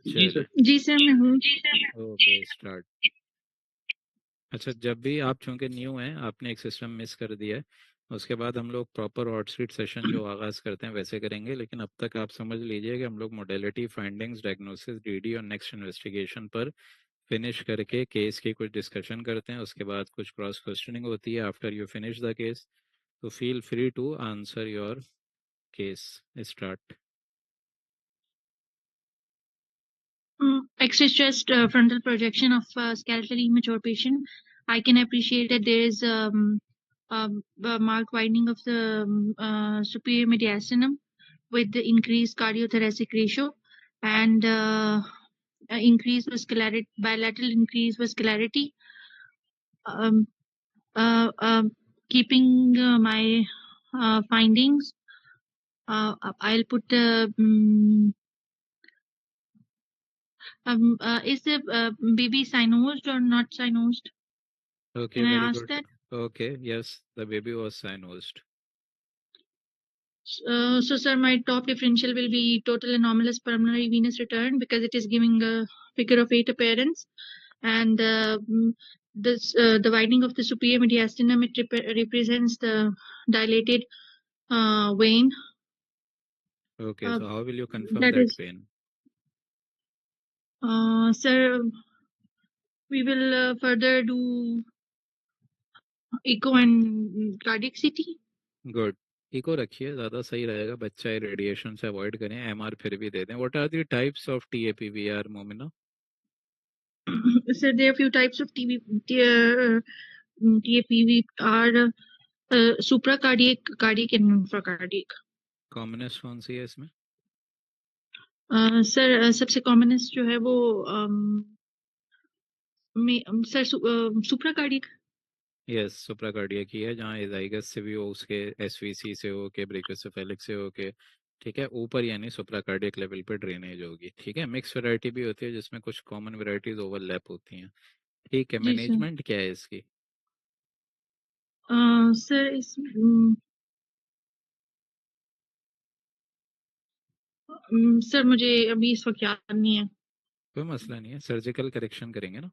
चलिए, जी सर, मैं हूँ। Okay start. अच्छा, जब भी आप चूंकि न्यू हैं, आपने एक सिस्टम मिस कर दिया है। उसके बाद हम लोग प्रॉपर हॉट सीट सेशन जो आगाज़ करते हैं वैसे करेंगे, लेकिन अब तक आप समझ लीजिए कि हम लोग मोडेलिटी, फाइंडिंग्स, डायग्नोसिस, डीडी और नेक्स्ट इन्वेस्टिगेशन पर फिनिश करके केस की कुछ डिस्कशन करते हैं। उसके बाद कुछ क्रॉस क्वेश्चनिंग होती है after you finish the case. तो feel free to answer your case. Start. X-ray stressed frontal projection of skeletal immature patient. I can appreciate that there is a marked widening of the superior mediastinum with the increased cardiothoracic ratio and increased vascularity, bilateral increased vascularity. Um, Keeping my findings, I'll put is the baby cynosed or not cynosed? Okay, Can I very ask good. that? Okay, yes, the baby was cynosed. So, sir, my top differential will be total anomalous pulmonary venous return because it is giving a figure of 8 appearance, and the widening of the superior mediastinum, it represents the dilated vein. Okay, Uh, so how will you confirm that that is, pain? sir, we will further do echo and cardiac CT. Good. Echo रखिए, ज़्यादा सही रहेगा। बच्चा radiation से avoid करें, MR फिर भी दे दें। What are the types of TAPVR, Momina? So there are few types of TAPV are supracardiac, cardiac, and infracardiac. Commonest कौन सी है इसमें? सर सबसे कॉमनेस्ट जो है वो सर सुप्राकार्डियक। यस, सुप्राकार्डियक ही है, जहाँ एजाइगस से भी हो, उसके एसवीसी से हो के, ब्रेकियोसेफेलिक से हो के, ठीक है, ऊपर यानी सुप्राकार्डियक लेवल पे ड्रेनेज होगी। ठीक है, मिक्स वैरायटी भी होती है जिसमें कुछ कॉमन वैरायटीज ओवरलैप होती हैं। ठीक है, जी सर। मैनेजमेंट क्या है इसकी? सर इस सर मुझे अभी इस वक्त याद नहीं है। कोई मसला नहीं है, सर्जिकल करेक्शन करेंगे ना।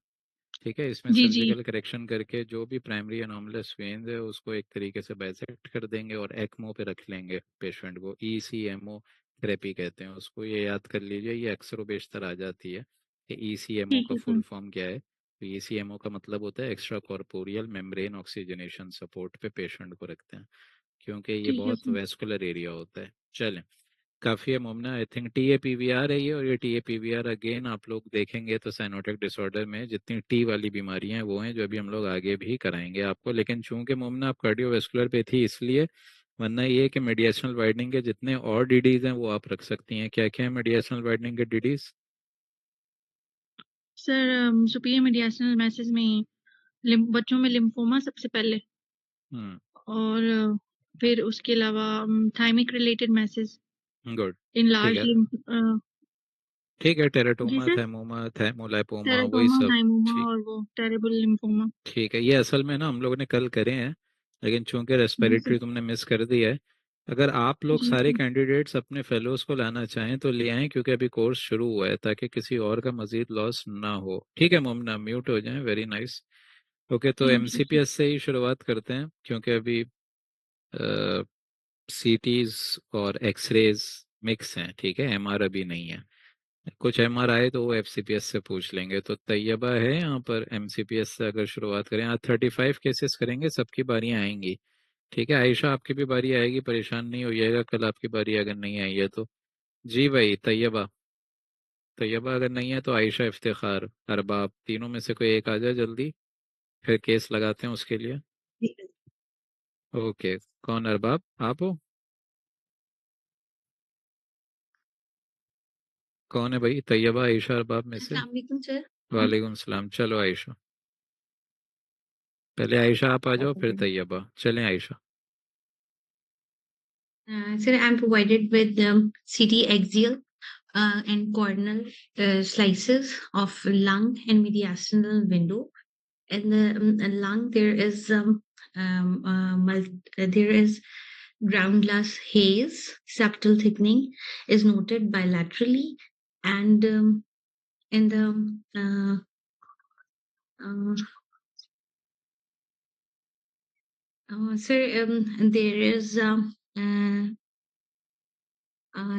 ठीक है, इसमें जी जी। सर्जिकल करेक्शन करके जो भी प्राइमरी एनोमलस वेन्स है उसको एक तरीके से बाइसेक्ट कर देंगे और एक्मो पे रख लेंगे पेशेंट को। ईसीएमओ थेरेपी कहते हैं उसको, ये याद कर लीजिए। ये अक्सर बेशतर आ जाती है कि ईसीएमओ ठीक का है फुल सर। फॉर्म क्या है। तो ईसीएमओ का मतलब होता है extra corporeal membrane oxygenation support पे पेशेंट को रखते हैं, क्योंकि ये ठीक है बहुत सर। वेस्कुलर एरिया होता है। चलें, काफ़ी है Mumna. I think T A P V R है ये, और ये T A P V R again आप लोग देखेंगे तो साइनोटिक डिसऑर्डर में जितनी टी वाली बीमारियां हैं वो हैं, जो अभी हम लोग आगे भी कराएंगे आपको। लेकिन चूंकि मुमना आप कार्डियोवैस्कुलर पे थी इसलिए, वरना ये है कि मेडिएशनल वाइडनिंग के जितने और डीडीज हैं वो आप रख सकती हैं। क्या क्या है मेडिएशनल वाइडनिंग के DDs? Sir superior mediastinal message में बच्चों में लिम्फोमा सबसे पहले, हम्म, और फिर उसके अलावा थाइमिक रिलेटेड मैसेज गुड। इन ठीक लार्ज है, लिम्फ। ठीक है, जी टेराटोमा, सर। थैमोमा, थैमोलाइपोमा, वही टेराटोमा, सब। हाइमोमा ठीक, और वो टेरेबल लिम्फोमा। ठीक है, ये असल में ना हम लोगों ने कल करे हैं, लेकिन चूंकि जी सर। रेस्पिरेटरी तुमने मिस कर दिया है। अगर आप लोग जी सारे सर। कैंडिडेट्स अपने फेलोज को लाना चाहें तो ले आएं, क्योंकि अभी कोर्स शुरू हुआ है, ताकि किसी और का मजीद लॉस ना हो। ठीक है मोमना, म्यूट हो जाएं। Very nice. ओके, तो थैंक यू सर। एमसीपीएस से ही शुरुआत करते हैं, क्योंकि अभी सीटीज और एक्सरेज मिक्स हैं। ठीक है, एमआर अभी नहीं है। कुछ एमआर आए तो वो एफसीपीएस से पूछ लेंगे। तो तैयबा है यहाँ पर, एमसीपीएस से अगर शुरुआत करें। आज 35 केसेस करेंगे, सबकी बारियां आएंगी। ठीक है आयशा, आपकी भी बारी आएगी, परेशान नहीं होइएगा कल आपकी बारी अगर नहीं आई है तो। जी भाई, तैयबा। तैयबा अगर नहीं है तो आयशा, इफ्तिखार, अरबाब, तीनों में से कोई एक आ जाए जल्दी, फिर केस लगाते हैं उसके लिए। ओके, कौन? अरबाब आप हो? कौन है भाई? तैयबा, आयशा, अरबाब में से? अस्सलाम वालेकुम सर। वालेकुम सलाम। चलो आयशा, पहले आयशा आप आ जाओ, फिर तैयबा। चलें Ayesha. Sir, I'm provided with CT axial and coronal slices of lung and mediastinal window. In the lung, there is ground glass haze. Septal thickening is noted bilaterally, and in the sir, there is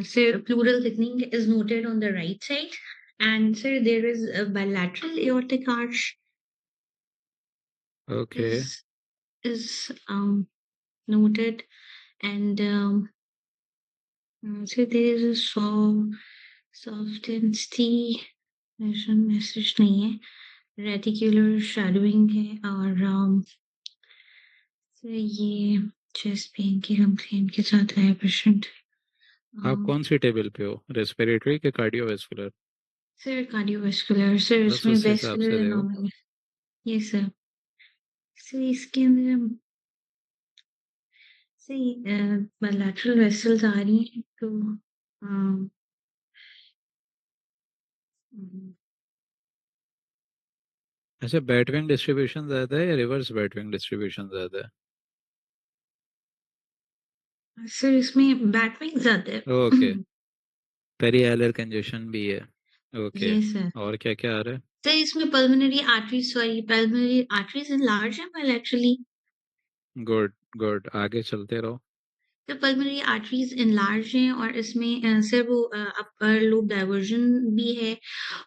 sir, pleural thickening is noted on the right side, and sir, there is a bilateral aortic arch Okay. is noted, and so there is a soft density message नहीं है, reticular shadowing है, और sir ये chest pain की complaint के साथ आया patient. आप कौन सी टेबल पे हो, रेस्पिरेटरी के कार्डियोवैस्कुलर? सर कार्डियोवास्कुलर, सर बस इसमें उस हिसाब से वेस्कुलर देखो। एनोमली। ये सर, सर इसके अंदर सही बायलैटरल वेसल्स आ रही हैं, तो अम, अच्छा, बैटविंग डिस्ट्रीब्यूशन ज्यादा है या रिवर्स बैटविंग डिस्ट्रीब्यूशन ज्यादा है? सर इसमें बैटविंग ज्यादा है। ओके, पेरियालर कंजेशन भी है। ओके, ये सर, और क्या क्या आ रहा है? सर इसमें pulmonary arteries, sorry pulmonary arteries large है बायलैटरली। गुड गुड, आगे चलते रहो। तो पल्मोनरी आर्टरीज इनलार्ज हैं, और इसमें सर वो अपर लोब डाइवर्जन भी है,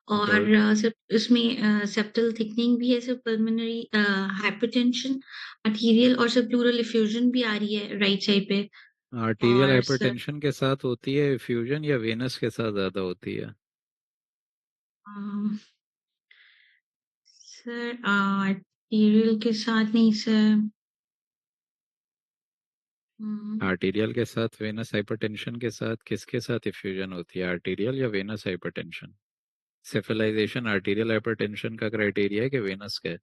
और गुड। सर इसमें सेप्टल थिकनिंग भी है, सर पल्मोनरी हाइपरटेंशन आर्टीरियल, और सर प्लूरल इफ्यूजन भी आ रही है राइट साइड पे। आर्टीरियल और सर हाइपरटेंशन के साथ होती है फ्यूजन या वेनस के साथ ज्यादा होती है? अम, सर आर्टीरियल के साथ नहीं सर। हम्म, आर्टीरियल के साथ, वेनस हाइपरटेंशन के साथ किसके साथ इफ्यूजन होती है, आर्टीरियल या वेनस हाइपरटेंशन? सेफलाइजेशन आर्टीरियल हाइपरटेंशन का क्राइटेरिया है कि वेनस का है?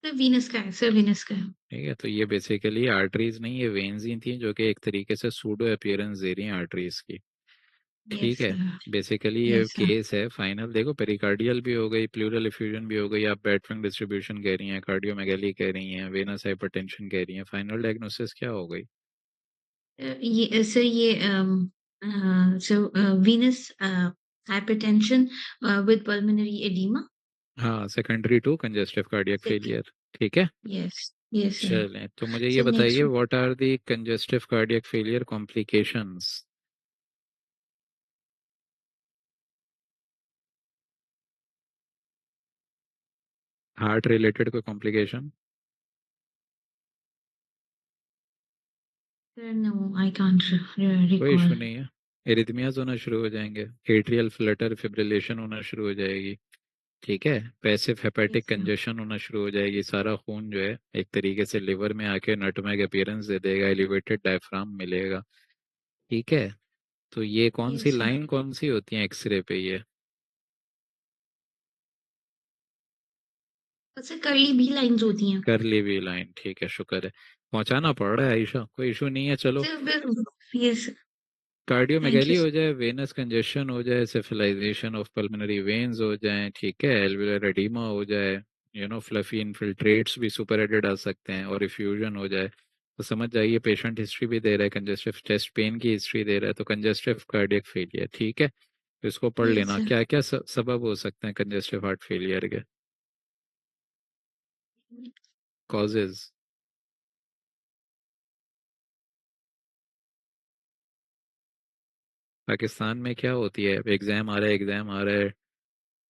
सर वीनस का है, सर वीनस का है। ठीक है, तो ये बेसिकली आर्टरीज नहीं, ये वेन्स ही थी जो कि एक तरीके से सूडो अपीयरेंस दे रही हैं आर्टरीज की। यस ठीक है, सर। बेसिकली ये यस सर। केस है फाइनल। देखो, पेरिकार्डियल भी हो गई, प्लूरल इफ्यूजन भी हो गई, आप बैटविंग डिस्ट्रीब्यूशन कह रही हैं, कार्डियोमेगाली कह रही हैं, वेनस हाइपरटेंशन कह रही हैं, फाइनल डायग्नोसिस क्या हो गई? ये सर ये sir venous hypertension with pulmonary oedema. हाँ, secondary to congestive cardiac failure. ठीक है, यस, यस सर। चलें, तो मुझे ये सर बताइए, next, what are the congestive cardiac failure complications? Heart related कोई complication? Sir no I can't कोई रिकॉल। इशू नहीं है। एरिथमियाज होना शुरू हो जाएंगे, एट्रियल फ्लटर फिब्रिलेशन होना शुरू हो जाएगी। ठीक है, passive hepatic yes sir. Congestion होना शुरू हो जाएगी, सारा खून जो है एक तरीके से लिवर में आके नटमैग अपीयरेंस दे देगा, एलिवेटेड डायफ्राम मिलेगा। ठीक है, तो ये कौन सी यस सर। लाइन कौन सी होती है एक्सरे पे ये? सर कर्ली बी लाइंस होती हैं। करली हुई लाइन, ठीक है, शुक्र है। पहुंचाना पड़ रहा है आयशा, कोई इशू नहीं है, चलो। Sir yes, thank cardiomegaly you हो सर। जाए, वेनस कंजेशन हो जाए, सेफलाइजेशन ऑफ पल्मोनरी वेन्स हो जाए, ठीक है, एल्वियुलर एडिमा हो जाए, फ्लफी इनफिल्ट्रेट्स भी सुपर एडेड आ सकते हैं, और इफ्यूजन हो जाए, तो समझ जाइए पेशेंट हिस्ट्री भी दे रहा है, कंजेस्टिव चेस्ट पेन की हिस्ट्री दे रहा है, तो कंजेस्टिव कार्डियक फेलियर। ठीक है, तो इसको पढ़ यस लेना, सर। क्या क्या सबब हो सकते हैं कंजेस्टिव हार्ट फेलियर के, कॉजेज। पाकिस्तान में क्या होती है, एग्जाम आ रहा है, एग्जाम आ रहा है,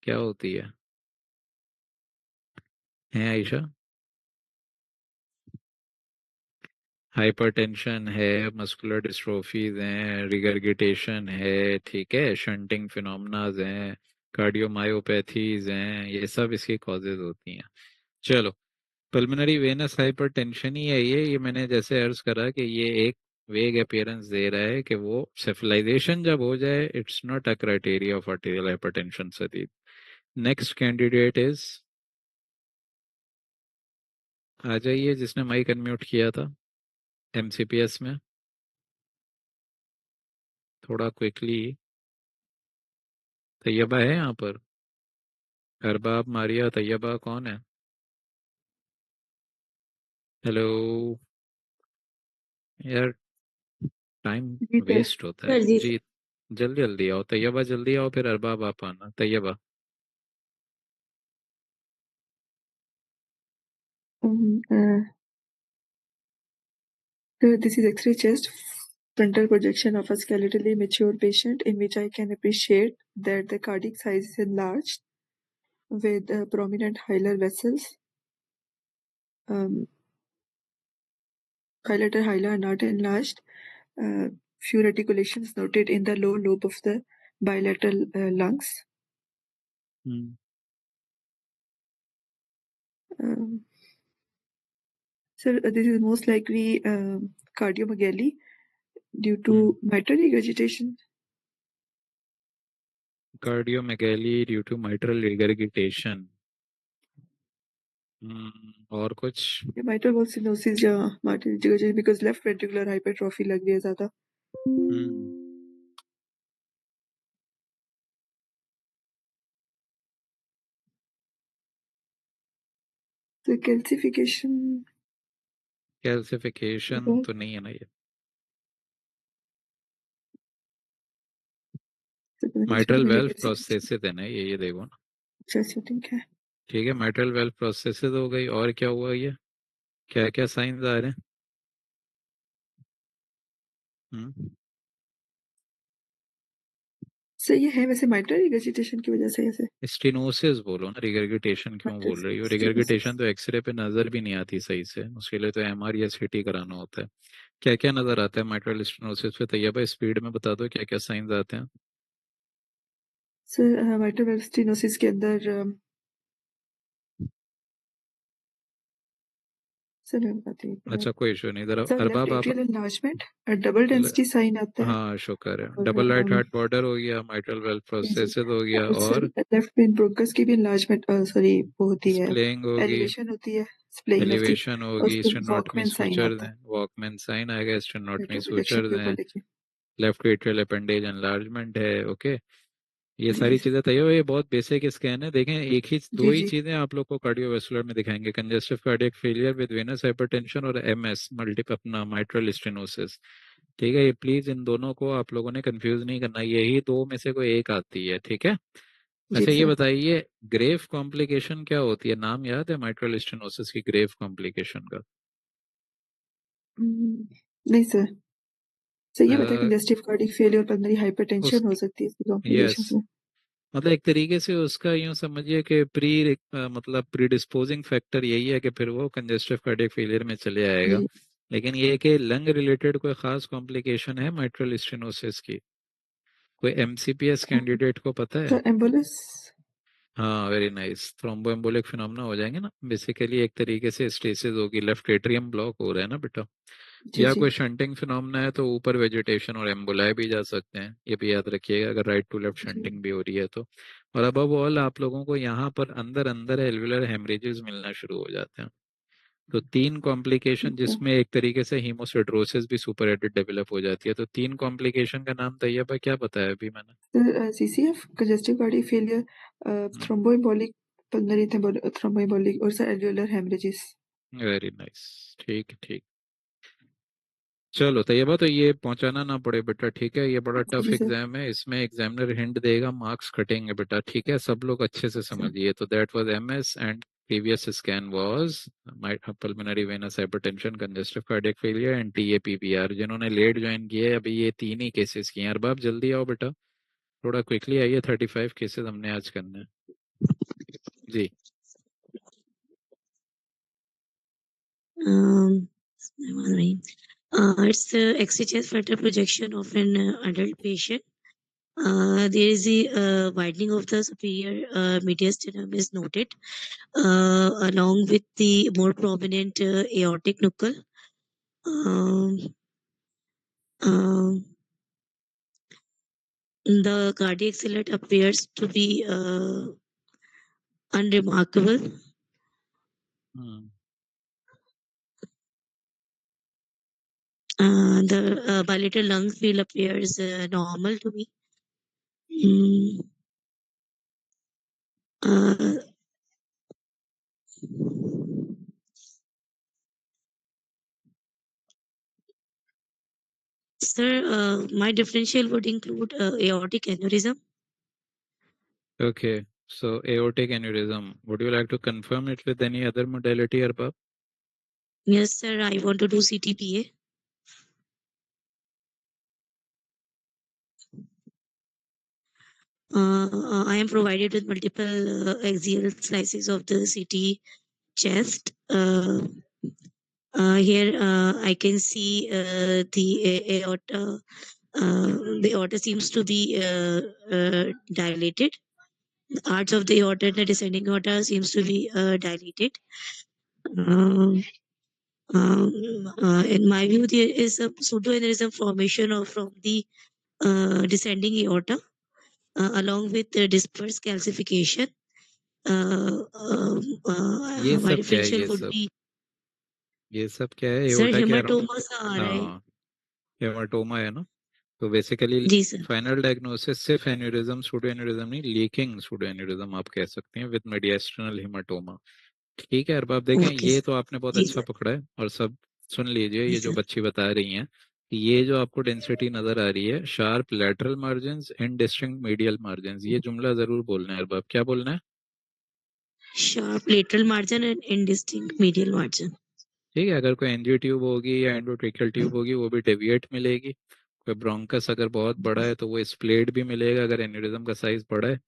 क्या होती है आयशा? हाइपरटेंशन है, मस्कुलर डिस्ट्रोफीज हैं, रिगर्गिटेशन है, ठीक है, शंटिंग फिनोमेनाज हैं, कार्डियोमायोपैथीज हैं, ये सब इसकी कॉजेज होती हैं। चलो, पल्मोनरी वेनस हाइपरटेंशन ही है ये मैंने जैसे अर्ज करा कि ये एक वेग अपीयरेंस दे रहा है कि वो सेफलाइजेशन जब हो जाए, it's not a criteria of arterial hypertension. सदीद, नेक्स्ट कैंडिडेट इज, आ जाइए जिसने माइक अनम्यूट किया था एमसीपीएस में, थोड़ा क्विकली। तैयबा है यहाँ पर? अरबाब, मारिया, तैयबा, कौन है? हेलो यार, टाइम जी सर। वेस्ट होता है सर जी जी। सर। जल्दी जल्दी आओ तैयबा, जल्दी आओ, फिर अरबाब आप आना। Taiba, So this is X-ray chest frontal projection of a skeletally mature patient, in which I can appreciate that the cardiac size is enlarged with prominent hilar vessels. Hilater hilar are not enlarged. Few reticulations noted in the low lobe of the bilateral lungs. So this is most likely cardiomegaly due to mitral regurgitation. Cardiomegaly due to mitral regurgitation. और कुछ? Mitral valve stenosis या mitral regurgitation because left ventricular hypertrophy लग रही है ज़्यादा. तो calcification तो नहीं है ना ये. mitral valve prosthesis है ना ये देखो ना. अच्छा ठीक है. ठीक है, mitral valve prosthesis हो गई. और क्या हुआ? ये क्या क्या साइंस आ रहे हैं? सर ये है वैसे mitral regurgitation की वजह से ऐसे. स्टेनोसिस बोलो ना, रिगर्गिटेशन क्यों बोल रही हो? रिगर्गिटेशन तो एक्सरे पे नजर भी नहीं आती सही से, उसके लिए तो एमआर या सीटी कराना होता है. क्या क्या नजर आता है माइट्रल स्टेनोसिस पे? तैयबा स्पीड में बता दो क्या क्या साइंस आते हैं. सर mitral valve stenosis के अंदर सर मैं बताती हूँ. अच्छा कोई इशू नहीं. इधर सर अरबाब लेफ्ट आप. Atrial enlargement double density sign आता है. हाँ शुक्र है. और डबल राइट हार्ट बॉर्डर हो गया, माइट्रल वेल्व प्रोसेसिस हो गया, सर और लेफ्ट वेन ब्रोंकस की भी एनलार्जमेंट सॉरी वो होती है, स्प्लेइंग होगी, एलिवेशन होती है, स्प्लेइंग ऑफ द एलिवेशन और होगी, उसमें स्टेनोटमी वॉकमैन साइन सूचर आता है. हैं, वॉकमैन साइन आएगा, स्टेनोटमी प्रोजेक्शन सूचर के ऊपर हैं, देखिए. लेफ्ट एट्रियल अपेंडेज एनलार्जमेंट है. ओके, ये जी सारी जी चीजें तैयार. ये बहुत बेसिक स्कैन है. देखें, एक ही दो जी ही जी चीजें आप लोग को कार्डियोवैस्कुलर में दिखाएंगे: congestive cardiac failure with venous hypertension और एमएस मल्टीपल अपना माइट्रल स्टेनोसिस. ठीक है, ये प्लीज इन दोनों को आप लोगों ने कंफ्यूज नहीं करना. यही दो में से कोई एक आती है. ठीक है. जी अच्छा ये सर. बताइए, ग्रेव कॉम्प्लिकेशन क्या होती है? नाम याद है माइट्रल स्टेनोसिस की ग्रेव कॉम्प्लिकेशन का? नहीं सर. सर ये बताइए congestive cardiac failure pulmonary hypertension हो सकती है इसकी यस, कॉम्प्लिकेशंस में. मतलब एक तरीके से उसका यूं समझिए कि मतलब प्रीडिस्पोजिंग फैक्टर यही है कि फिर वो कंजेस्टिव कार्डियक फेलियर में चले आएगा. जी लेकिन ये कि लंग रिलेटेड कोई खास कॉम्प्लिकेशन है माइट्रल स्टेनोसिस की? कोई एमसीपीएस कैंडिडेट को पता है? Sir ambulance. हाँ वेरी नाइस. थ्रोम्बोएम्बोलिक फिनोमेना हो जाएंगे ना बेसिकली. एक तरीके से स्टेसिस होगी, लेफ्ट एट्रियम ब्लॉक हो रहा है ना बेटा. जी या जी कोई शंटिंग फिनोमेना है तो ऊपर वेजिटेशन और एम्बुलाए भी जा सकते हैं. ये भी याद रखिएगा अगर राइट टू लेफ्ट जी शंटिंग भी हो रही है तो. और अबव ऑल आप लोगों को यहाँ पर अंदर अंदर एल्वुलर हेमरेजेस मिलना शुरू हो जाते हैं. तो तीन कॉम्प्लिकेशन, ठीक है. जिसमें एक तरीके से हीमोसिड्रोसिस भी सुपर एडेड डेवलप हो जाती है. तो तीन कॉम्प्लिकेशन का नाम तैयबा क्या बताया अभी मैंने? Sir CCF congestive cardiac failure thromboembolic pulmonary thromboembolic और sir alveolar haemorrhages. Very nice. ठीक ठीक. चलो तैयबा, तो ये पहुंचाना ना पड़े बेटा. ठीक है, ये बड़ा टफ जी सर. एग्जाम है, इसमें एग्जामिनर हिंट देगा, मार्क्स कटेंगे बेटा. ठीक है, सब लोग अच्छे से समझिए. तो that was MS and previous scan was pulmonary venous hypertension, congestive cardiac failure and TAPVR. जिन्होंने लेट ज्वाइन किए अभी ये तीन ही केसेस किए हैं. अरबाब जल्दी आओ बेटा, थोड़ा क्विकली आइए. 35 केसेस हमने आज करने हैं जी. It's XHS frontal projection of an adult patient. There is a widening of the superior mediastinum is noted, along with the more prominent aortic knuckle. Um, the cardiac silhouette appears to be unremarkable. The bilateral lung field appears normal to me. Sir, my differential would include aortic aneurysm. Okay, so aortic aneurysm. Would you like to confirm it with any other modality, Arbab? Yes, sir. I want to do CTPA. I am provided with multiple axial slices of the CT chest. Here I can see the aorta. The aorta seems to be dilated. The arch of the aorta and the descending aorta seems to be dilated. In my view, there is a pseudoaneurysm formation from the descending aorta, along with the dispersed calcification. ये My सब क्या है? differential would be, ये सब क्या है? sir, aorta कह रहा हूँ। hematoma सा आ रहा है. हाँ, हेमाटोमा है ना। तो बेसिकली जी सर. फाइनल डायग्नोसिस सिर्फ एन्यूरिज्म, सूडो एन्यूरिज्म नहीं, लीकिंग सूडो एन्यूरिज्म आप कह सकते हैं विद मीडिएस्टर्नल हेमाटोमा। ठीक है, अब आप देखें, ओके ये सर. तो आपने बहुत जी अच्छा सर. पकड़ा है। और सब सुन लीजिए, जी ये जो सर. बच्ची बता रही हैं कि ये जो आपको डेंसिटी नजर आ रही है, sharp lateral margins and distinct medial margins, ये जुमला जरूर बोलना है। अब आप क्या बोलना है? Sharp lateral margin and indistinct medial margin. ठीक है, अगर कोई एनजी ट्यूब होगी या एंडोट्रेकियल ट्यूब होगी वो भी डेविएट मिलेगी। कोई ब्रोंकस अगर बहुत बड़ा है तो वो स्प्लेट भी मिलेगा अगर एन्यूरिज्म का साइज बड़ा है।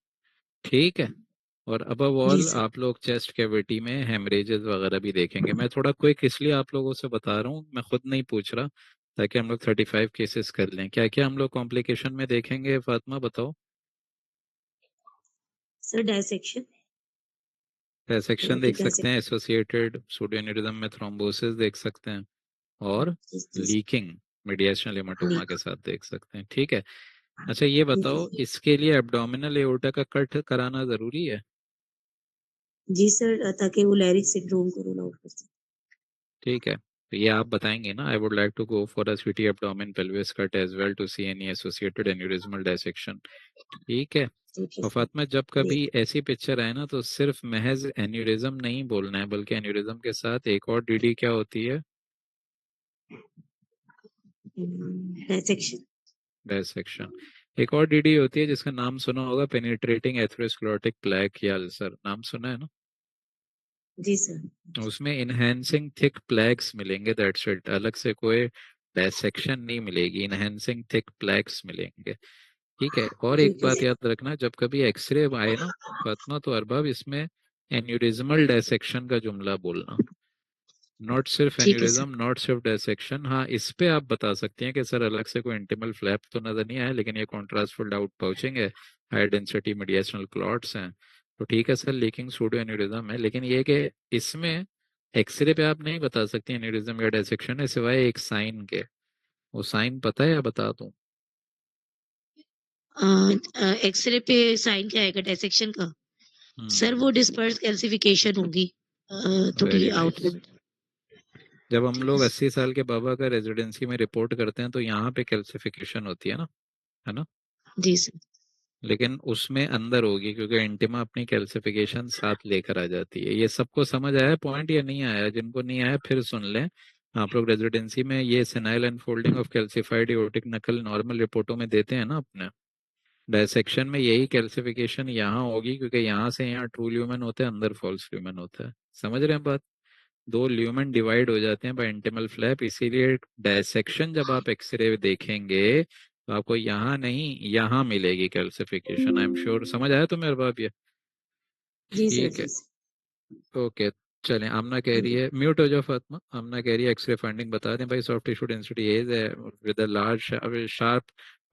ठीक है। और अबव जी ऑल सर. आप लोग चेस्ट कैविटी में हेमरेजेस वगैरह भी देखेंगे। मैं थोड़ा क्विक इसलिए आप लोगों से बता रहा हूँ, मैं खुद नहीं पूछ रहा, ताकि हम लोग 35 केसेस कर लें। क्या क्या हम लोग कॉम्प्लिकेशन में देखेंगे, फातिमा बताओ। Sir dissection. डिसेक्शन देख एओर्टिक सकते हैं, डायसेक्शन. एसोसिएटेड सूडोएन्यूरिज्म में थ्रोम्बोसिस देख सकते हैं, और जी सर. लीकिंग मीडिएशनल हेमाटोमा के लीक. साथ देख सकते हैं। ठीक है। अच्छा ये बताओ, इसके लिए एब्डोमिनल एओर्टा का कट कराना जरूरी है? जी सर, ताकि वो लैरिंज सिंड्रोम को रूल आउट कर सके. ठीक है, तो ये आप बताएंगे ना, I would like to go for a CT abdomen pelvis cut as well to see any associated aneurysmal dissection. ठीक है। ठीक है और सर. फातिमा, जब जी. कभी ऐसी पिक्चर आए ना तो सिर्फ महज एन्यूरिज्म नहीं बोलना है, बल्कि एन्यूरिज्म के साथ एक और डीडी क्या होती है? डायसेक्शन. डिसेक्शन। एक और डीडी होती है जिसका नाम सुना होगा, पेनिट्रेटिंग एथेरोस्क्लेरोटिक प्लेक या अल्सर, नाम सुना है ना? जी सर. उसमें इनहेंसिंग थिक प्लेक्स मिलेंगे, दैट्स इट। अलग से कोई डायसेक्शन नहीं मिलेगी, इनहेंसिंग थिक प्लेक्स मिलेंगे। ठीक है। और एक ठीक है बात सर. याद रखना, जब कभी एक्सरे आए ना फातिमा, तो अरबाब इसमें एन्यूरिज्मल डायसेक्शन का जुमला बोलना, नॉट सिर्फ ठीक है सर. एन्यूरिज्म, नॉट सिर्फ डायसेक्शन। हाँ, इस पे आप बता सकती हैं कि सर अलग से कोई इंटीमल फ्लैप तो नजर नहीं आया, लेकिन ये कॉन्ट्रास्ट फुल आउट पाउचिंग है, हाई डेंसिटी मीडिएशनल क्लॉट्स हैं। तो ठीक है सर, लेकिन सूडो एन्यूरिज्म है। लेकिन ये कि इसमें एक्सरे पे आप नहीं बता सकती एन्यूरिज्म या डायसेक्शन है, सिवाय एक साइन के। वो साइन पता है या बता दूं? एक्सरे पे साइन क्या आएगा डायसेक्शन का? सर हम्म, वो डिस्पर्स कैल्सिफिकेशन होगी थोड़ी वेरी नाइस। आउटवर्ड. जब हम लोग 80 साल के बाबा का रेजिडेंसी में रिपोर्ट करते हैं तो यहाँ पे कैल्सिफिकेशन होती है ना, है ना? जी सर. लेकिन उसमें अंदर होगी, क्योंकि इंटिमा अपनी कैल्सिफिकेशन साथ लेकर आ जाती है। ये सबको समझ आया पॉइंट या नहीं आया? जिनको नहीं आया फिर सुन लें। आप लोग रेजिडेंसी में ये senile unfolding of calcified aortic नकल नॉर्मल रिपोर्टों में देते हैं ना अपने। डायसेक्शन में यही कैल्सिफिकेशन यहाँ होगी, क्योंकि यहाँ से यहाँ ट्रू ल्यूमेन होता है, अंदर फॉल्स ल्यूमेन होता है। समझ रहे हैं बात? दो ल्यूमेन डिवाइड हो जाते हैं बाय इंटिमल फ्लैप, इसीलिए डायसेक्शन जब आप एक्सरे देखेंगे तो आपको यहाँ नहीं, यहाँ मिलेगी कैल्सिफिकेशन। आई एम श्योर समझ आया तुम्हें बात ये? जी सर. ठीक है। जी सर. ओके। चलें, आमना कह रही है, म्यूट हो जाओ फातिमा। आमना कह रही है एक्सरे फाइंडिंग बता दें भाई। सॉफ्ट टिश्यू डेंसिटी एज है with a large sharp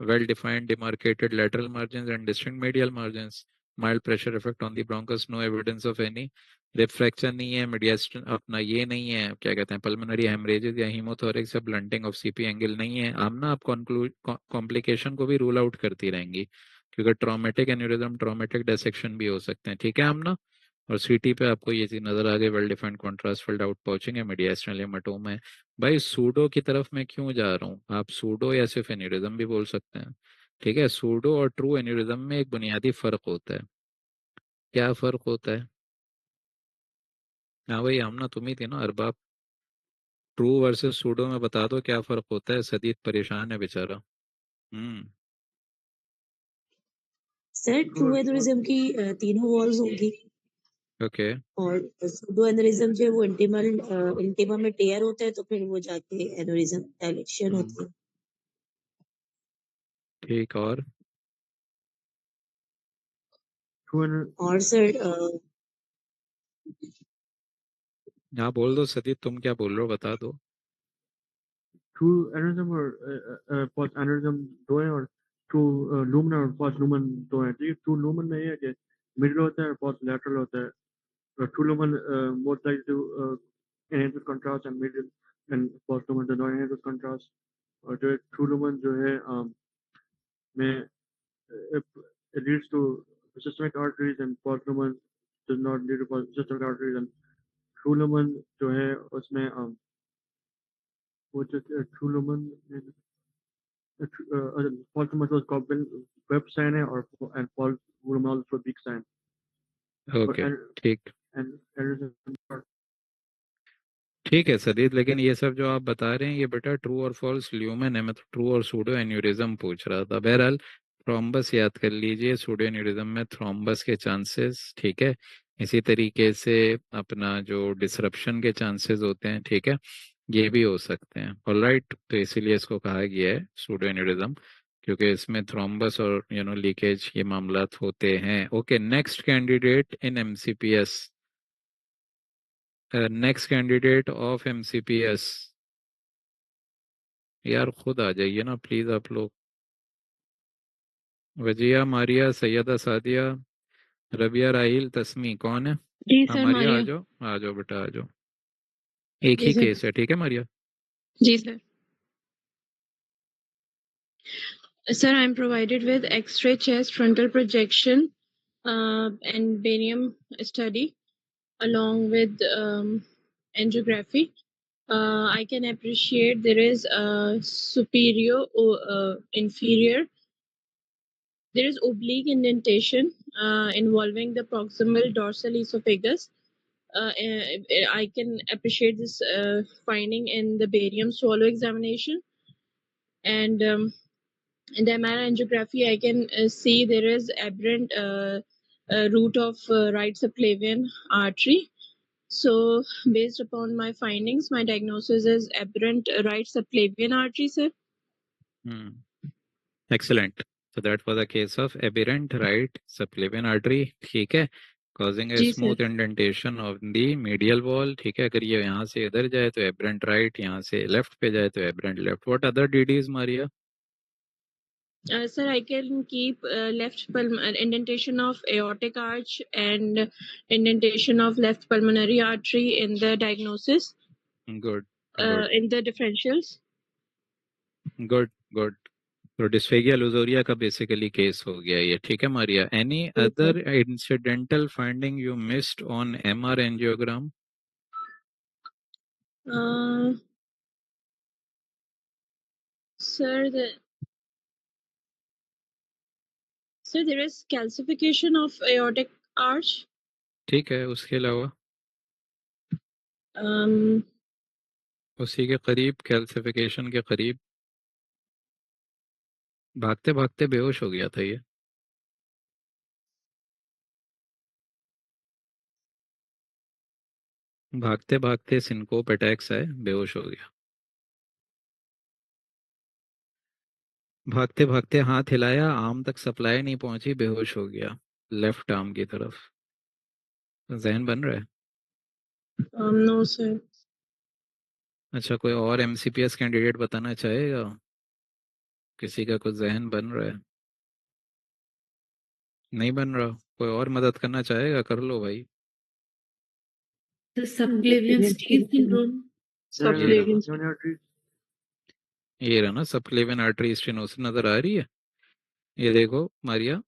well defined demarcated lateral margins and distinct medial margins, mild pressure effect on the bronchus, no evidence of any rib fracture नहीं है, मीडिएस्टन अपना ये नहीं है, क्या कहते हैं, पल्मोनरी हेमरेजेस या हीमोथोरेक्स या ब्लंटिंग ऑफ सीपी एंगल नहीं है। आमना आप कॉम्प्लिकेशन को भी रूल आउट करती रहेंगी, क्योंकि ट्रॉमेटिक एन्यूरिज्म, ट्रॉमेटिक डिसेक्शन भी हो सकते हैं। ठीक है आमना? और सीटी पे आपको ये चीज नजर आ गई, well defined contrast field out pouching है, मीडिएस्टर्नल हेमाटोमा है। भाई सूडो की तरफ मैं क्यों जा रहा हूँ? आप सूडो या सिर्फ एन्यूरिज्म भी बोल सकते हैं। ठीक है, सूडो और ट्रू एन्यूरिज्म में एक बुनियादी फर्क होता है। क्या फर्क होता है? हाँ भाई, आमना तुम ही थी ना अरबाब। ट्रू वर्सेस सूडो में बता दो क्या फर्क होता है, सदीद परेशान है बेचारा। हम्म। सर ट्रू एथोरिज्म की तीनों वॉल्स होंगी. ओके और सूडो एनोरिज्म जो है वो इंटिमा में टेयर होता है, तो फिर वो जाके एनोरिज्म डायलेक्शन होती है। ठीक। और और सर हाँ बोल दो सतीश, तुम क्या बोल रहे हो बता दो। ट्रू एनरिज्म और पॉस्ट एनरिज्म दो है, और ट्रू लूमन और पॉस्ट लूमन दो है। ठीक है, ट्रू लूमन में ये है कि मिडिल होता है और पॉस्ट लैटरल होता है। True lumen most like to enhance with contrast, and middle and post lumen does not enhance with contrast। और जो ट्रू लूमन जो है में it leads to systemic arteries, and post lumen does not lead to systemic arteries। and true lumen जो है उसमें वो जो true lumen false lumen was called web sign है, और and false lumen also big sign। Okay ठीक। and aneurysm ठीक है सदीद, लेकिन ये सब जो आप बता रहे हैं ये बेटा ट्रू और फॉल्स ल्यूमन है, मैं तो ट्रू और सूडो एन्यूरिज्म पूछ रहा था। बहरहाल थ्रोम्बस याद कर लीजिए, सूडो एन्यूरिज्म में थ्रोम्बस के चांसेस, ठीक है। इसी तरीके से अपना जो डिसरप्शन के चांसेस होते हैं, ठीक है, ये भी हो सकते हैं। ऑलराइट, तो इसीलिए इसको कहा गया है सूडो एन्यूरिज्म, क्योंकि इसमें थ्रोम्बस और लीकेज ये मामलात होते हैं। Okay, next candidate in MCPS, next candidate of MCPS. यार खुद आ जाइए ना प्लीज आप लोग। वजिया, मारिया, सैयदा सादिया, रबिया, राहिल, तस्मी, कौन है? जी हाँ सर, मारिया मारिया। आ जाओ बेटा आ जाओ। एक जी ही सर। केस है, ठीक है मारिया? जी sir. Sir, I'm provided with X-ray chest frontal projection and barium study along with angiography. I can appreciate there is a superior or inferior. There is oblique indentation involving the proximal dorsal esophagus. I can appreciate this finding in the barium swallow examination. And in the MRI angiography, I can see there is aberrant root of right subclavian artery. So, based upon my findings, my diagnosis is aberrant right subclavian artery, sir. Excellent. So that was a case of aberrant right subclavian artery, ठीक है, causing a जी sir. smooth indentation of the medial wall। ठीक है, अगर ये यहाँ से इधर जाए तो aberrant right, यहाँ से left पे जाए तो aberrant left। What other DDs, Maria? Sir, I can keep left indentation of aortic arch and indentation of left pulmonary artery in the diagnosis, Good, good, in the differentials. good, good। तो dysphagia लुजोरिया का basically case हो गया ये, ठीक है Maria? Any other incidental finding you missed on MR angiogram? Sir, there is calcification of aortic arch. ठीक है, उसके अलावा उसी के करीब, कैल्सिफिकेशन के करीब? भागते भागते बेहोश हो गया था ये? भागते भागते सिनकोप अटैक्स आए, बेहोश हो गया। भागते भागते हाथ हिलाया, आर्म तक सप्लाई नहीं पहुंची, बेहोश हो गया लेफ्ट आर्म की तरफ। जहन बन रहा है? No, sir. अच्छा, कोई और एमसीपीएस कैंडिडेट बताना चाहेगा? किसी का कुछ जहन बन रहा है? नहीं बन रहा? कोई और मदद करना चाहेगा? कर लो भाई। The subclavian steal syndrome. Subclavian. ये रहा ना सबक्लेवियन आर्टरी स्टेनोसिस, नजर आ रही है? ये देखो Maria,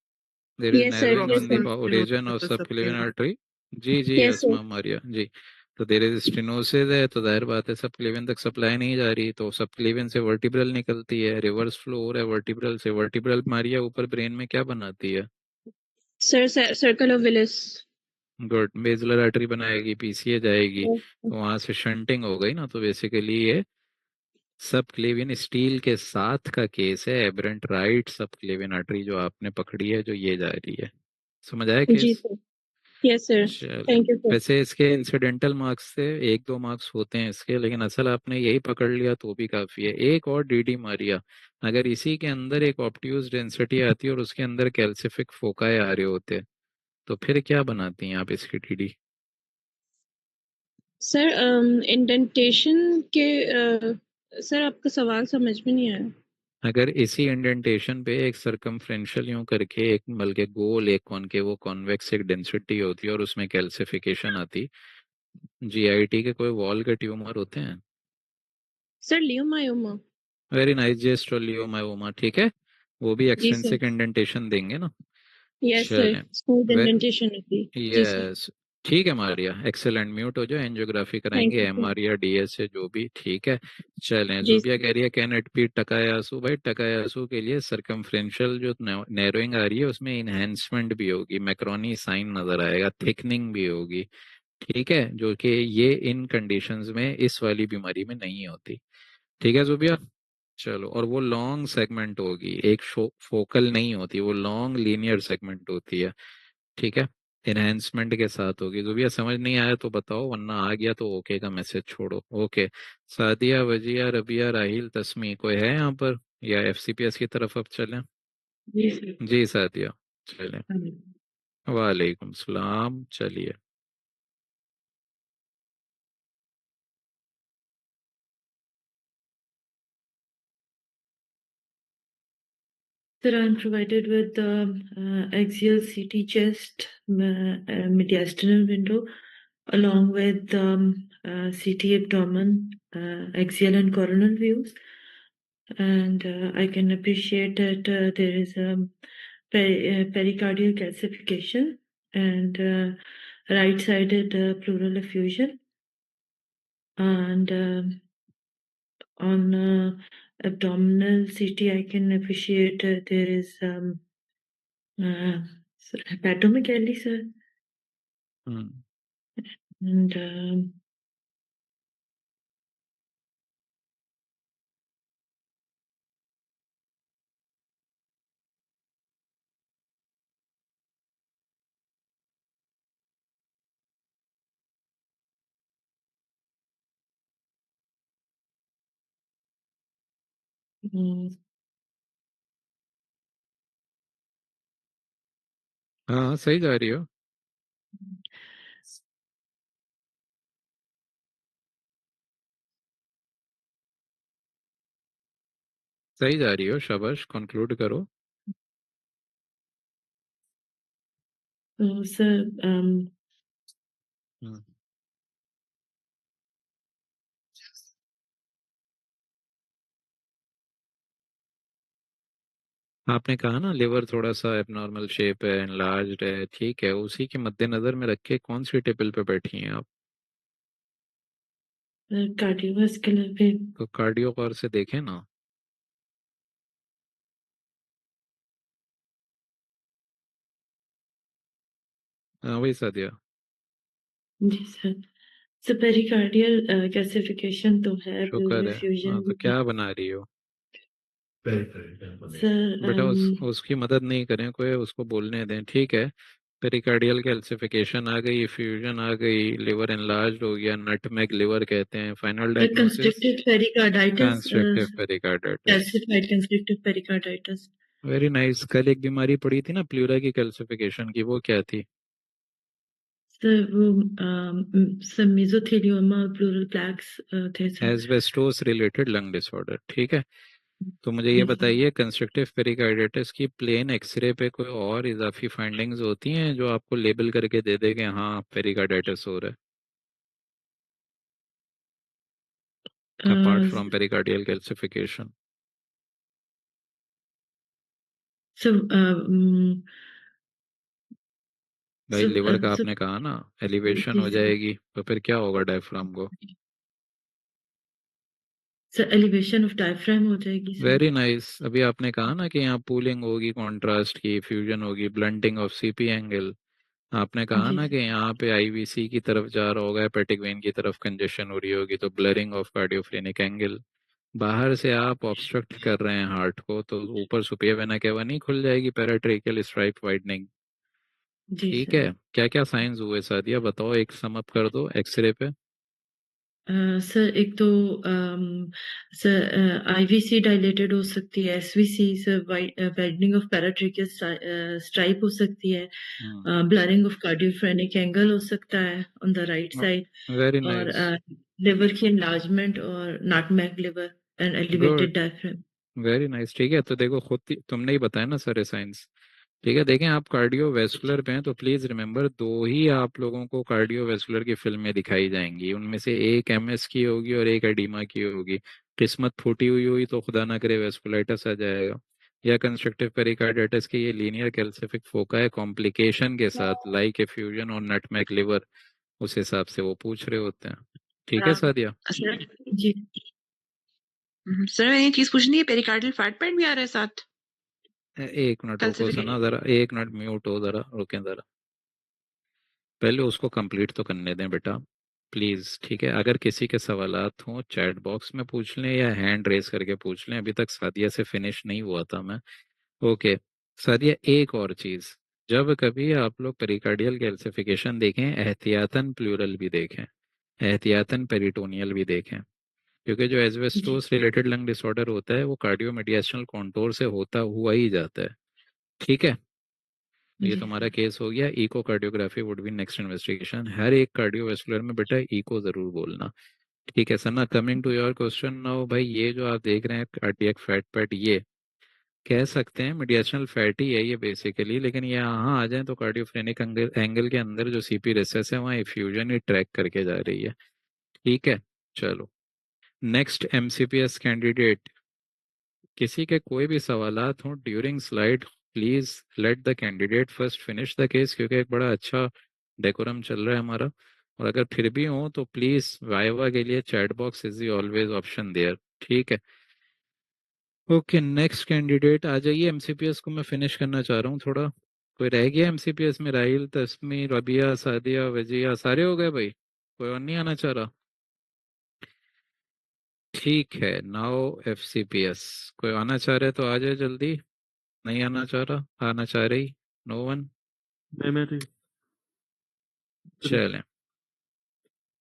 there is Yes, sir. Narrowing Yes, on sir. The origin of subclavian artery. जी जी Yes, sir. अस्मा मारिया जी। तो देयर इज स्टेनोसिस है, तो जाहिर बात है सबक्लेवियन तक सप्लाई नहीं जा रही, तो सबक्लेवियन से वर्टिब्रल निकलती है, रिवर्स फ्लो हो रहा है वर्टिब्रल से। वर्टिब्रल मारिया ऊपर ब्रेन में क्या बनाती है? Sir, circle of Willis. Good, Baszler artery बनाएगी, पीसीए जाएगी, Yes. तो वहां से शंटिंग हो गई ना, तो बेसिकली ये सबक्लेवियन स्टील के साथ का केस है। एबरेंट राइट सबक्लेवियन आर्टरी जो आपने पकड़ी है, जो ये जा रही है। समझ आया जी केस? सर। Yes, sir. चलिए, Thank you, sir. वैसे इसके इंसिडेंटल मार्क्स से 1-2 मार्क्स होते हैं इसके, लेकिन असल आपने यही पकड़ लिया तो भी काफी है। एक और डीडी मारिया, अगर इसी के अंदर एक ऑप्टियूज डेंसिटी आती है और उसके अंदर कैल्सिफिक फोकाई आ रहे होते, तो फिर क्या बनाती हैं आप इसकी डीडी? सर इंडेंटेशन के सर आपका सवाल समझ में नहीं आया। अगर इसी इंडेंटेशन पे एक सरकमफ्रेंशियल यूं करके एक बल्कि गोल एक कॉनकेव कॉन्वेक्स एक डेंसिटी होती है और उसमें कैल्सिफिकेशन आती, जीआईटी के कोई वॉल के ट्यूमर होते हैं? Sir leiomyoma. वेरी नाइस, जेस्ट और लियोमायोमा, ठीक है, वो भी जी सर। एक्सटेंसिक इंडेंटेशन देंगे ना। यस सर, चलें, स्मूथ वे इंडेंटेशन होती। जी सर। यस, ठीक है मारिया, एक्सेलेंट, म्यूट हो जाओ, एंजियोग्राफी थैंक कराएंगे, यू सर। एमआर या डीएस से जो भी, ठीक है। चलें, जी जुबिया सर। कह रही है कैन इट बी टकायासु? भाई टकायासु के लिए सरकमफ्रेंशियल जो नैरोइंग आ रही है उसमें इनहेंसमेंट भी होगी, मैक्रोनी साइन नजर आएगा, थिकनिंग भी होगी, ठीक है, जो कि ये इन कंडीशंस में इस वाली बीमारी में नहीं होती, ठीक है जुबिया। चलो, और वो लॉन्ग सेगमेंट होगी, एक फोकल नहीं होती, वो लॉन्ग लीनियर सेगमेंट होती है, ठीक है, इनहेंसमेंट के साथ होगी। जुबिया समझ नहीं आया तो बताओ, वरना आ गया तो ओके का मैसेज छोड़ो। ओके, सादिया, वजिया, रबिया, राहिल, तस्मी, कोई है यहाँ पर, या एफसीपीएस की तरफ अब चलें? जी सर। जी सादिया, चलें, वालेकुम सलाम, चलिए। Sir, I'm provided with the axial CT chest mediastinal window along with CT abdomen, axial and coronal views. And I can appreciate that there is a pericardial calcification and right-sided pleural effusion. And on abdominal CT, I can appreciate there is hepatomegaly, sir. Hmm, And mm, हाँ सही जा रही हो, सही जा रही हो, शाबाश, कंक्लूड करो। so, sir, हम्म, आपने कहा ना लिवर थोड़ा सा एबनॉर्मल शेप है, एनलार्ज्ड है, ठीक है, उसी के मद्देनजर में रख के कौन सी टेबल पे बैठी हैं आप? cardiovascular पे तो कार्डियो कॉर से देखें ना। हाँ वही सादिया, जी सर। सर पेरिकार्डियल कैल्सिफिकेशन तो है, शुक्र प्लूरल है। हाँ एफ्यूजन तो भी है। क्या बना रही हो सर बेटा? उसकी मदद नहीं करें, कोई उसको बोलने दें, ठीक है। पेरिकार्डियल कैल्सिफिकेशन आ गई, फ्यूजन आ गई, लिवर एनलार्ज हो गया, नटमेग लिवर कहते हैं, final diagnosis constrictive pericarditis, constructive pericarditis. Calcified constrictive pericarditis. Very nice. कल एक बीमारी पड़ी थी ना प्लूरा की कैल्सिफिकेशन की, वो क्या थी? सर वो सर मेसोथेलियोमा और प्लूरल प्लैक्स थे sir. Asbestos related lung disorder, ठीक है। तो मुझे ये जी सर। बताइए, कंस्ट्रक्टिव पेरिकार्डिटिस की प्लेन एक्सरे पे कोई और इजाफी फाइंडिंग्स होती हैं जो आपको लेबल करके दे दे कि हाँ पेरिकार्डिटिस हो रहा है, apart from pericardial calcification? Sir भाई लिवर का आपने कहा ना एलिवेशन जी हो सर। जाएगी, तो फिर क्या होगा डायफ्राम को? सर एलिवेशन ऑफ डायफ्राम हो जाएगी सर। Very nice. अभी आपने कहा ना कि यहाँ पूलिंग होगी, कॉन्ट्रास्ट की, फ्यूजन होगी, ब्लंटिंग ऑफ सीपी एंगल। आपने कहा जी ना सर। कि यहाँ पे आईवीसी की तरफ जा रहा होगा, हेपेटिक वेन की तरफ कंजेशन हो रही होगी, तो ब्लरिंग ऑफ कार्डियोफ्रेनिक एंगल। बाहर से आप ऑब्स्ट्रक्ट कर रहे हैं हार्ट को, तो ऊपर सुपिया वेना केवा नहीं खुल जाएगी, पैराट्रेकियल स्ट्राइप वाइडनिंग। जी ठीक सर। है, क्या क्या साइंस हुए सादिया, बताओ, एक सम अप कर दो एक्सरे पे। सर एक तो सर आईवीसी डायलेटेड हो सकती है, SVC sir widening of paratracheal stripe हो सकती है, ब्लरिंग ऑफ कार्डियोफ्रेनिक एंगल हो सकता है on the right side, very और नाइस, लिवर की एनलार्जमेंट और nutmeg liver and good, elevated diaphragm. Very nice. ठीक है, तो देखो खुद तुमने ही बताया ना सारे साइंस। ठीक है, देखें आप कार्डियोवैस्कुलर पे हैं तो प्लीज रिमेंबर, दो ही आप लोगों को कार्डियोवैस्कुलर की फिल्में दिखाई जाएंगी, उनमें से एक एमएस की होगी और एक एडिमा की होगी। किस्मत फूटी हुई हुई तो खुदा ना करे वेस्कुलाइटिस आ जाएगा, या कंस्ट्रक्टिव पेरिकार्डिटिस के ये लीनियर कैल्सिफिक फोका है कॉम्प्लिकेशन के साथ लाइक एफ्यूजन और नटमैग लिवर, उस हिसाब से वो पूछ रहे होते हैं। ठीक है सादिया। सर जी सर मैंने ये चीज पूछनी है, पेरिकार्डियल फैट पैड भी आ रहा है साथ एक मिनट रुको सना कैल्सिफिकेशन? जरा, एक मिनट म्यूट हो, जरा रुकें जरा, पहले उसको कंप्लीट तो करने दें बेटा, प्लीज। ठीक है, अगर किसी के सवालात हों चैट बॉक्स में पूछ लें या हैंड रेस करके पूछ लें, अभी तक सादिया से फिनिश नहीं हुआ था मैं। ओके सादिया, एक और चीज, जब कभी आप लोग पेरिकार्डियल कैल्सिफिकेशन देखें, एहतियातन प्लूरल भी देखें, एहतियातन पेरिटोनियल भी देखें, क्योंकि जो जी एस्बेस्टोस रिलेटेड लंग डिसऑर्डर होता है वो कार्डियोमेडिएशनल कॉन्टोर से होता हुआ ही जाता है। ठीक है, ये जी तुम्हारा सर। केस हो गया, echocardiography would be next investigation, हर एक कार्डियोवैस्कुलर में बेटा इको जरूर बोलना। ठीक है sir, coming to your question now भाई, ये जो आप देख रहे हैं कार्डियक फैट पैट, ये कह सकते हैं मीडिएशनल फैटी है ये बेसिकली, लेकिन ये यहाँ आ जाए तो कार्डियोफ्रेनिक एंगल एंगल के अंदर जो सीपी रेसेस है वहाँ इफ्यूजन ही ट्रैक करके जा रही है। ठीक है, चलो नेक्स्ट एमसीपीएस कैंडिडेट, किसी के कोई भी सवालात हों during slide, please let the candidate first finish the case, क्योंकि एक बड़ा अच्छा डेकोरम चल रहा है हमारा। और अगर फिर भी हो तो प्लीज वाइवा के लिए chat box is the always option there. ठीक है, ओके नेक्स्ट कैंडिडेट आ जाइए, एमसीपीएस को मैं फिनिश करना चाह रहा हूँ थोड़ा। कोई रह गया एमसीपीएस में? राहिल, तस्मी, रबिया, सादिया, वजिया, सारे हो गए भाई, कोई और नहीं आना चाह रहा? ठीक है, नाउ एफसीपीएस, कोई आना चाह रहे तो आ जाए जल्दी, नहीं आना चाह रहा, आना चाह रही, नो वन। मैं थी। चलें,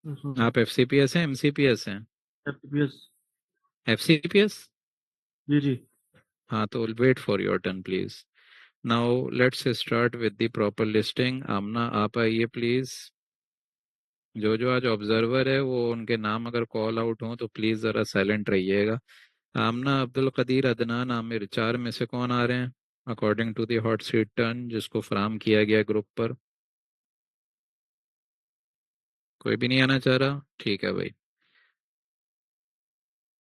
हाँ, आप एफसीपीएस हैं एमसीपीएस हैं? एफपीएस। एफसीपीएस, जी जी। हाँ तो wait for your turn please. Now let's start with the proper listing. Amna आप आइए प्लीज। जो जो आज ऑब्जर्वर है वो उनके नाम अगर कॉल आउट हो तो प्लीज जरा साइलेंट रहिएगा। आमना, अब्दुल कदीर, अदनान, आमिर, चार में से कौन आ रहे हैं according to the hot seat turn जिसको फराम किया गया ग्रुप पर? कोई भी नहीं आना चाह रहा, ठीक है भाई।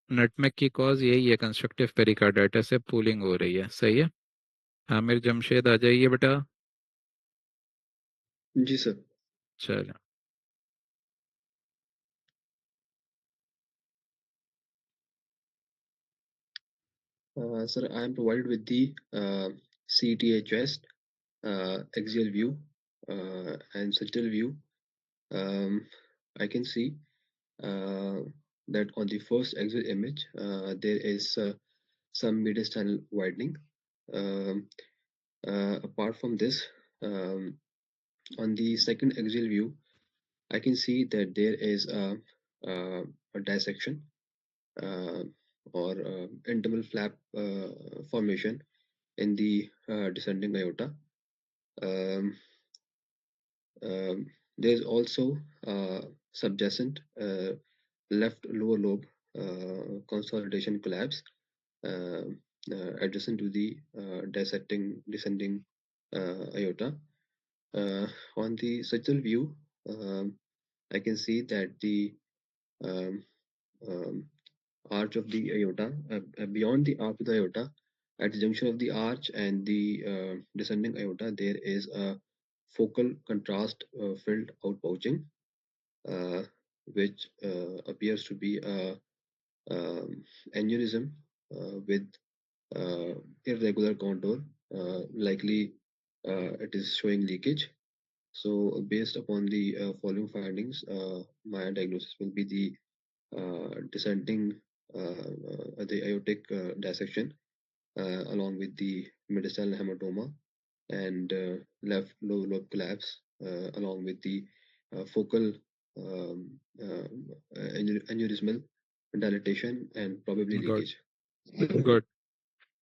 नटमेग की कॉज यही है, कंस्ट्रक्टिव पेरिकार्डाइटिस से पूलिंग हो रही है, सही है। आमिर जमशेद आ जाइए बेटा। जी सर। चलो, Sir, I am provided with the CTA chest, axial view, and sagittal view. Um, I can see uh, that on the first axial image, there is some mediastinal widening. Um, apart from this, um, on the second axial view, I can see that there is a dissection uh, or internal flap formation in the descending aorta. Um, there is also subjacent left lower lobe consolidation collapse uh, adjacent to the dissecting descending aorta. Uh, on the sagittal view, I can see that the um, um, arch of the aorta, beyond the arch of the aorta, at the junction of the arch and the descending aorta, there is a focal contrast filled outpouching, uh, which appears to be a aneurysm with irregular contour. Likely, it is showing leakage. So, based upon the following findings, my diagnosis will be the descending the aortic dissection along with the mediastinal hematoma and left lobe collapse along with the focal aneurysmal dilatation and probably good leakage. Good.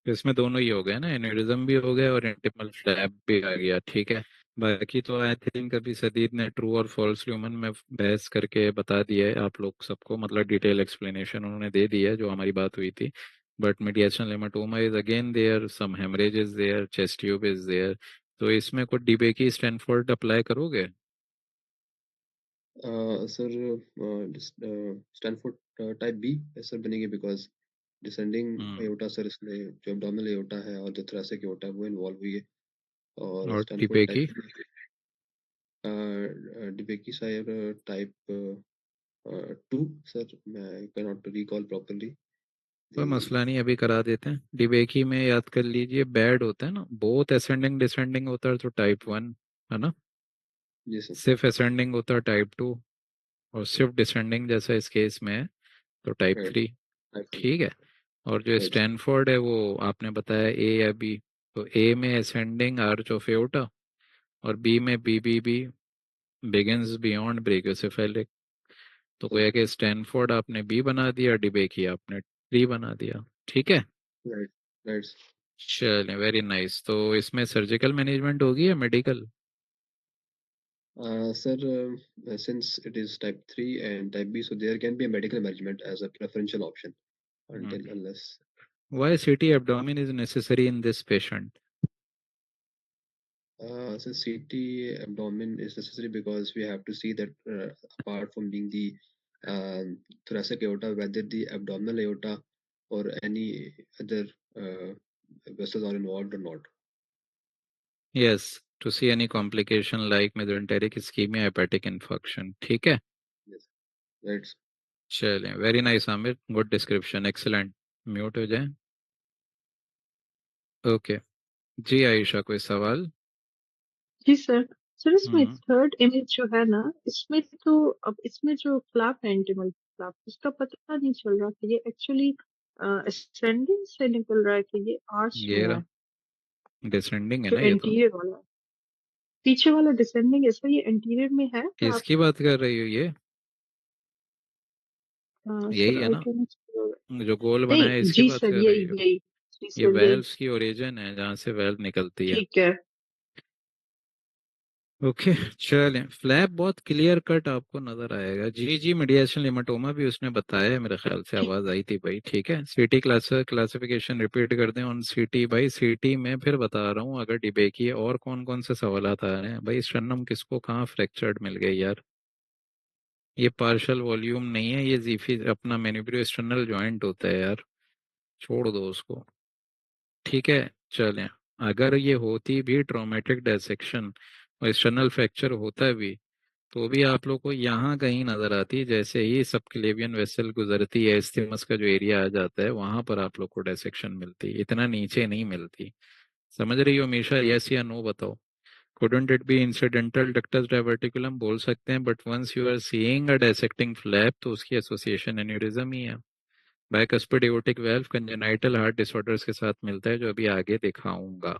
इसमें दोनों ही हो गए ना, aneurysm भी हो गया और इंटिमल flap भी आ गया, ठीक है। बाकी तो आई थिंक अभी सदीद ने ट्रू और फॉल्स ह्यूमन में बहस करके बता दिया है आप लोग सबको, मतलब डिटेल एक्सप्लेनेशन उन्होंने दे दी है जो हमारी बात हुई थी। But mediastinal hematoma is again there, some hemorrhage is there, chest tube is there. तो इसमें कुछ डिबेकी स्टैनफोर्ड अप्लाई करोगे? Sir Stanford type B sir बनेंगे बिकॉज डिसेंडिंग एओर्टा सर, इसमें जो एब्डोमिनल एओर्टा है और जो थोरैसिक एओर्टा है वो इन्वॉल्व हुई है। और और Stanford DeBakey? Type DeBakey sir type 2 sir, मैं कैन नॉट रिकॉल प्रॉपर्ली। कोई मसला नहीं, अभी करा देते हैं। डिबेकी में याद कर लीजिए बैड होता है ना, बहुत असेंडिंग डिसेंडिंग होता है तो टाइप 1 है ना, जी सर। सिर्फ असेंडिंग होता है टाइप 2, और सिर्फ डिसेंडिंग जैसा इस केस में है तो टाइप राइट, 3। ठीक है। और जो राइट सर। स्टैनफोर्ड है वो आपने बताया ए या बी, तो ए में असेंडिंग आर्च ऑफ एओर्टा और बी में बी बिगिंस बियॉन्ड ब्रेकियोसेफेलिक। तो सर गोया कि स्टैनफोर्ड आपने बी बना दिया, डिबेकी आपने 3 बना दिया, ठीक है। राइट, राइट चलिए वेरी नाइस। तो इसमें सर्जिकल मैनेजमेंट होगी या medical? sir, since it is type 3 and type B, so there can be a medical management as a preferential option until unless. Why CT abdomen is necessary in this patient? So CT abdomen is necessary because we have to see that apart from being the thoracic aorta, whether the abdominal aorta or any other vessels are involved or not. Yes, to see any complication like mesenteric ischemia, hepatic infarction, ठीक है। Yes, right. चलिए very nice Aamir, good description, excellent. Mute हो जाए। Okay जी, आयशा कोई सवाल? जी sir. Sir इसमें हम्म third image जो है ना, इसमें तो अब इसमें जो फ्लैप है, इंटीमल फ्लैप, उसका पता नहीं चल रहा कि ये एक्चुअली असेंडिंग से निकल रहा है कि ये आर्च में ये है, रहा डिसेंडिंग है जो ना ये तो। इंटीरियर वाला है। पीछे वाला डिसेंडिंग है सर, ये इंटीरियर में है फ्लैप। किसकी बात कर रही हो ये? यही सर है आई ना कैन, जो गोल बना है, नहीं इसकी जी बात सर, कर रही यही हो? यही जी ये सर यही। वेल्व्स की ओरिजिन है जहाँ से वेल्व निकलती है। ठीक है। ओके चलें, फ्लैप बहुत क्लियर कट आपको नजर आएगा। जी जी, मीडिएशन लिमाटोमा भी उसने बताया है, मेरे ख्याल से आवाज आई थी भाई, ठीक है। सीटी क्लासिफिकेशन रिपीट कर दें ऑन सीटी भाई। सीटी में फिर बता रहा हूँ, अगर डिबे की और कौन कौन से सवाल आ रहे हैं भाई। स्टर्नम किसको कहाँ फ्रैक्चर्ड मिल गई यार, ये पार्शल वॉल्यूम नहीं है, ये जीफी अपना मैनिब्रियो स्टर्नल जॉइंट होता है यार, छोड़ दो उसको, ठीक है। चलें, अगर ये होती भी ट्रॉमेटिक डायसेक्शन और एक्सटर्नल फ्रैक्चर होता भी, तो भी आप लोग को यहाँ कहीं नजर आती, जैसे ही सबक्लेवियन वेसल गुजरती है, इस्थिमस का जो एरिया आ जाता है वहां पर आप लोग को डायसेक्शन मिलती, इतना नीचे नहीं मिलती। समझ रही हो हमेशा, यस या नो बताओ। couldn't it be incidental ductus diverticulum बोल सकते हैं, but once you are seeing a dissecting flap तो उसकी एसोसिएशन एन्यूरिज्म ही है। Bicuspid aortic valve congenital heart disorders के साथ मिलता है, जो अभी आगे दिखाऊंगा,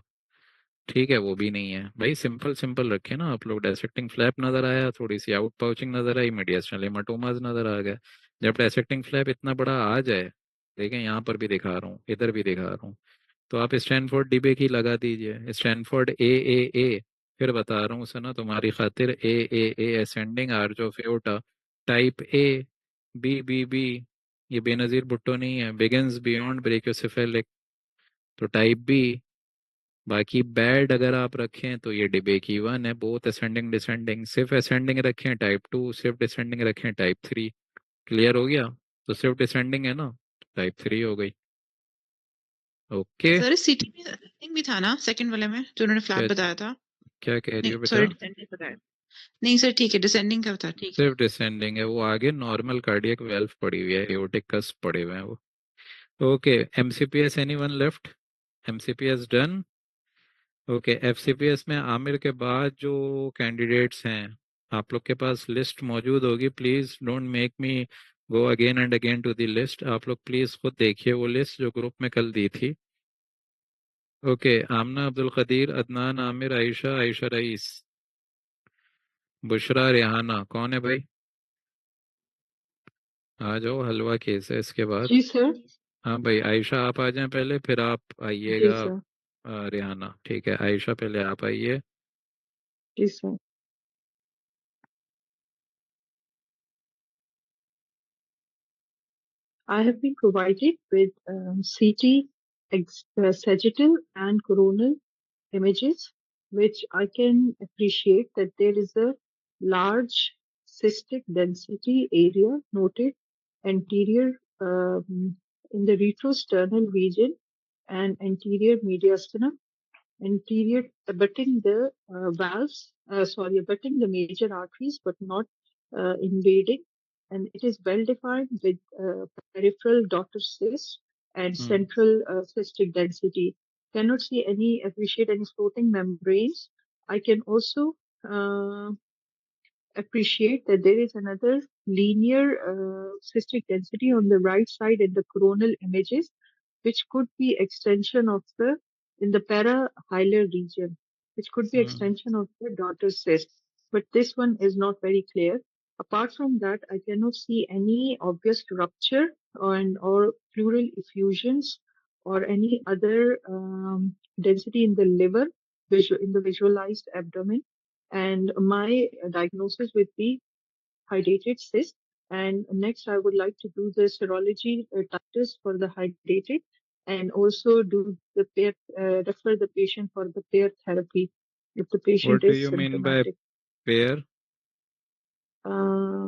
ठीक है। वो भी नहीं है भाई, सिंपल सिंपल रखे ना आप लोग। डायसेक्टिंग फ्लैप नजर आया, थोड़ी सी आउट पाउचिंग नजर आई, मीडियस्टल हेमाटोमास नजर आ गया। जब डायसेक्टिंग फ्लैप इतना बड़ा आ जाए, देखें यहाँ पर भी दिखा रहा हूँ, इधर भी दिखा रहा हूँ, तो आप स्टैनफोर्ड डिबे की लगा दीजिए, स्टैनफोर्ड ए। फिर बता रहा हूँ सना तुम्हारी खातिर, A ascending arch of aorta type A, B ये बेनजीर भुट्टो नहीं है, बिगिंस बियॉन्ड ब्रेकियोसेफेलिक तो टाइप बी। बाकी बैड अगर आप रखें तो ये डिबेकी 1 है, बहुत असेंडिंग डिसेंडिंग। सिर्फ असेंडिंग रखें टाइप 2, सिर्फ डिसेंडिंग रखें टाइप 3। क्लियर हो गया? तो सिर्फ डिसेंडिंग है ना, टाइप 3 हो गई। ओके। सर सीटी में ascending भी था ना सेकंड वाले में जो उन्होंने फ्लैप क्या बताया था? क्या कह रही नहीं हो सॉरी, बेटा? डिसेंडिंग बताया। नहीं सर ठीक है, डिसेंडिंग का था, ठीक है। सिर्फ डिसेंडिंग है, वो आगे नॉर्मल कार्डियक वेल्व पड़ी हुई है, एओर्टिक कस्प पड़े हुए हैं वो। Okay, MCPS anyone left? MCPS done. Okay, FCPS में आमिर के बाद जो कैंडिडेट्स हैं, आप लोग के पास लिस्ट मौजूद होगी, please don't make me go again and again to the list. आप लोग प्लीज खुद देखिए वो लिस्ट जो ग्रुप में कल दी थी। ओके, आमना, अब्दुल कदीर, अदनान, आमिर, आयशा, आयशा रईस, बुशरा, रेहाना। कौन है भाई? आ जाओ, हलवा केस है इसके बाद। जी सर। हाँ भाई, आयशा आप आ जाएं पहले, फिर आप जी आइएगा। सर। रेहाना, ठीक है, आयशा पहले आप आइए। जी sir. I have been provided with CT, sagittal and coronal images, which I can appreciate that there is a large cystic density area noted anterior in the retrosternal region and anterior mediastinum, anterior abutting the abutting the major arteries, but not invading. And it is well defined with peripheral daughter cyst and hmm central cystic density. Cannot see any, appreciate any floating membranes. I can also uh, appreciate that there is another linear cystic density on the right side in the coronal images, which could be extension of the in the parahilar region, which could be hmm extension of the daughter cyst. But this one is not very clear. Apart from that, I cannot see any obvious rupture or pleural effusions or any other density in the liver, in the visualized abdomen, and my diagnosis would be hydrated cyst. And next, I would like to do the serology titers for the hydrated and also do the pair, refer the patient for the pair therapy if the patient what do is you mean by symptomatic. Pair? Uh,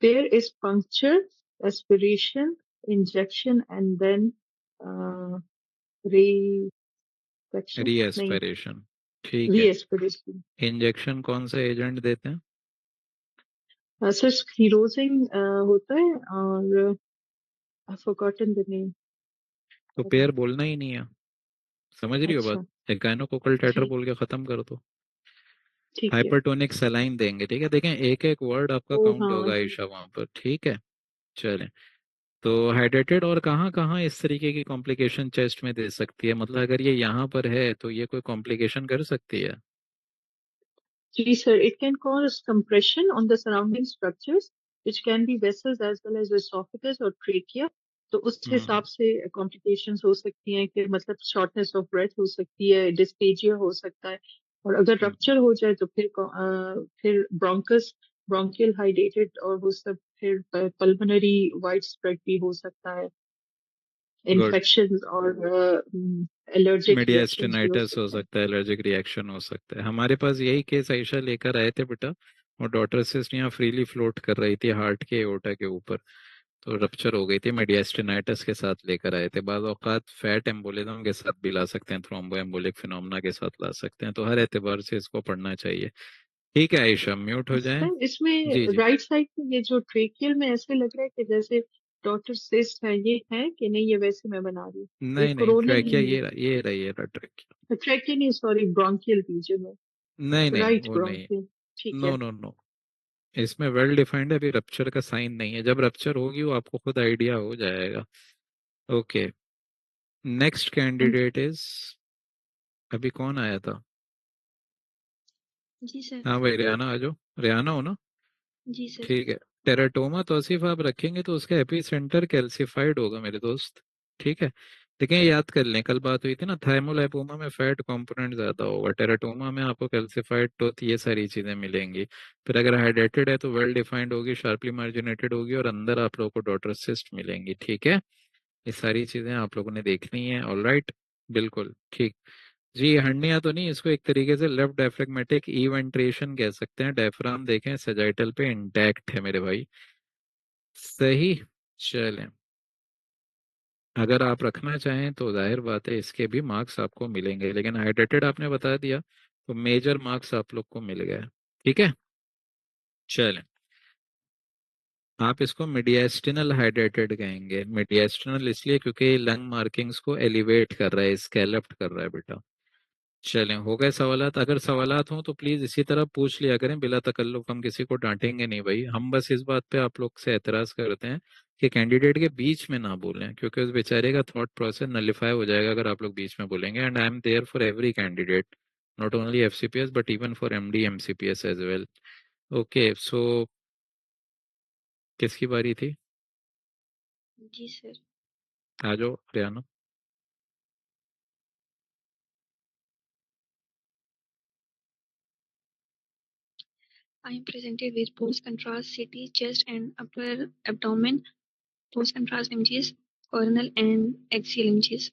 pair is puncture, aspiration, injection, and then uh, re-section, री नहीं, aspiration, ठीक है। re-aspiration. Injection कौन सा agent देते हैं? Sir स्क्लीरोजिंग होता है और I've forgotten the name. तो पेयर बोलना ही नहीं है, समझ रही हो बात? अच्छा, एक गायनोकोकल टेटर ठीक बोल के खत्म कर दो। ठीक है। हाइपरटोनिक सलाइन देंगे, ठीक है, देखें एक एक वर्ड आपका ओ काउंट हाँ होगा जी। आयशा वहां पर, ठीक है। चलें। तो हाइड्रेटेड और कहाँ कहाँ इस तरीके की कॉम्प्लिकेशन चेस्ट में दे सकती है? मतलब अगर ये यहाँ पर है तो ये कोई कॉम्प्लिकेशन कर सकती है? जी sir, it can cause compression on the surrounding structures, which can be vessels as well as esophagus or trachea. तो उस हम्म हिसाब से कॉम्प्लिकेशंस हो सकती हैं कि मतलब शॉर्टनेस ऑफ ब्रेथ हो सकती है, डिस्पेजिया हो सकता है, और अगर हम्म रप्चर हो जाए तो फिर ब्रोंकस ब्रोंकियल हाइडेटेड और वो सब, फिर पल्मोनरी वाइड स्प्रेड भी हो सकता है, गुड। इन्फेक्शन और एलर्जिक रिएक्शंस भी हो मीडियास्टिनाइटिस हो सकते हैं। सकता है, एलर्जिक रिएक्शन हो सकता है। हमारे पास यही केस आयशा लेकर आए थे बेटा, और डॉटर सिस्ट यहाँ फ्रीली फ्लोट कर रही थी हार्ट के एओर्टा के ऊपर, तो रप्चर हो गई थी, मीडियास्टिनाइटिस के साथ लेकर आए थे। बाद औकात फैट एम्बोलिज्म के साथ भी ला सकते हैं, थ्रोम्बो एम्बोलिक फिनोमेना के साथ ला सकते हैं, तो हर एतबार से इसको पढ़ना चाहिए। ठीक है आयशा, म्यूट हो जाए। सर इसमें जी जी। राइट साइड पे ये जो ट्रेकियल में ऐसे लग रहा है कि जैसे डॉटर सिस्ट है, ये है कि नहीं, ये वैसे मैं बना रही हूँ, ये नहीं नहीं, कोरोनल ट्रैकिया ही है। ये रही है ट्रैकिया। ट्रेकियल नहीं, सॉरी, ब्रोंकियल रीजन है। नहीं नहीं, राइट, वो नहीं। ब्रोंकियल, ठीक नो है। नो नो, इसमें वेल डिफाइंड है, अभी रप्चर का साइन नहीं है, जब रप्चर होगी वो आपको खुद आइडिया हो जाएगा। Okay, next thank candidate is, अभी कौन आया था? जी सर। हाँ भाई, रेहाना आ जाओ, रेहाना हो ना? जी सर। ठीक है। टेराटोमा तौसीफ आप रखेंगे तो उसका एपी सेंटर कैल्सिफाइड होगा मेरे दोस्त, ठीक है। लेकिन याद कर लें, कल बात हुई थी ना, थाइमोलाइपोमा में फैट कंपोनेंट ज्यादा होगा, टेराटोमा में आपको कैल्सिफाइड तो ये सारी चीजें मिलेंगी। फिर अगर हाइड्रेटेड है तो वेल डिफाइंड होगी, शार्पली मार्जिनेटेड होगी, और अंदर आप लोगों को डॉटर सिस्ट मिलेंगी, ठीक है। ये सारी चीजें आप लोगों ने देखनी है, ऑलराइट, बिल्कुल ठीक। जी, हर्निया तो नहीं, इसको एक तरीके से लेफ्ट डायफ्रेगमेटिक इवेंट्रेशन कह सकते हैं। डायफ्राम देखें सेजाइटल पे इंटैक्ट है मेरे भाई, सही। चलें, अगर आप रखना चाहें तो जाहिर बात है इसके भी मार्क्स आपको मिलेंगे, लेकिन हाइड्रेटेड आपने बता दिया तो मेजर मार्क्स आप लोग को मिल गए, ठीक है। चलें, आप इसको मिडियास्टिनल हाइड्रेटेड कहेंगे। मिडियास्टिनल इसलिए क्योंकि लंग मार्किंग्स को एलिवेट कर रहा है, स्केलप्ड कर रहा है बेटा। चलें, हो गए सवालात? अगर सवालात हों तो प्लीज इसी तरह पूछ लिया करें बिला तकल्लुफ, हम किसी को डांटेंगे नहीं भाई, हम बस इस बात पे आप लोग से एतराज करते हैं कि कैंडिडेट के बीच में ना बोलें, क्योंकि उस बेचारे का थॉट प्रोसेस नलिफाई हो जाएगा अगर आप लोग बीच में बोलेंगे. And I am there for every candidate, not only FCPS but even for MD MCPS as well. Okay, so किसकी बारी थी? जी सर. आ जाओ Riyana. I am presented with post-contrast CT, chest and upper abdomen, post-contrast images, coronal and axial images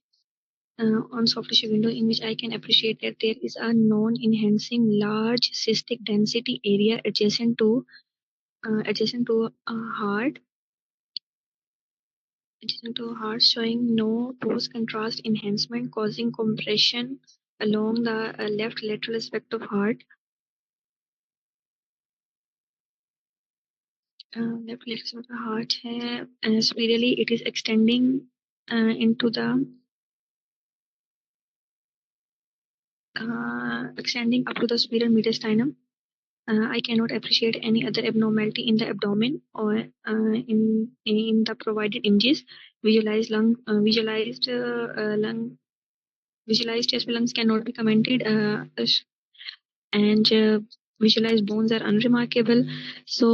on soft tissue window, in which I can appreciate that there is a non-enhancing large cystic density area adjacent to heart, showing no post-contrast enhancement causing compression along the left lateral aspect of heart. Left lateral of the heart है, superiorly it is extending into the extending up to the superior mediastinum. I cannot appreciate any other abnormality in the abdomen or in the provided images. Visualized chest lungs cannot be commented, and visualized bones are unremarkable. So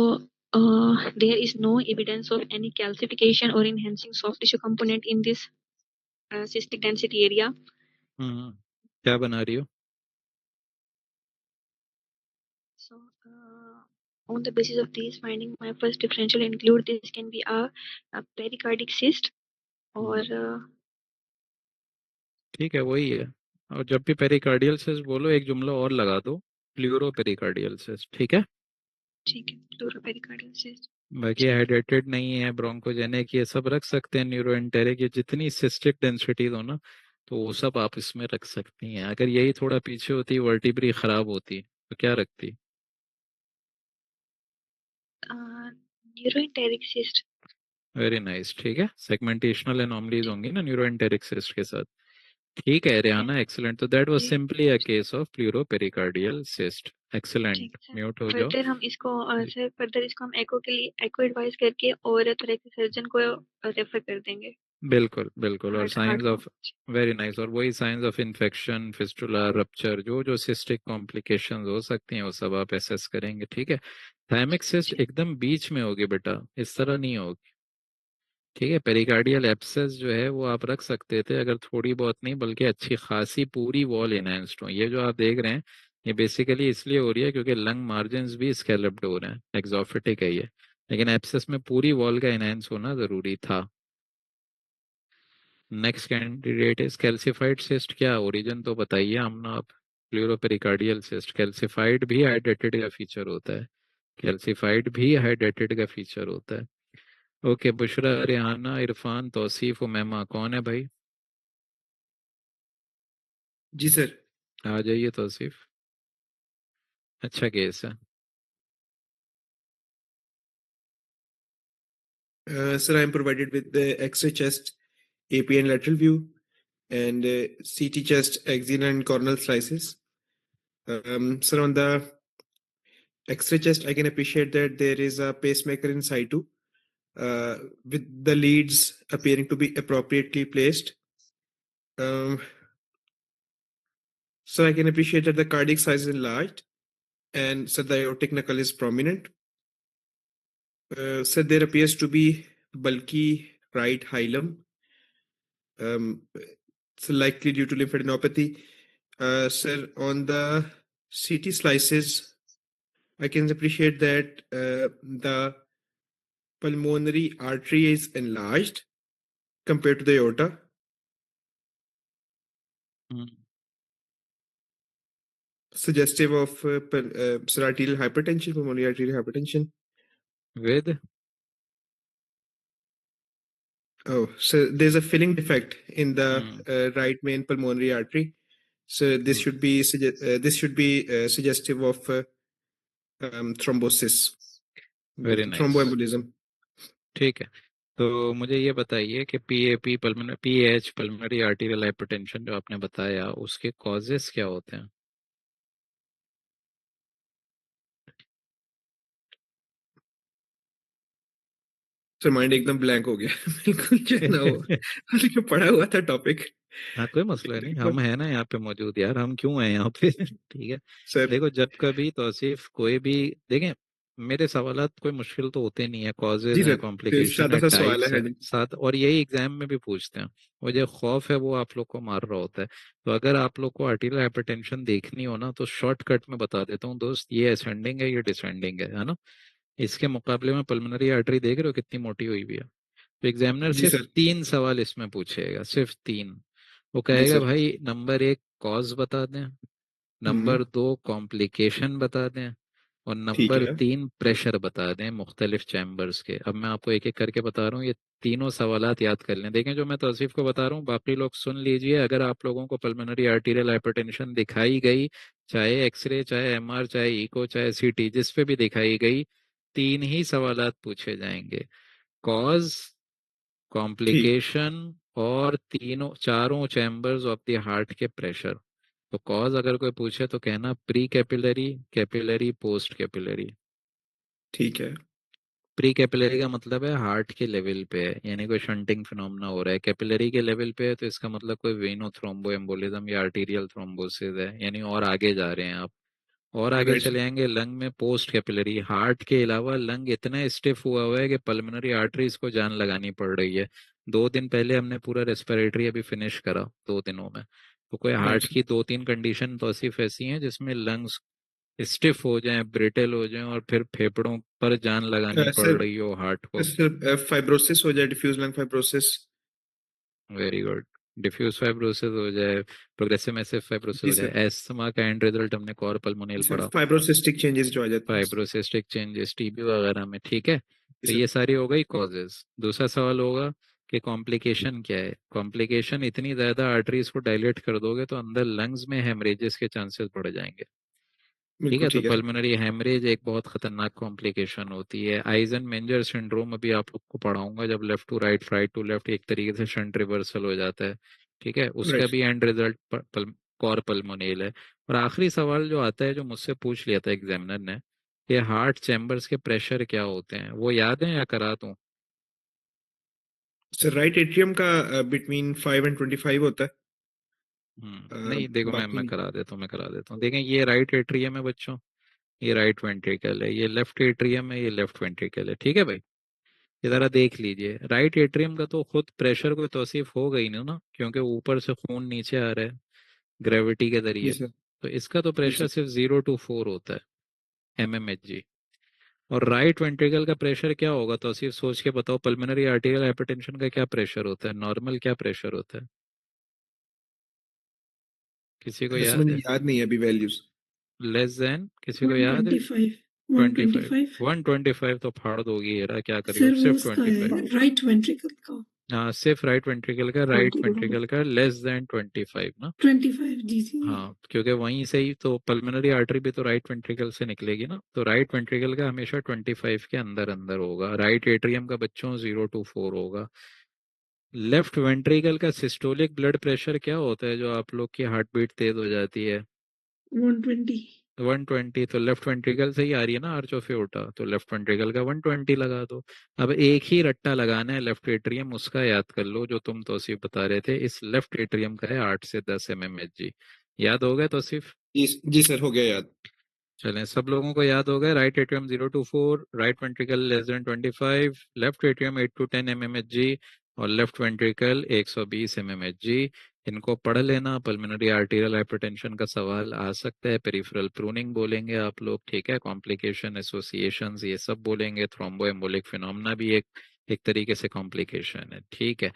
there is no evidence of any calcification or enhancing soft tissue component in this cystic density area. क्या बना रही हो? So on the basis of these findings, my first differential include this can be a pericardic cyst or ठीक है, वही है. और जब भी पेरिकार्डियल सिस्ट बोलो एक जुमला और लगा दो, प्लूरो पेरिकार्डियल सिस्ट. ठीक है. ठीक है, प्लूरोपेरिकार्डियल सिस्ट. बाकी हाइड्रेटेड नहीं है, ब्रोंकोजेनिक, ये सब रख सकते हैं. न्यूरोएंटेरिक, ये जितनी सिस्टिक डेंसिटीज हो ना, तो वो सब आप इसमें रख सकती हैं. अगर यही थोड़ा पीछे होती, वर्टिब्री खराब होती, तो क्या रखती? न्यूरोएंटेरिक सिस्ट. Very nice. ठीक है, सेगमेंटेशनल एनोमलीज होंगी ना न्यूरोएंटेरिक सिस्ट के साथ. ठीक है रियाना, एक्सीलेंट. तो that was simply a case of pleuro pericardial cyst. Excellent. Mute हो जाओ. फर्दर हम इसको हम एको के लिए एको एडवाइस करके और थोरेसिक सर्जन को रेफर कर देंगे. बिल्कुल बिल्कुल. और साइंस को. Of, very nice. और वही science of infection, fistula, rupture, जो जो सिस्टिक कॉम्प्लिकेशंस हो सकती हैं वो सब आप एसेस करेंगे. ठीक है. थायमिक सिस्ट एकदम बीच में होगी बेटा, इस तरह नहीं होगी. ठीक है. पेरिकार्डियल एब्सेस जो है वो आप रख सकते थे, अगर थोड़ी बहुत नहीं बल्कि अच्छी खासी पूरी वॉल इनहेंस्ड हो. ये जो आप देख रहे हैं ये बेसिकली इसलिए हो रही है क्योंकि लंग मार्जिन भी स्कैलप्ड हो रहे हैं, एक्सोफिटिक है ये. लेकिन एब्सेस में पूरी वॉल का इनहेंस होना जरूरी था. Next candidate is calcified cyst. क्या ओरिजिन तो बताइए हमने. आप प्लूरोपेरिकार्डियल सिस्ट, कैल्सिफाइड भी हाइड्रेटेड का फीचर होता है. कैल्सिफाइड भी हाइड्रेटेड का फीचर होता है. ओके, बुशरा, रेहाना, इरफान, तौसीफ, उमैमा, कौन है भाई? जी सर. आ जाइए तौसीफ. अच्छा केस है. Sir, I am provided with the X-ray chest, AP and lateral view, and CT chest, axial and coronal slices. Sir, on the X-ray chest, I can appreciate that there is a pacemaker in situ, with the leads appearing to be appropriately placed. So I can appreciate that the cardiac size is enlarged, and so the aortic knuckle is prominent. So there appears to be bulky right hilum, so likely due to lymphadenopathy. Sir, on the CT slices, I can appreciate that the pulmonary artery is enlarged compared to the aorta. Suggestive of arterial hypertension, pulmonary arterial hypertension. With? Oh, so there's a filling defect in the right main pulmonary artery. So this should be suggestive of thrombosis, very nice. thromboembolism. ठीक है. तो मुझे ये बताइए कि PAP pH pulmonary arterial hypertension जो आपने बताया, उसके कॉजेस क्या होते हैं? सर माइंड एकदम ब्लैंक हो गया बिल्कुल जो है ना वो हालांकि पढ़ा हुआ था टॉपिक। हाँ कोई मसला नहीं, हम है ना यहाँ पे मौजूद यार, हम क्यों हैं यहाँ पे ठीक है। सर देखो जब कभी तौसीफ कोई भी देखें, मेरे सवालात कोई मुश्किल तो होते नहीं है, कॉजेज जी हैं, सर, कॉम्प्लिकेशन सादा है, सा सवाल है, टाइप्स हाँ है जी। साथ, और यही एग्जाम में भी पूछते हैं। वो जो खौफ है वो आप लोग को मार रहा होता है। तो अगर आप लोग को आर्टिकुलर हाइपरटेंशन देखनी हो ना, तो शॉर्टकट में बता देता हूँ दोस्त, ये असेंडिंग है, ये डिसेंडिंग है ना। इसके मुकाबले में पल्मोनरी आर्टरी देख रहे हो कितनी मोटी हुई भी है। तो एग्जामिनर जी सिर्फ सर। 3 सवाल इसमें पूछेगा, सिर्फ 3। वो जी कहेगा सर। भाई नंबर 1 कॉज बता दें, हम्म। नंबर 2 कॉम्प्लिकेशन बता दें, और ठीक नंबर है। 3 प्रेशर बता दें मुख्तलिफ चैम्बर्स के। अब मैं आपको एक एक करके बता रहा हूँ, ये तीनों सवालात याद कर लें। देखें जो मैं तौसीफ को बता रहा हूँ, बाकी लोग सुन लीजिए। अगर आप लोगों को पल्मोनरी आर्टीरियल हाइपरटेंशन दिखाई गई, चाहे एक्सरे, चाहे एमआर, चाहे इको, चाहे सीटी, जिस पे भी दिखाई गई, 3 ही सवालात पूछे जाएंगे। कॉज, ठीक। कॉम्प्लिकेशन, और तीनों चारों चैम्बर्स ऑफ द हार्ट के प्रेशर। तो कॉज अगर कोई पूछे तो कहना pre capillary, capillary, post capillary. ठीक है। प्री कैपिलरी का मतलब है हार्ट के लेवल पे है, यानी कोई शंटिंग फिनोमेना हो रहा है। कैपिलरी के लेवल पे है तो इसका मतलब कोई वेनो थ्रोम्बो एम्बोलिज्म या आर्टीरियल थ्रोम्बोसिस है, यानी और आगे जा रहे हैं आप। और आगे राइट सर। चले आएंगे लंग में, पोस्ट कैपिलरी, हार्ट के अलावा लंग इतना स्टिफ हुआ हुआ है कि पल्मोनरी आर्टरीज को जान लगानी पड़ रही है। 2 दिन पहले हमने पूरा रेस्पिरेटरी अभी फिनिश करा 2 दिनों में। तो कोई राइट हार्ट सर। की 2-3 कंडीशन तो सिर्फ ऐसी हैं जिसमें लंग्स स्टिफ हो जाएं, ब्रिटल हो जाएं, और फिर फेफड़ों पर जान लगानी पड़ सर रही हो हार्ट को। सर फाइब्रोसिस हो जाए, diffuse lung fibrosis. Very good. Diffuse fibrosis हो जाए, प्रोग्रेसिव मैसिव फाइब्रोसिस जी हो जाए, सर। एस्थमा का एंड रिजल्ट हमने कॉर पल्मोनियल सर पढ़ा, फाइब्रोसिस्टिक चेंजेस जो आ जाते हैं। फाइब्रोसिस्टिक चेंजेस टीबी वगैरह में, ठीक है। जी तो सर। ये सारी हो गई कॉजेज। दूसरा सवाल होगा कि कॉम्प्लिकेशन क्या है। कॉम्प्लिकेशन, इतनी ज्यादा आर्टरीज को डायलेट कर दोगे तो अंदर लंग्स में हेमरेजेस के चांसेस बढ़ जाएंगे। ठीक बिल्कुल है, तो ठीक है सर। पल्मोनरी हेमरेज एक बहुत खतरनाक कॉम्प्लिकेशन होती है। आइजन मेंजर सिंड्रोम अभी आप लोग को पढ़ाऊंगा, जब left to right, right to left एक तरीके से शंट रिवर्सल हो जाता है। ठीक है, उसका राइट। भी एंड रिजल्ट कॉर पल्मोनेल है। और आखिरी सवाल जो आता है, जो मुझसे पूछ लिया था एग्जामिनर ने, कि हार्ट चैम्बर्स के प्रेशर क्या होते हैं, वो याद है या करा दूं? सर राइट एट्रियम का बिटवीन 5 and 25 होता है। नहीं देखो, मैं बाकी करा देता हूँ। देखें ये राइट एट्रियम है बच्चों, ये राइट वेंट्रिकल है, ये लेफ्ट एट्रियम है, ये लेफ्ट वेंट्रिकल है। ठीक है भाई, ये जरा देख लीजिए। राइट एट्रियम का तो खुद प्रेशर कोई तौसीफ हो गई नहीं ना, क्योंकि ऊपर से खून नीचे आ रहा है ग्रेविटी के जी जरिए। सर। तो इसका तो जी प्रेशर सर। सिर्फ 0 to 4 होता है, mmHg। और राइट वेंट्रिकल का प्रेशर क्या होगा तो सिर्फ सोच के बताओ, पल्मोनरी आर्टेरियल हाइपरटेंशन का क्या प्रेशर होता है, नॉर्मल क्या प्रेशर होता है, किसी को सर याद मुझे है? याद नहीं है अभी वैल्यूज। लेस देन, किसी को याद है? 125 25। 125 125 तो फाड़ दोगी येरा, क्या करियो, सर वो सिर्फ उसका है 25। राइट वेंट्रिकल का हाँ सिर्फ राइट वेंट्रिकल का, राइट वेंट्रिकल का लेस देन 25 ना। 25 जी जी। हाँ क्योंकि वहीं से ही तो पल्मोनरी आर्टरी भी तो राइट वेंट्रिकल से निकलेगी ना। तो राइट वेंट्रिकल का हमेशा 25 के अंदर अंदर होगा। राइट एट्रियम का बच्चों 0 to 4 होगा। लेफ्ट वेंट्रिकल का सिस्टोलिक ब्लड प्रेशर क्या होता है, जो आप लोग की हार्ट बीट तेज हो जाती है? 120 120। तो लेफ्ट वेंट्रिकल से ही आ रही है ना आर्च ऑफ एओर्टा, तो लेफ्ट वेंट्रिकल का 120 लगा दो। अब एक ही रट्टा लगाना है लेफ्ट एट्रियम, उसका याद कर लो जो तुम तौसीफ बता रहे थे। इस लेफ्ट एट्रियम का है 8 से 10 mmHg। याद हो गया तौसीफ? जी सर, हो गया याद। चलें, सब लोगों को याद हो गया। Right atrium 0 to 4, right ventricle less than 25, left atrium 8 to 10 mmHg, और लेफ्ट वेंट्रिकल 120 mmHg। इनको पढ़ लेना, पल्मोनरी आर्टेरियल हाइपरटेंशन का सवाल आ सकता है। पेरिफेरल प्रूनिंग बोलेंगे आप लोग, ठीक है, कॉम्प्लिकेशन, एसोसिएशंस, ये सब बोलेंगे। थ्रोम्बो एम्बोलिक फिनोमेना भी एक तरीके से कॉम्प्लिकेशन है, ठीक है।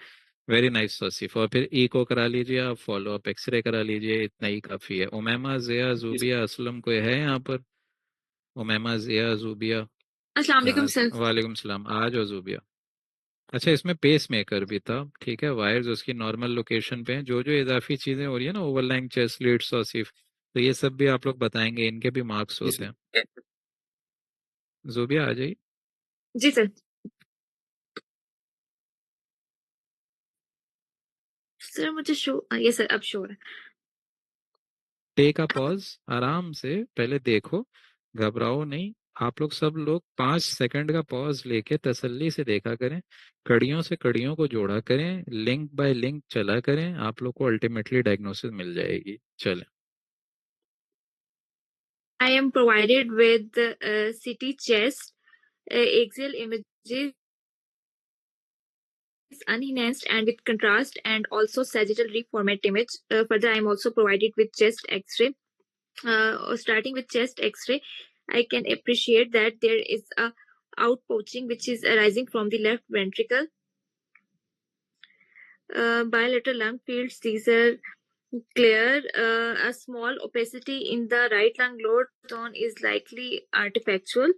Very nice Tauseef. और फिर इको करा लीजिए आप, फॉलो अप एक्सरे करा लीजिए, इतना ही काफी है। उमैमा, जिया, जी सर। जूबिया, असलम कोई है यहाँ पर? उमैमा, जिया, जूबिया? अस्सलाम वालेकुम सर। वालेकुम सलाम, आ जाओ जूबिया। अच्छा, इसमें पेस मेकर भी था, ठीक है। वायर्स उसकी नॉर्मल लोकेशन पे हैं। जो जो इजाफी चीजें हो रही है ना, ओवरलैंग चेस्ट लीड्स तौसीफ, तो ये सब भी आप लोग बताएंगे, इनके भी मार्क्स जी होते सर। हैं। जूबिया आ जाइए। जी सर। सर मुझे शो ये सर अब शो है। टेक अ पॉज, आराम से पहले देखो, घबराओ नहीं। आप लोग सब लोग 5 सेकंड का पॉज लेके तसल्ली से देखा करें, कड़ियों से कड़ियों को जोड़ा करें, लिंक बाय लिंक चला करें, आप लोग को अल्टीमेटली डायग्नोसिस मिल जाएगी। चलें। I am provided with CT chest, axial images unenhanced and with contrast, and also sagittal reformat image. Further, I am also provided with chest X-ray. Starting with chest X-ray, I can appreciate that there is a outpouching which is arising from the left ventricle. Bilateral lung fields, these are clear. A small opacity in the right lung lower zone is likely artifactual.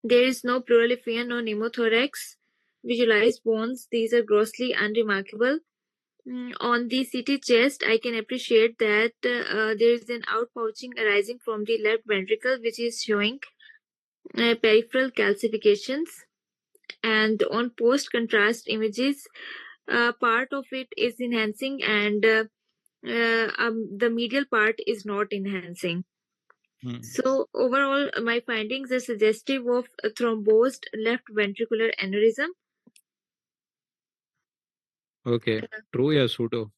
There is no pleural effusion, no pneumothorax. Visualized bones, these are grossly unremarkable. On the CT chest, I can appreciate that there is an outpouching arising from the left ventricle, which is showing peripheral calcifications. And on post-contrast images, part of it is enhancing and the medial part is not enhancing. So overall, my findings are suggestive of a thrombosed left ventricular aneurysm. Okay, true या pseudo?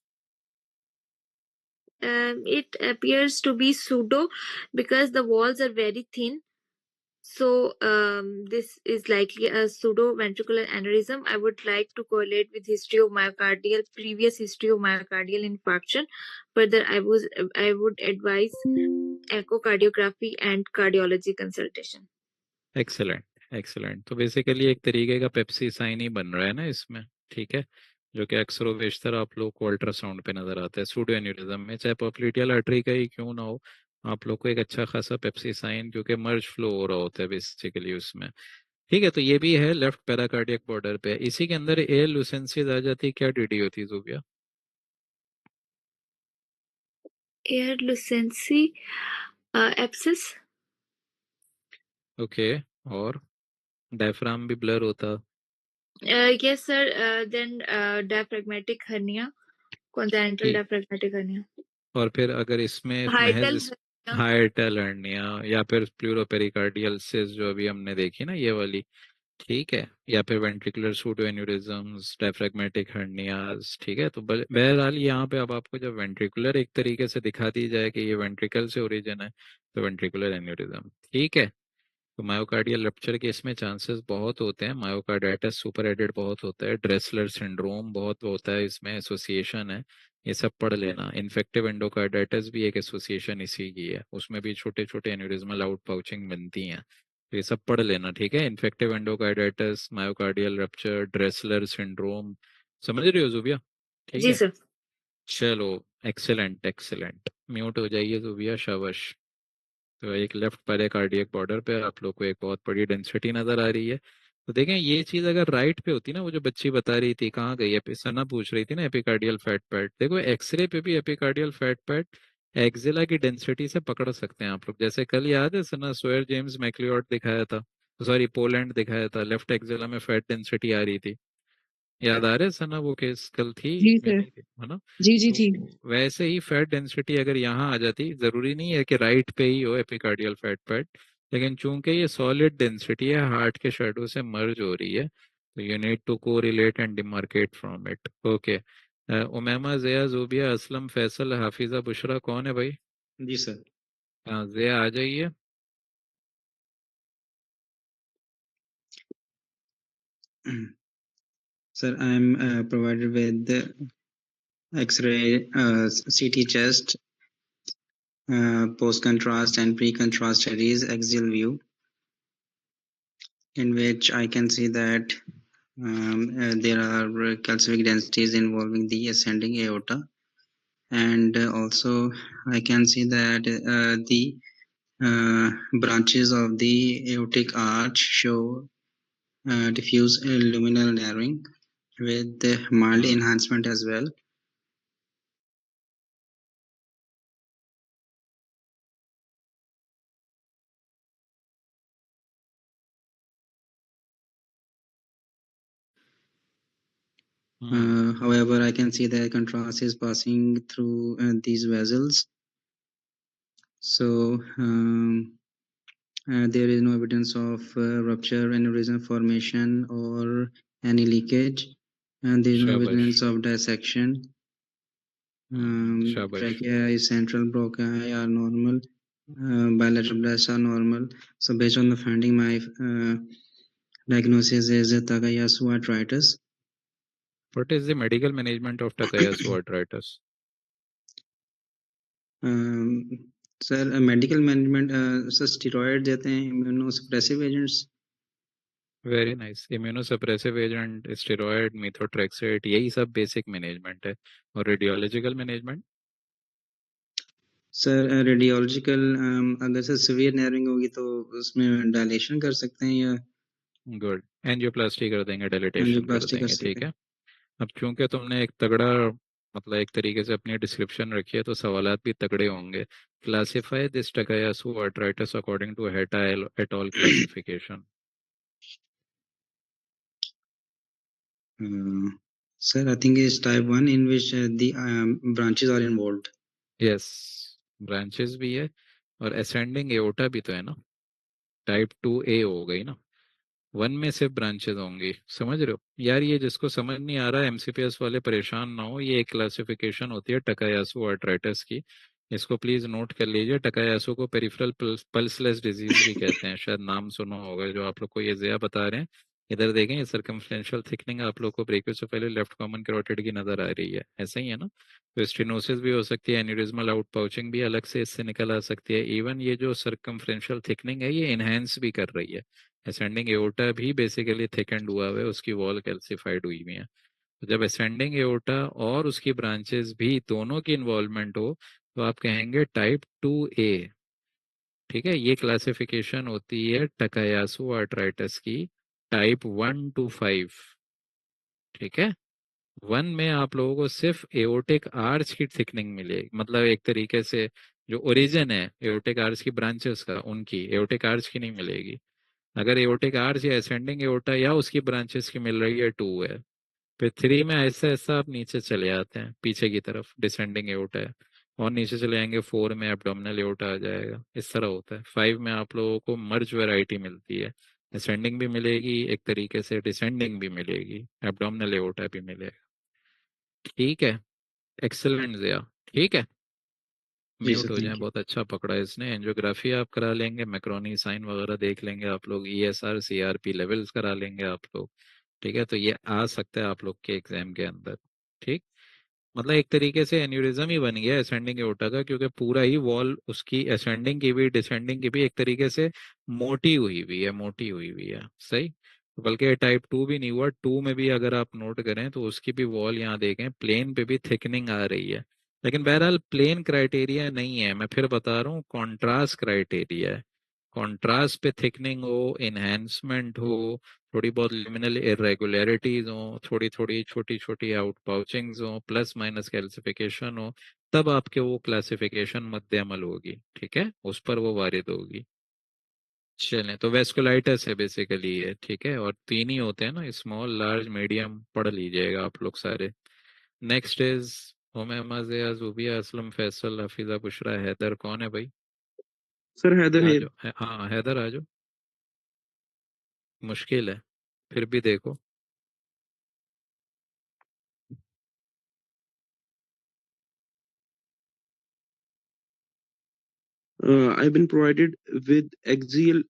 It appears to be pseudo because the walls are very thin. So this is likely a pseudo-ventricular aneurysm. I would like to correlate with previous history of myocardial infarction. Further, I would advise echocardiography and cardiology consultation. Excellent, excellent. तो basically एक तरीके का Pepsi sign ही बन रहा है ना इसमें, ठीक है, जो कि अक्सर बेशतर आप लोग को अल्ट्रासाउंड पे नजर आता है सूडो एन्यूरिज्म में, चाहे पॉप्लिटियल आर्टरी का ही क्यों ना हो, आप लोग को एक अच्छा खासा पेप्सी साइन, क्योंकि मर्ज फ्लो हो रहा होता है बेसिकली उसमें। ठीक है, तो ये भी है लेफ्ट पैराकार्डियक बॉर्डर पे। इसी के अंदर एयर लुसेंसीज आ जाती, क्या डीडी होती है ज़ूबिया? Air lucency, abscess. ओके, और डायफ्राम भी ब्लर होता? Yes, sir. Then diaphragmatic hernia, congenital diaphragmatic hernia. और फिर अगर इसमें Hiatal महज हाइटल हर्निया या फिर प्लूरोपेरिकार्डियल सिस जो अभी हमने देखी ना ये वाली, ठीक है, या फिर वेंट्रिकुलर सूडो एन्यूरिज्म्स, डायफ्रैग्मेटिक हर्नियाज, ठीक है। तो बहरहाल यहाँ पे अब आपको जब वेंट्रिकुलर एक तरीके से दिखा दी जाए कि ये वेंट्रिकल से ओरिजिन है, तो वेंट्रिकुलर एन्यूरिज्म, ठीक है। तो मायोकार्डियल रप्चर के इसमें चांसेस बहुत होते हैं, मायोकार्डाइटिस सुपर एडेड बहुत होता है, ड्रेसलर सिंड्रोम बहुत होता है, इसमें एसोसिएशन है, ये सब पढ़ लेना। इन्फेक्टिव एंडोकार्डाइटिस भी एक एसोसिएशन इसी की है, उसमें भी छोटे छोटे एन्यूरिज्मल आउट पाउचिंग बनती हैं, तो ये सब पढ़ लेना, ठीक है। Infective endocarditis, myocardial rupture, Dressler syndrome, समझ रहे हो जुबिया? ठीक जी है, सर। चलो, एक्सेलेंट एक्सेलेंट। म्यूट हो जाइए जुबिया, शाबाश। तो एक लेफ्ट पेरिकार्डियक बॉर्डर पे आप लोग को एक बहुत बड़ी डेंसिटी नजर आ रही है। तो देखें, ये चीज अगर राइट पे होती ना, वो जो बच्ची बता रही थी, कहाँ गई है, सना पूछ रही थी ना, एपिकार्डियल फैट पैड, देखो एक्सरे पे भी एपिकार्डियल फैट पैड एक्जिला की डेंसिटी से पकड़ सकते हैं आप लोग। जैसे कल याद है सना, सोयर जेम्स मैक्लियोड दिखाया था, सॉरी पोलैंड दिखाया था, लेफ्ट एक्जिला में फैट डेंसिटी आ रही थी, याद आ रहा है सना? वो केस कल थी जी या सर। नहीं थी, है ना? जी जी तो थी। वैसे ही फैट डेंसिटी अगर यहाँ आ जाती, जरूरी नहीं है कि राइट पे ही हो एपिकार्डियल फैट पैड, लेकिन चूंकि ये सॉलिड डेंसिटी है, हार्ट के शेडो से मर्ज हो रही है, तो you need to correlate and demarcate from it. Okay, Umaima, Zia, Zubia, Aslam, Faisal, Hafiza, Bushra, कौन है भाई? जी सर। हाँ, ज़िया आ जाइए। Sir, I am provided with the X-ray, CT chest, post-contrast and pre-contrast studies, axial view, in which I can see that there are calcific densities involving the ascending aorta, and also I can see that the branches of the aortic arch show diffuse luminal narrowing with mild enhancement as well. However, I can see that contrast is passing through these vessels. So there is no evidence of rupture, aneurysm formation, or any leakage, and there is no शाबाश evidence of dissection. शाबाश Trachea is central, bronchi are normal, bilateral breasts are normal. So based on the finding, my diagnosis is Takayasu arthritis. What is the medical management of Takayasu arthritis? Sir, medical management, sir, steroid देते हैं, immunosuppressive agents. Very nice. Immunosuppressive agent, steroid, methotrexate, यही सब basic management है. और radiological management? Sir radiological अगर sir severe narrowing होगी तो उसमें डायलेशन कर सकते हैं या गुड, एंजियोप्लास्टी कर देंगे, डायलिटेशन कर एंजियोप्लास्टी कर देंगे. सकते ठीक हैं. है. अब क्योंकि तुमने एक तगड़ा मतलब एक तरीके से अपनी डिस्क्रिप्शन रखी है तो सवालात भी तगड़े होंगे. Classify this Takayasu arthritis according to Hata et al classification. Sir, I think it's type 1 in which the branches are involved. Yes, branches भी है और असेंडिंग एओर्टा भी तो है ना. टाइप 2A हो गई ना. 1 में सिर्फ ब्रांचेस होंगी. समझ रहे हो यार? ये जिसको समझ नहीं आ रहा है, एमसीपीएस वाले परेशान ना हो. ये एक क्लासिफिकेशन होती है टकायासु आर्थराइटिस की. इसको प्लीज नोट कर लीजिए. टकायासु को पेरिफेरल पल्सलेस डिजीज भी कहते हैं. शायद नाम सुना होगा जो आप लोग को ये ज़िया बता रहे हैं. इधर देखें, ये सर्कमस्टेंशियल थिकनिंग आप लोग को ब्रेकियोसेफेली लेफ्ट कॉमन कैरोटिड की नजर आ रही है. ऐसा ही है ना? तो स्टेनोसिस भी हो सकती है. एन्यूरिज्मल आउट पाउचिंग भी अलग से इससे निकल आ सकती है. इवन ये जो सर्कमफ्रेंशियल थिकनिंग है ये इनहेंस भी कर रही है. असेंडिंग एओर्टा भी बेसिकली थिकंड हुआ है, उसकी वॉल कैल्सिफाइड हुई हुई है. तो जब असेंडिंग एओर्टा और उसकी ब्रांचेस भी दोनों की इन्वॉल्वमेंट हो तो आप कहेंगे टाइप 2A. ठीक है. ये क्लासिफिकेशन होती है टकायासु आर्थराइटिस की टाइप 1 to 5. ठीक है. 1 में आप लोगों को सिर्फ एओर्टिक आर्च की थिकनिंग मिलेगी. मतलब एक तरीके से जो ओरिजिन है एओर्टिक आर्च की ब्रांचेस का, उनकी एओर्टिक आर्च की नहीं मिलेगी. अगर एओर्टिक आर्च या असेंडिंग एओर्टा या उसकी ब्रांचेस की मिल रही है 2 है. फिर 3 में ऐसा ऐसा आप नीचे चले आते हैं पीछे की तरफ, डिसेंडिंग एओर्टा है. और नीचे चले आएंगे 4 में एब्डोमिनल एओर्टा आ जाएगा. इस तरह होता है. 5 में आप लोगों को मर्ज वैरायटी मिलती है. असेंडिंग भी मिलेगी एक तरीके से, डिसेंडिंग भी मिलेगी, एब्डोमिनल एओर्टा भी मिलेगा. ठीक है. एक्सेलेंट ज़िया. ठीक है. जी म्यूट सर, हो जाए. Thank you. बहुत अच्छा पकड़ा इसने. एंजियोग्राफी आप करा लेंगे, मैक्रोनी साइन वगैरह देख लेंगे आप लोग, ESR CRP लेवल्स करा लेंगे आप लोग. ठीक है. तो ये आ सकता है आप लोग के एग्जाम के अंदर. ठीक. मतलब एक तरीके से एन्यूरिज्म ही बन गया असेंडिंग एओर्टा का, क्योंकि पूरा ही वॉल उसकी असेंडिंग की भी डिसेंडिंग की भी एक तरीके से मोटी हुई हुई है, मोटी हुई हुई है. सही. बल्कि टाइप 2 भी नहीं हुआ. 2 में भी अगर आप नोट करें तो उसकी भी वॉल यहाँ देखें प्लेन पे भी थिकनिंग आ रही है. लेकिन बहरहाल प्लेन क्राइटेरिया नहीं है. मैं फिर बता रहा हूँ, कॉन्ट्रास्ट क्राइटेरिया है. कॉन्ट्रास्ट पे थिकनिंग हो, इन्हेंसमेंट हो, थोड़ी बहुत लिमिनल इरेगुलरिटीज हो, थोड़ी थोड़ी छोटी छोटी आउट पाउचिंग्स हो, प्लस माइनस कैल्सिफिकेशन हो, तब आपके वो क्लासिफिकेशन मद्दे अमल होगी. ठीक है. उस पर वो वारिद होगी. चलें. तो वेस्कुलाइटिस है बेसिकली ये. ठीक है. और 3 ही होते हैं ना, स्मॉल, लार्ज, मीडियम. पढ़ लीजिएगा आप लोग सारे. Next is Humaima, Zia, Zubia, Aslam, Faisal, Hafiza, Bushra, Haider. कौन है भाई? सर हैदर आ है। जाओ. हाँ हैदर आ जाओ. मुश्किल है, फिर भी देखो. I've been provided with axial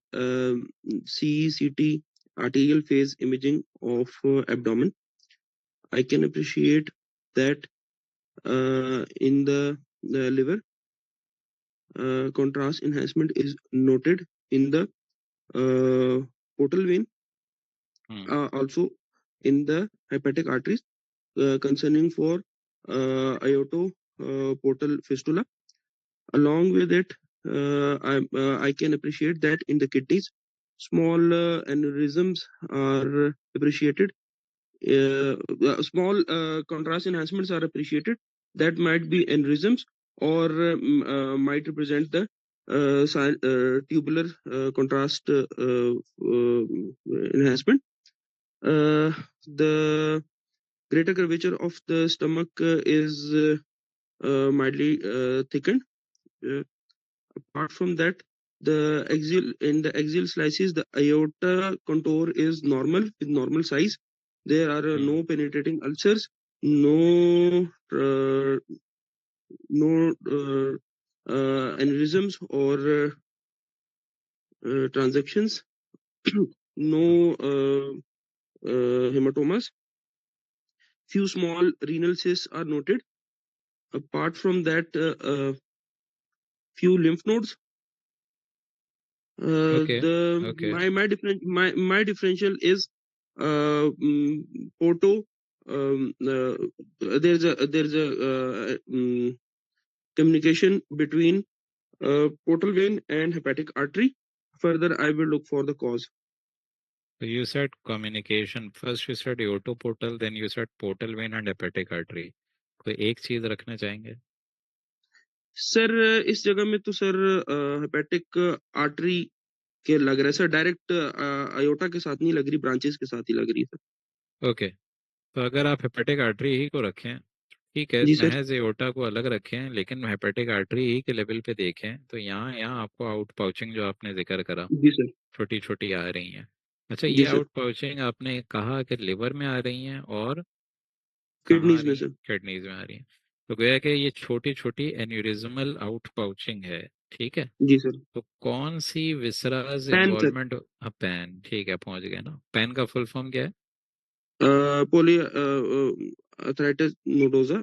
CECT arterial phase imaging of abdomen. I can appreciate that in the liver, contrast enhancement is noted in the portal vein, also in the hepatic arteries, concerning for aorto portal fistula. Along with it, I can appreciate that in the kidneys, small aneurysms are appreciated. Small contrast enhancements are appreciated. That might be aneurysms or might represent the tubular contrast enhancement. The greater curvature of the stomach is mildly thickened. Apart from that, in the axial slices, the aorta contour is normal with normal size. There are no penetrating ulcers, no aneurysms or transactions, no hematomas. Few small renal cysts are noted. Apart from that, few lymph nodes. Okay. The Okay. my differential is Porto. There's a communication between portal vein and hepatic artery. Further, I will look for the cause. So you said communication. First you said aortoportal, then you said portal vein and hepatic artery. कोई एक चीज रखना चाहेंगे? Sir इस जगह में तो sir hepatic artery के लग रहा है सर, डायरेक्ट अयोटा के साथ नहीं लग रही, ब्रांचेस के साथ ही लग रही है सर। ओके, तो अगर आप हेपेटिक आर्टरी ही को रखें, ठीक है, जी सर। महज एओर्टा को अलग रखें, लेकिन हेपेटिक आर्टरी ही के लेवल पे देखें तो यहाँ आपको आउट पाउचिंग जो आपने जिक्र करा जी सर। छोटी छोटी आ रही हैं। अच्छा, जी ये सर। आउट पाउचिंग आपने कहा कि लिवर में आ रही हैं और कहाँ आ किडनीज में रही हैं? सर। किडनीज में आ रही हैं। तो गोया कि ये छोटी छोटी एन्यूरिज्मल आउट पाउचिंग है, ठीक है। जी सर। तो कौन सी विसराज पैन सर। इन्वॉल्वमेंट? पैन, ठीक है, पहुंच गए ना। पैन का फुल फॉर्म क्या है? Poly arthritis nodosa.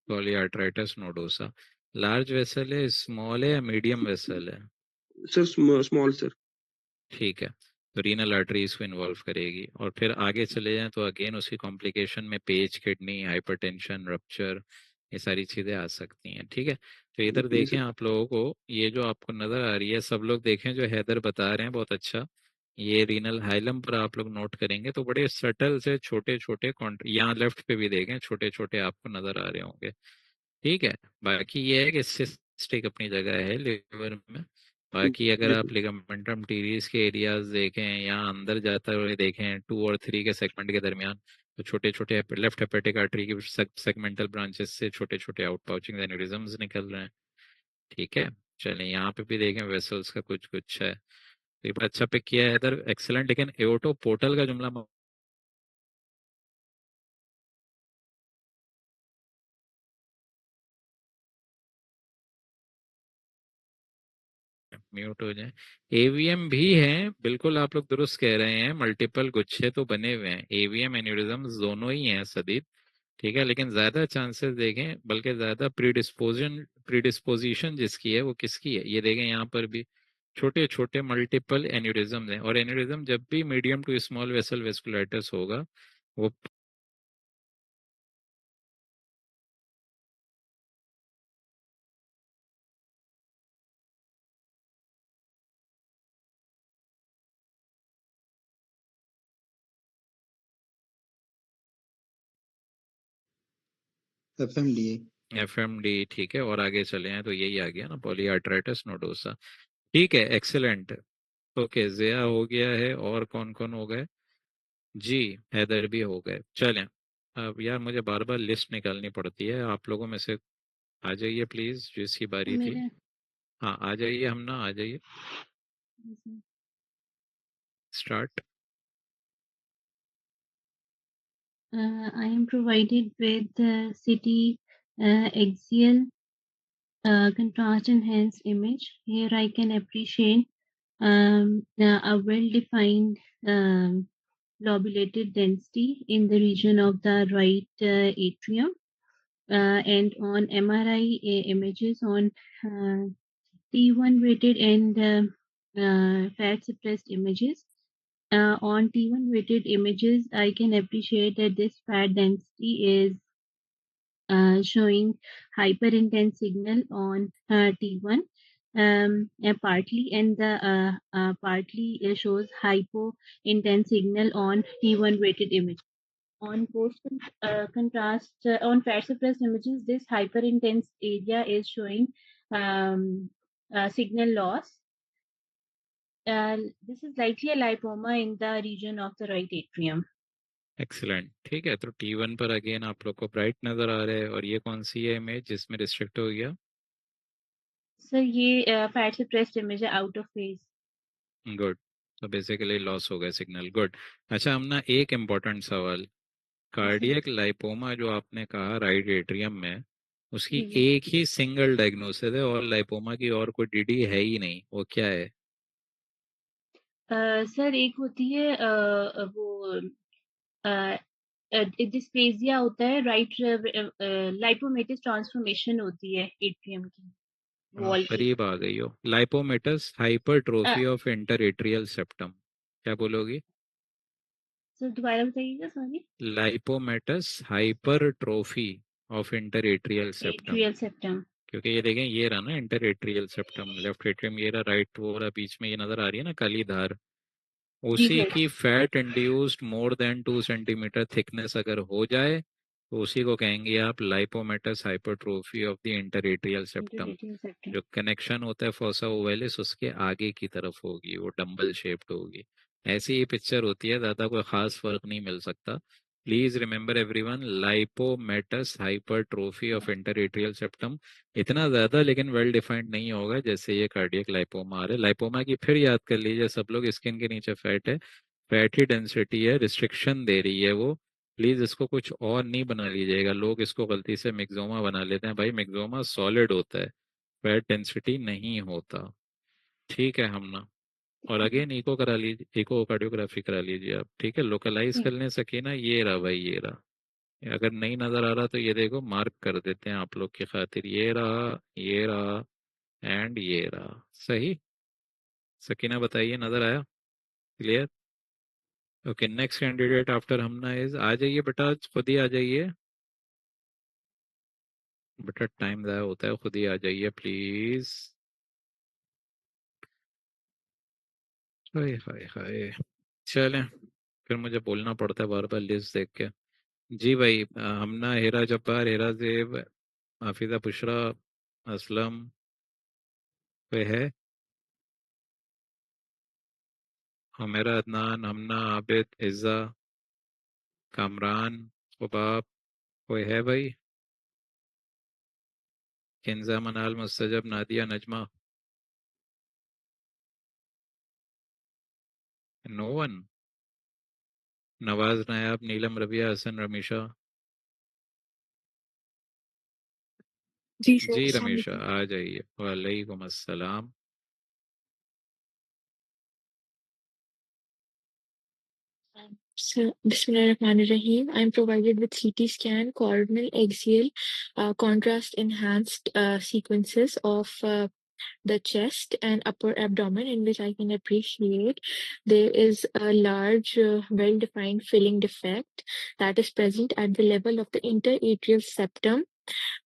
Polyarthritis nodosa. Large vessel है, स्मॉल है या मीडियम वेसल है? Sir small sir. ठीक है, तो रीनल आर्टरीज को इन्वॉल्व करेगी। और फिर आगे चले जाएं तो अगेन उसकी कॉम्प्लिकेशन में पेज, किडनी, हाइपरटेंशन, रप्चर, ये सारी चीज़ें आ सकती हैं, ठीक है। तो इधर जी देखें सर। आप लोगों को, ये जो आपको नज़र आ रही है, सब लोग देखें जो हैदर बता रहे हैं, बहुत अच्छा। ये रीनल हाइलम पर आप लोग नोट करेंगे तो बड़े सटल से छोटे छोटे यहाँ लेफ्ट पे भी देखें, छोटे छोटे आपको नज़र आ रहे होंगे, ठीक है। बाकी ये है कि सिस्टिक अपनी जगह है लिवर में। बाकी अगर जी आप सर। लिगामेंटम टीरियस के एरियाज देखें, यहाँ अंदर जाते हुए देखें 2 और 3 के सेगमेंट के दरमियान, तो छोटे छोटे लेफ्ट हेपेटिक आर्टरी की सेगमेंटल ब्रांचेस से छोटे छोटे आउट पाउचिंग एन्यूरिज्म्स निकल रहे हैं, ठीक है। चलें यहाँ पे भी देखें वेसल्स का कुछ कुछ है। तो ये बड़ा अच्छा पिक किया है इधर, एक्सेलेंट। लेकिन एओटो पोर्टल का जुमला म्यूट हो जाए। एवीएम भी है, बिल्कुल आप लोग दुरुस्त कह रहे हैं, मल्टीपल गुच्छे तो बने हुए हैं, एवीएम एन्यूरिज्म दोनों ही हैं सदीद, ठीक है। लेकिन ज्यादा चांसेस देखें, बल्कि ज्यादा प्रीडिस्पोजिशन जिसकी है वो किसकी है, ये देखें यहाँ पर भी छोटे छोटे मल्टीपल एन्यूरिज्म हैं। और एन्यूरिज्म जब भी medium to small vessel vasculitis होगा, वो एफएमडी, ठीक है। और आगे चले हैं तो यही आ गया ना, पॉलीआर्थराइटिस नोडोसा, ठीक है, एक्सेलेंट। ओके, जया हो गया है, और कौन कौन हो गए? जी, हैदर भी हो गए। चलें, अब यार मुझे बार बार लिस्ट निकालनी पड़ती है, आप लोगों में से आ जाइए प्लीज, जिसकी बारी थी। मेरे हाँ, आ जाइए, हम ना आ जाइए, start. I am provided with the CT axial contrast enhanced image. Here I can appreciate a well-defined lobulated density in the region of the right atrium. And on MRI images on T1 weighted and fat suppressed images, on T1 weighted images, I can appreciate that this fat density is showing hyper intense signal on T1 partly, and the partly shows hypo intense signal on T1 weighted image. On post contrast, on fat suppressed images, this hyper intense area is showing signal loss. This is likely a lipoma in the region of the right atrium. Excellent, ठीक है। तो T1 पर again आप लोग को bright नजर आ रहा है, और ये कौन सी है इमेज जिसमें रिस्ट्रिक्ट हो गया? सर ये फैट सप्रेस्ड इमेज है, आउट ऑफ फेज। गुड, तो बेसिकली लॉस हो गया सिग्नल। गुड। अच्छा, हम ना एक इम्पोर्टेंट सवाल, कार्डियक लाइपोमा जो आपने कहा राइट एट्रियम में, उसकी जी। एक ही सिंगल डायग्नोसिस है और लाइपोमा की और कोई डीडी है ही नहीं, वो क्या है? सर एक होती है वो डिस्प्लेजिया होता है, राइट लाइपोमेटिस ट्रांसफॉर्मेशन होती है एट्रियम की वॉल की। करीब आ गई हो। Lipomatous hypertrophy of interatrial septum, क्या बोलोगी? सर दोबारा बताइएगा, sorry. Lipomatous hypertrophy of interatrial septum, atrial septum. क्योंकि ये देखें, ये रहा ना इंटरएट्रियल सेप्टम, लेफ्ट एट्रियम ये रहा, राइट वो रहा, बीच में ये नजर आ रही है ना काली धार, जी उसी सर। की fat induced more than 2 centimetre thickness अगर हो जाए तो उसी को कहेंगे आप lipomatous hypertrophy of the interatrial septum. Interatrial septum. जो कनेक्शन होता है फोसा ओवेलिस उसके आगे की तरफ होगी, वो डंबल शेप्ड होगी। ऐसी ही पिक्चर होती है, ज्यादा कोई खास फर्क नहीं मिल सकता। Please remember everyone, lipomatous hypertrophy of interatrial septum. इतना ज्यादा लेकिन वेल डिफाइंड नहीं होगा जैसे ये कार्डियक लाइपोमा आ रहा है। लाइपोमा की फिर याद कर लीजिए सब लोग, स्किन के नीचे फैट है, फैटी डेंसिटी है, रिस्ट्रिक्शन दे रही है वो। प्लीज इसको कुछ और नहीं बना लीजिएगा, लोग इसको गलती से मिक्सोमा बना लेते हैं। भाई मिक्सोमा सॉलिड होता है, फैट डेंसिटी नहीं होता। ठीक है हम ना, और अगेन इको करा लीजिए, इको कार्डियोग्राफी करा लीजिए आप, ठीक है? लोकलाइज करने सके ना, ये रहा भाई, ये रहा। अगर नहीं नजर आ रहा तो ये देखो, मार्क कर देते हैं आप लोग की खातिर, ये रहा, ये रहा, एंड ये रहा। सही? सकीना बताइए, नजर आया? Clear? Okay, next candidate after Hamna is, आ जाइए बेटा, खुद ही आ जाइए बेटा, टाइम ज़ाया होता है, खुद ही आ जाइए प्लीज। हाय हाय हाय, चलें, फिर मुझे बोलना पड़ता है बार बार लिस्ट देख के। जी भाई, हमना, हेरा जब्बार, हेरा जेब, हाफिजा बुशरा, असलम, कोई है? हमेरा, अदनान, हमना, आबिद, इज़्ज़ा, कामरान, खुबाब, कोई है भाई? किन्जा, मनाल, मुस्तजब, नादिया, नजमा, नो वन। नवाज, नायाब, नीलम, रबिया, हसन, रमीशा। जी सर, जी अस्सलाम रमीशा, वालेकुम। आ जाइए। वालेकुम अस्सलाम। So, Bismillahirrahmanirrahim. I'm provided with CT scan, coronal, axial, contrast enhanced sequences of the chest and upper abdomen, in which I can appreciate there is a large, well defined filling defect that is present at the level of the interatrial septum,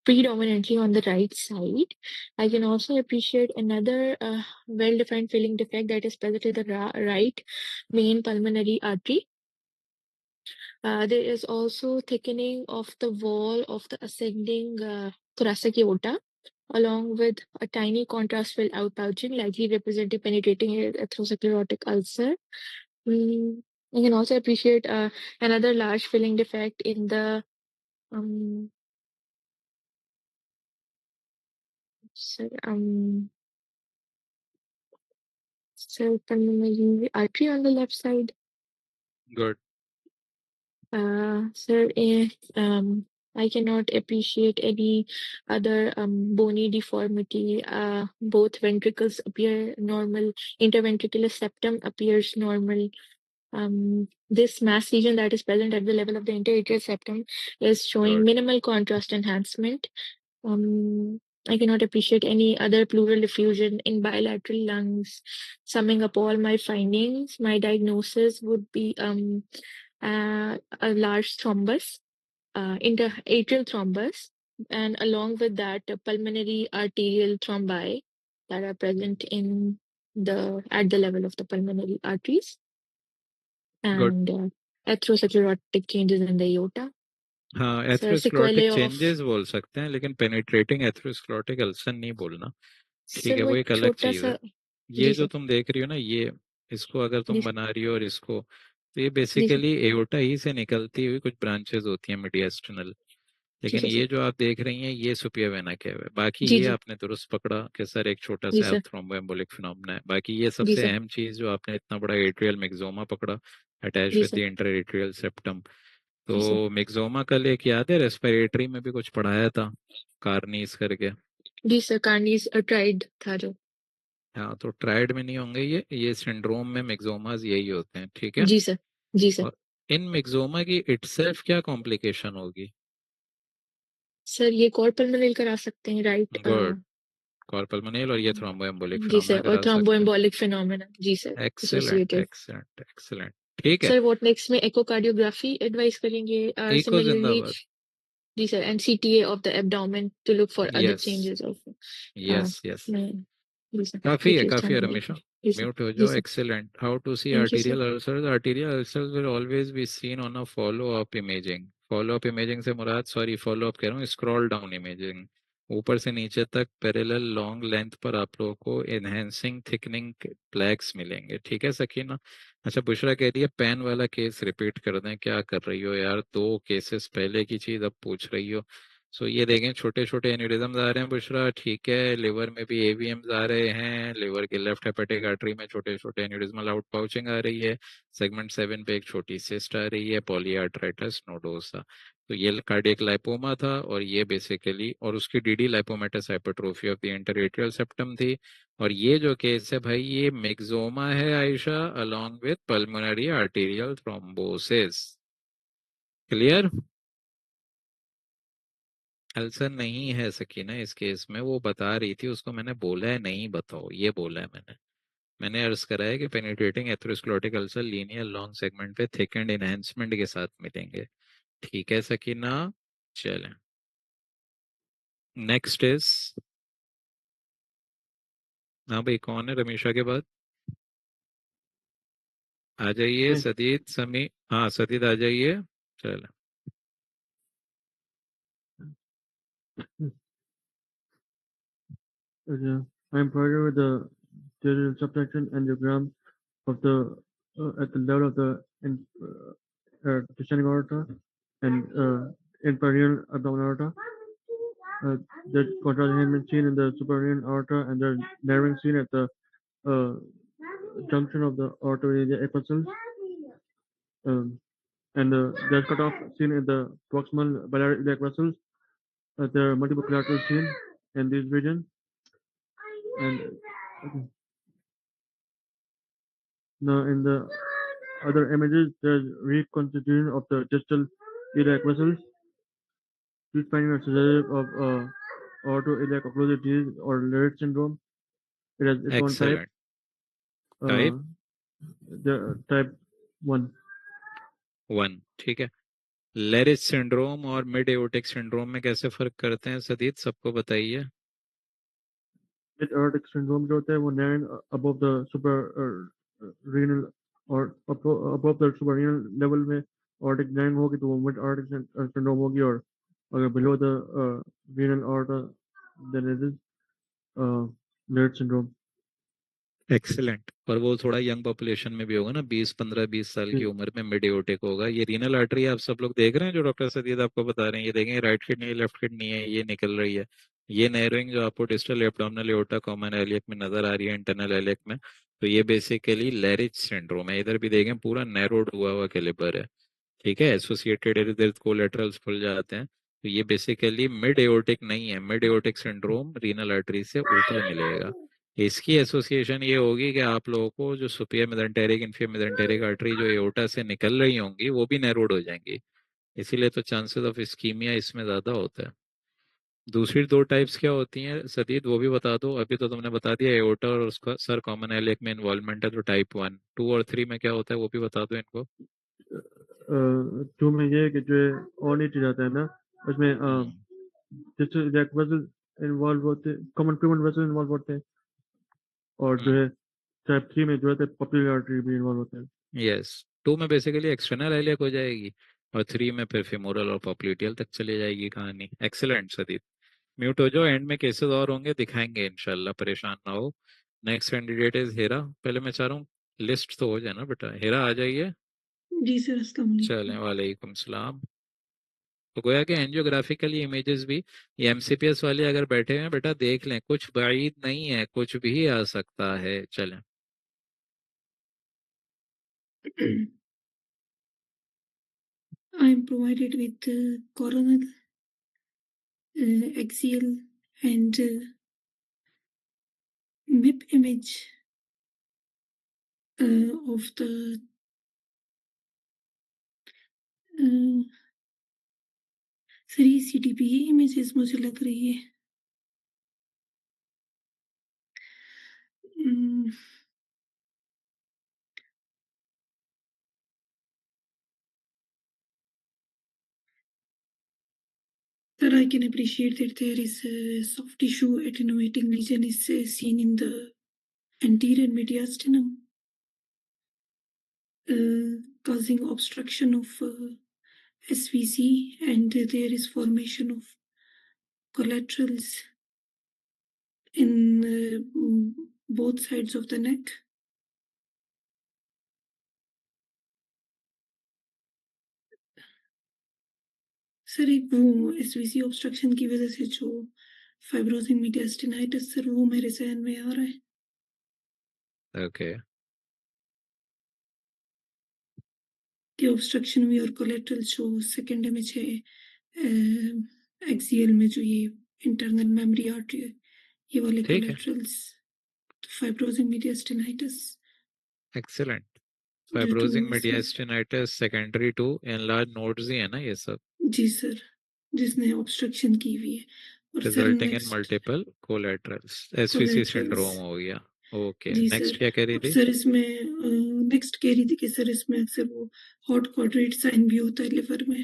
predominantly on the right side. I can also appreciate another well defined filling defect that is present at the right main pulmonary artery. There is also thickening of the wall of the ascending thoracic aorta, along with a tiny contrast-filled outpouching, likely representing penetrating atherosclerotic ulcer. Mm, you can also appreciate another large filling defect in the um, pulmonary artery on the left side. Good. Sir, I cannot appreciate any other bony deformity. Both ventricles appear normal. Interventricular septum appears normal. This mass lesion that is present at the level of the interatrial septum is showing good. minimal contrast enhancement. I cannot appreciate any other pleural effusion in bilateral lungs. Summing up all my findings, my diagnosis would be a large thrombus, interatrial thrombus, and along with that, pulmonary arterial thrombi that are present in at the level of the pulmonary arteries, good. and atherosclerotic changes in the aorta. हाँ, So atherosclerotic sequelae of changes बोल सकते हैं, लेकिन penetrating atherosclerotic ulcer नहीं बोलना। ठीक sir है, वो वो एक एक अलग छोटा चीज सा। है। ये जी जो सर। तुम देख रही हो ना, ये, इसको अगर जी तुम सर। बना रही हो और इसको, तो ये जी सर। बेसिकली एओर्टा ही से निकलती हुई कुछ ब्रांचेस होती हैं मीडियास्टिनल। लेकिन है ये सर। जो आप देख रही हैं ये सुपियर वेना केव है। बाकी जी ये जी आपने दुरुस्त पकड़ा कि सर एक छोटा जी सा सर। थ्रोम्बोएम्बोलिक फिनोमेना है। बाकी ये जी सबसे सर। अहम चीज जो आपने इतना बड़ा एट्रियल मिक्सोमा पकड़ा अटैच जी with the sir. Inter septum. जी सर। तो मिक्सोमा कल एक याद है रेस्पिरेटरी में भी कुछ पढ़ाया था, कार्नीस करके। जी सर, कार्नीज ट्राइड था जो। हाँ तो ट्रायड में नहीं होंगे ये सिंड्रोम में मिक्सोमास यही होते हैं, ठीक है। जी सर। जी सर। और इन मिक्सोमा की इटसेल्फ क्या कॉम्प्लिकेशन होगी? सर ये कॉर्पल्मोनल करा सकते हैं, राइट? गुड, कॉर्पल्मोनेल और ये थ्रोम्बोएम्बोलिक जी सर, फिनोमेना और करा सकते हैं। थ्रोम्बोएम्बोलिक फिनोमेना, जी sir, excellent associated. Excellent excellent, ठीक है। सर व्हाट नेक्स्ट में एकोकार्डियोग्राफी एडवाइस करेंगे इको सिमिलरली? जिंदाबाद। जी sir, and CTA of the abdomen to look for other yes changes of. Yes yes, जी सर, ठीक है, काफी है थैंक यू। रमेशा। जी सर। म्यूट हो जी जाओ। Sir. Excellent. How to see thank you sir. Arterial ulcers? Arterial ulcers will always be seen on a follow up imaging. Follow up imaging से मुराद, सॉरी फॉलो अप कह रहा हूँ, scroll down imaging. ऊपर से नीचे तक पैरेलल लॉन्ग लेंथ पर आप लोगों को एनहेंसिंग थिकनिंग प्लैक्स मिलेंगे, ठीक है सकीना। अच्छा बुशरा कह रही है पेन वाला केस रिपीट कर दें। क्या कर रही हो यार, 2 केसेस पहले की चीज अब पूछ रही हो। सो ये देखें छोटे छोटे एन्यूरिज्म आ रहे हैं बुशरा, ठीक है। लिवर में भी एवीएम्स आ रहे हैं, लिवर के लेफ्ट हेपेटिक आर्टरी में छोटे छोटे एन्यूरिज्मल आउट पाउचिंग आ रही है। सेगमेंट 7 पे एक छोटी सिस्ट आ रही है, पॉलीआर्ट्राइटिस नोडोसा। तो ये कार्डियक लाइपोमा था और ये बेसिकली, और उसकी DD lipomatous hypertrophy of the interatrial septum थी। और ये जो केस है भाई ये मिक्सोमा है Ayesha, along with pulmonary arterial thrombosis. Clear? Ulcer नहीं है सकीना इस केस में, वो बता रही थी, उसको मैंने बोला है नहीं बताओ, ये बोला है मैंने अर्ज करा है कि penetrating atherosclerotic ulcer linear long segment पे थिक एंड एनहेंसमेंट के साथ मिलेंगे, ठीक है सकीना। चलें, नेक्स्ट इज, हाँ भाई कौन है रमीशा के बाद? आ जाइए मैं सदीद समी। हाँ सदीद आ जाइए। चलो I am familiar with the subsection angiogram of the at the level of the descending aorta and inferior abdominal aorta. That contrast has been seen in the superior aorta, and there's narrowing seen at the junction of the aorta with the epicles. And there's cutoff seen in the proximal biliary iliac vessels. There are multiple collaterals seen in this region. And now in the other images, there's reconstitution of the distal iliac vessels. These findings are suggestive of aortoiliac occlusive disease or Leret syndrome. It has its own type. Excellent. Type The type 1. 1, ठीक है। लेरिस syndrome और mid aortic syndrome में कैसे फर्क करते हैं सदीद, सबको बताइए। Mid aortic syndrome जो होता है वो narrowing above the super renal or above the suprarenal level में aortic narrowing होगी तो वो mid aortic syndrome होगी, और अगर below the renal aorta then it is Leret syndrome. Excellent. और वो थोड़ा यंग पॉपुलेशन में भी होगा ना, 20 साल की उम्र में मिड एओर्टिक होगा। ये रीनल आर्टरी आप सब लोग देख रहे हैं जो डॉक्टर सदीद आपको बता रहे हैं, ये देखें राइट किडनी लेफ्ट किडनी है, ये निकल रही है। ये नैरोइंग जो आपको distal abdominal aorta common iliac में नजर आ रही है, इंटरनल एलियक में, तो ये बेसिकली लेरिच सिंड्रोम है। इधर भी देखें पूरा नैरोड हुआ हुआ कैलिबर है, ठीक है। एसोसिएटेड इर्द गिर्द कोलेटरल्स खुल जाते हैं। तो ये बेसिकली मिड एओर्टिक नहीं है, mid aortic syndrome renal artery से ऊपर मिलेगा। इसकी एसोसिएशन ये होगी कि आप लोगों को जो Superior mesenteric inferior mesenteric artery जो एओर्टा से निकल रही होंगी वो भी नैरोड हो जाएंगी, इसीलिए तो चांसेस ऑफ इस्कीमिया इसमें ज्यादा होता है। दूसरी 2 टाइप्स क्या होती हैं सदीद, वो भी बता दो। अभी तो तुमने बता दिया एओर्टा और उसका सर कॉमन एलियक में इन्वॉल्वमेंट है, तो टाइप 1, 2 और 3 में क्या होता है वो भी बता दो इनको। 2 में ये है कि जो और नीचे जाता है ना उसमें distal iliac vessels इन्वॉल्व होते हैं, कॉमन प्यूमन वेसल इन्वॉल्व होते हैं, और जो है टाइप 3 में जो है पपिलरी आर्टरी भी इन्वॉल्व होते हैं। यस, 2 में बेसिकली एक्सटर्नल एलियक हो जाएगी और 3 में फिर फेमोरल और पॉप्लिटियल तक चली जाएगी कहानी। एक्सीलेंट सदीद, म्यूट हो जाओ, एंड में केसेस और होंगे दिखाएंगे इंशाल्लाह, परेशान ना हो। Next candidate is Hera. पहले मैं चाह रहा हूँ लिस्ट तो हो जाए ना बेटा, हेरा आ जाइए। जी सर, अस्सलाम वालेकुम। चलें, वालेकुम सलाम। तो गोया कि एंजियोग्राफिकली इमेजेस भी ये एमसीपीएस वाले अगर बैठे हैं बेटा देख लें, कुछ बाईद नहीं है, कुछ भी आ सकता है। चलें I am provided with coronal, axial, and MIP image of the sir ये CTPA इमेजेस मुझे लग रही है। Sir, I can appreciate that there is a soft tissue attenuating lesion is seen in the anterior mediastinum, causing obstruction of SVC, and there is formation of collaterals in both sides of the neck. Sir एक वो SVC obstruction की वजह से जो फाइब्रोसिंग मीडियास्टिनाइटिस sir वो मेरे जहन में आ रहा है ओके कि ऑब्स्ट्रक्शन हुई और कोलेट्रल जो सेकंड इमेज है एक्सियल में जो ये इंटरनल मेमोरी आर्टरी है ये वाले ठीक है, collaterals fibrosing mediastinitis excellent. Due to fibrosing sir mediastinitis secondary to enlarge nodes ही है ना ये सब, जी सर जिसने ऑब्स्ट्रक्शन की हुई है और sir resulting in next multiple collaterals, SVC collaterals syndrome हो गया। ओके जी नेक्स्ट सर क्या कह रही अब थी? सर इसमें नेक्स्ट कह रही थी कि सर इसमें अक्सर वो हॉट क्वाड्रेट साइन भी होता है लिवर में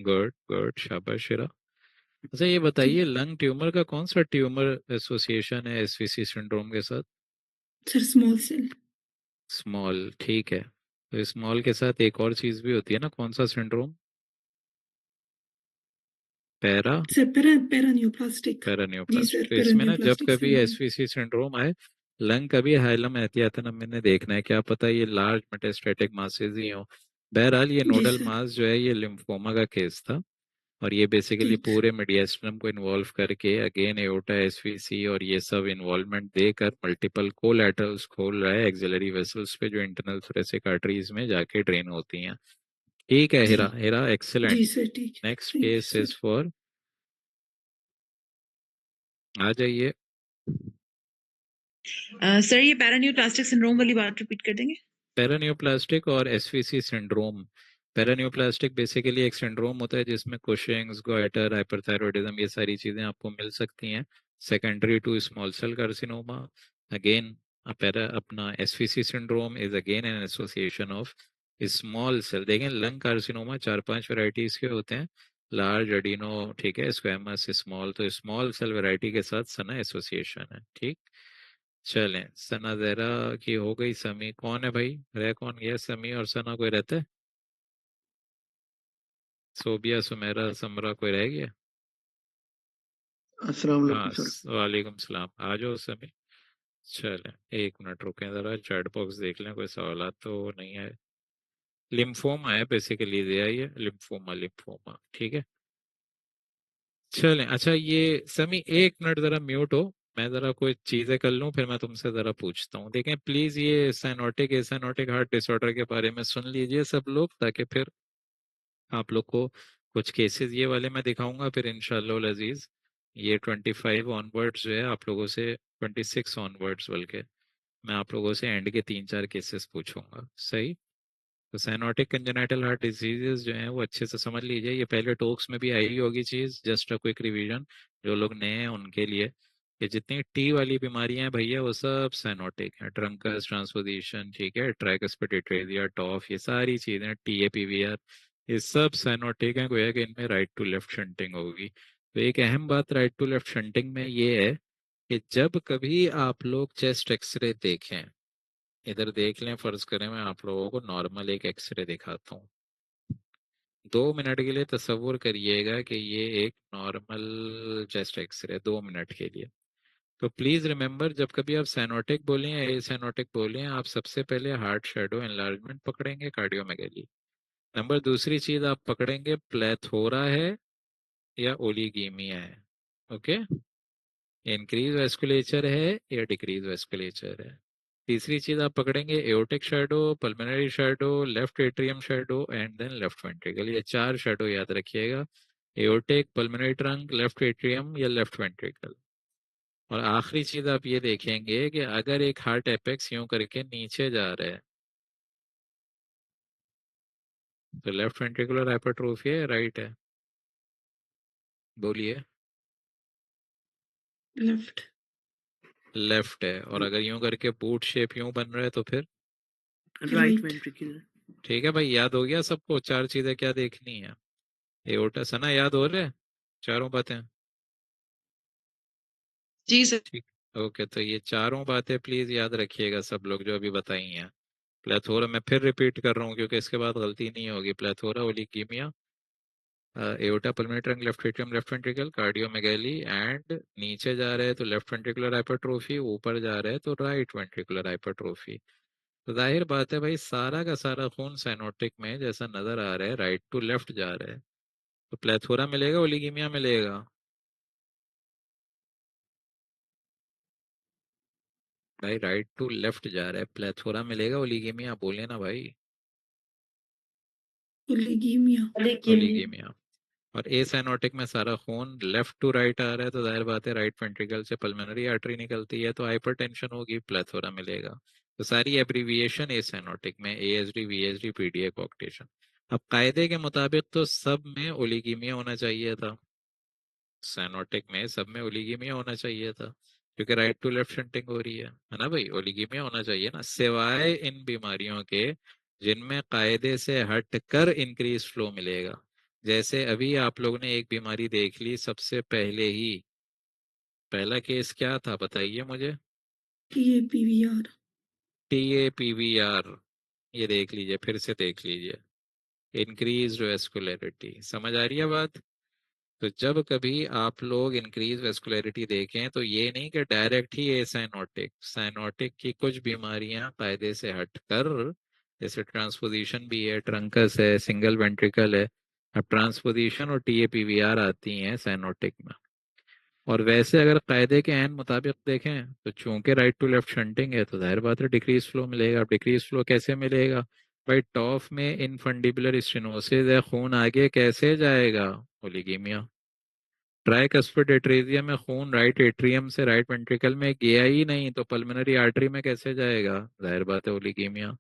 गुड गुड, शाबाश शिरा। अच्छा ये बताइए लंग ट्यूमर का कौन सा ट्यूमर एसोसिएशन है एसवीसी सिंड्रोम के साथ? सर स्मॉल सेल स्मॉल, ठीक है। तो स्मॉल के साथ एक और चीज भी होती है ना, कौन सा सिंड्रोम? पैरा सर पेरानियोप्लास्टिक जी पैरानियोप्लास्टिक। सर तो इसमें ना जब पेरानियोप्लास्टिक कभी सिंड्रोम एसवीसी सिंड्रोम आए, लंग कभी हाइलम एहतियातन मैंने देखना है, क्या पता ये लार्ज मेटास्टेटिक मासेज ही हो। बहरहाल ये जी नोडल सर मास जो है ये लिम्फोमा का केस था, और ये बेसिकली ठीक पूरे मीडियास्टिनम को इन्वॉल्व करके अगेन एओर्टा एसवीसी और ये सब इन्वॉल्वमेंट देकर मल्टीपल कोलैटरल्स खोल रहा है एक्सिलरी वेसल्स पे जो इंटरनल थोरेसिक आर्टरीज में जाके ड्रेन होती हैं। ठीक है जी हीरा, हीरा एक्सीलेंट। जी सर ठीक है next thank you case sir is for, आ जाइए। सर ये पैरान्यूप्लास्टिक सिंड्रोम वाली बात रिपीट कर देंगे? पैरान्यूप्लास्टिक और एसवीसी सिंड्रोम। पैरान्यूप्लास्टिक बेसिकली एक सिंड्रोम होता है जिसमें कुशिंग्स, गोइटर, हाइपरथायरॉयडिज्म ये सारी चीजें आपको मिल सकती हैं secondary to small cell carcinoma. Again para अपना SVC syndrome is again an association of small cell. देखें लंग कार्सिनोमा 4-5 वैरायटीज के होते हैं, लार्ज, एडिनो, ठीक है, स्क्वेमस, स्मॉल। तो स्मॉल सेल वैरायटी के साथ सना एसोसिएशन है। ठीक, चलें सना जहरा की हो गई। समी कौन है भाई, रह कौन गया? समी और सना कोई रहता है? सोबिया, सुमेरा, समरा कोई रह गया? अस्सलाम हाँ वालेकुम सर। वालेकुम सलाम, आ जाओ समी। चलें 1 मिनट रुकें जरा, चैट बॉक्स देख लें कोई सवाल तो नहीं है। लिम्फोमा है बेसिकली, दिया ये लिम्फोमा, लिम्फोमा, ठीक है। चलें अच्छा ये समी 1 मिनट जरा म्यूट हो, मैं जरा कोई चीजें कर लूं फिर मैं तुमसे जरा पूछता हूँ। देखें प्लीज ये साइनोटिक एसाइनोटिक हार्ट डिसऑर्डर के बारे में सुन लीजिए सब लोग, ताकि फिर आप लोग को कुछ केसेस ये वाले मैं दिखाऊंगा, फिर इंशाल्लाह अजीज ये 25 ऑनवर्ड्स जो है आप लोगों से, 26 ऑनवर्ड्स बल्कि मैं आप लोगों से एंड के 3-4 केसेस पूछूंगा। सही? तो साइनोटिक कंजेनाइटल हार्ट डिजीजेस जो हैं वो अच्छे से समझ लीजिए, ये पहले टॉक्स में भी आई होगी चीज़, जस्ट अ क्विक रिवीजन जो लोग नए हैं उनके लिए। ये जितनी टी वाली बीमारियां हैं भैया वो सब साइनोटिक हैं, ट्रंकस, ट्रांसपोजिशन, ठीक है, ट्राइकस्पिड एट्रेजिया, टॉफ, ये सारी चीज़ें, TAPVR, ये सब साइनोटिक हैं। गोया कि इनमें राइट टू लेफ्ट शंटिंग होगी। तो एक अहम बात राइट टू लेफ्ट शंटिंग में ये है कि जब कभी आप लोग चेस्ट एक्सरे देखें, इधर देख लें, फर्ज करें मैं आप लोगों को नॉर्मल एक एक्सरे दिखाता हूँ, 2 मिनट के लिए तसव्वुर करिएगा कि ये एक नॉर्मल चेस्ट एक्सरे, 2 मिनट के लिए। तो प्लीज रिमेंबर जब कभी आप साइनोटिक बोलें या एसाइनोटिक बोलें, आप सबसे पहले हार्ट शैडो एनलार्जमेंट पकड़ेंगे, कार्डियोमेगली। नंबर दूसरी चीज आप पकड़ेंगे प्लेथोरा है या ओलिगीमिया है। ओके, इंक्रीज वेस्कुलेचर है या डिक्रीज वेस्कुलेचर है। तीसरी चीज आप पकड़ेंगे aortic shadow, pulmonary shadow, left atrium shadow and then left ventricle. ये 4 शैडो याद रखिएगा, aortic, pulmonary trunk, left atrium या लेफ्ट वेंट्रिकल। और आखिरी चीज आप ये देखेंगे कि अगर एक हार्ट एपेक्स यूं करके नीचे जा रहा है तो लेफ्ट वेंट्रिकुलर हाइपरट्रोफी है, राइट है? बोलिए। लेफ्ट। लेफ्ट है। और अगर यूं करके बूट शेप यूं बन रहा है तो फिर राइट वेंट्रिकुलर। ठीक है भाई, याद हो गया सबको 4 चीजें क्या देखनी है। एओर्टा सना याद हो रहा है चारों बातें? जी सर। ठीक, ओके। तो ये चारों बातें प्लीज याद रखिएगा सब लोग जो अभी बताई हैं। प्लेथोरा मैं फिर रिपीट कर रहा हूँ क्योंकि इसके बाद गलती नहीं होगी। Plethora, oligaemia, aorta, pulmonary trunk, left atrium, left ventricle, cardiomegaly and नीचे जा रहे हैं तो लेफ्ट वेंट्रिकुलर हाइपरट्रोफी, ऊपर जा रहे हैं तो राइट वेंट्रिकुलर हाइपरट्रोफी। तो जाहिर बात है भाई, सारा का सारा खून साइनोटिक में जैसा नजर आ रहा है राइट टू लेफ्ट जा रहा है। तो प्लेथोरा मिलेगा, ओलिगीमिया मिलेगा? भाई राइट टू लेफ्ट जा रहा है, प्लेथोरा मिलेगा, ओलिगीमिया? बोले ना भाई। ओलिगीमिया। ओलिगीमिया। और ए साइनोटिक में सारा खून लेफ्ट टू राइट आ रहा है तो जाहिर बात है राइट वेंट्रिकल से पल्मोनरी आर्टरी निकलती है तो हाइपरटेंशन होगी, प्लेथोरा मिलेगा। तो सारी एब्रीविएशन ए साइनोटिक में एएसडी, वीएसडी, पीडीए, कोऑक्टेशन। अब कायदे के मुताबिक तो सब में ओलिगीमिया होना चाहिए था, साइनोटिक में सब में ओलिगीमिया होना चाहिए था क्योंकि राइट टू लेफ्ट शंटिंग हो रही है ना भाई? ओलिगीमिया होना चाहिए ना, सिवाय इन बीमारियों के जिनमें कायदे से हट कर इंक्रीज फ्लो मिलेगा। जैसे अभी आप लोगों ने एक बीमारी देख ली सबसे पहले ही, पहला केस क्या था बताइए मुझे? TAPVR। TAPVR, ये देख लीजिए, फिर से देख लीजिए, इंक्रीज वेस्कुलरिटी। समझ आ रही है बात? तो जब कभी आप लोग इंक्रीज वेस्कुलरिटी देखें तो ये नहीं कि डायरेक्ट ही ए साइनोटिक, साइनोटिक की कुछ बीमारियां कायदे से हटकर, जैसे ट्रांसपोजिशन भी है, ट्रंकस है, सिंगल वेंट्रिकल है। अब ट्रांसपोजिशन और TAPVR आती हैं साइनोटिक में। और वैसे अगर कायदे के एन मुताबिक देखें तो चूंकि राइट टू लेफ्ट शंटिंग है तो जाहिर बात है डिक्रीज फ्लो मिलेगा। अब डिक्रीज फ्लो कैसे मिलेगा भाई? टॉफ में इनफंडिबुलर स्टेनोसिस है, खून आगे कैसे जाएगा? ओलिगीमिया। ट्राइकस्पिड एट्रेजिया में खून राइट एट्रियम से राइट वेंट्रिकल में गया ही नहीं तो पल्मोनरी आर्टरी में कैसे जाएगा? जाहिर बात है ओलिगीमिया।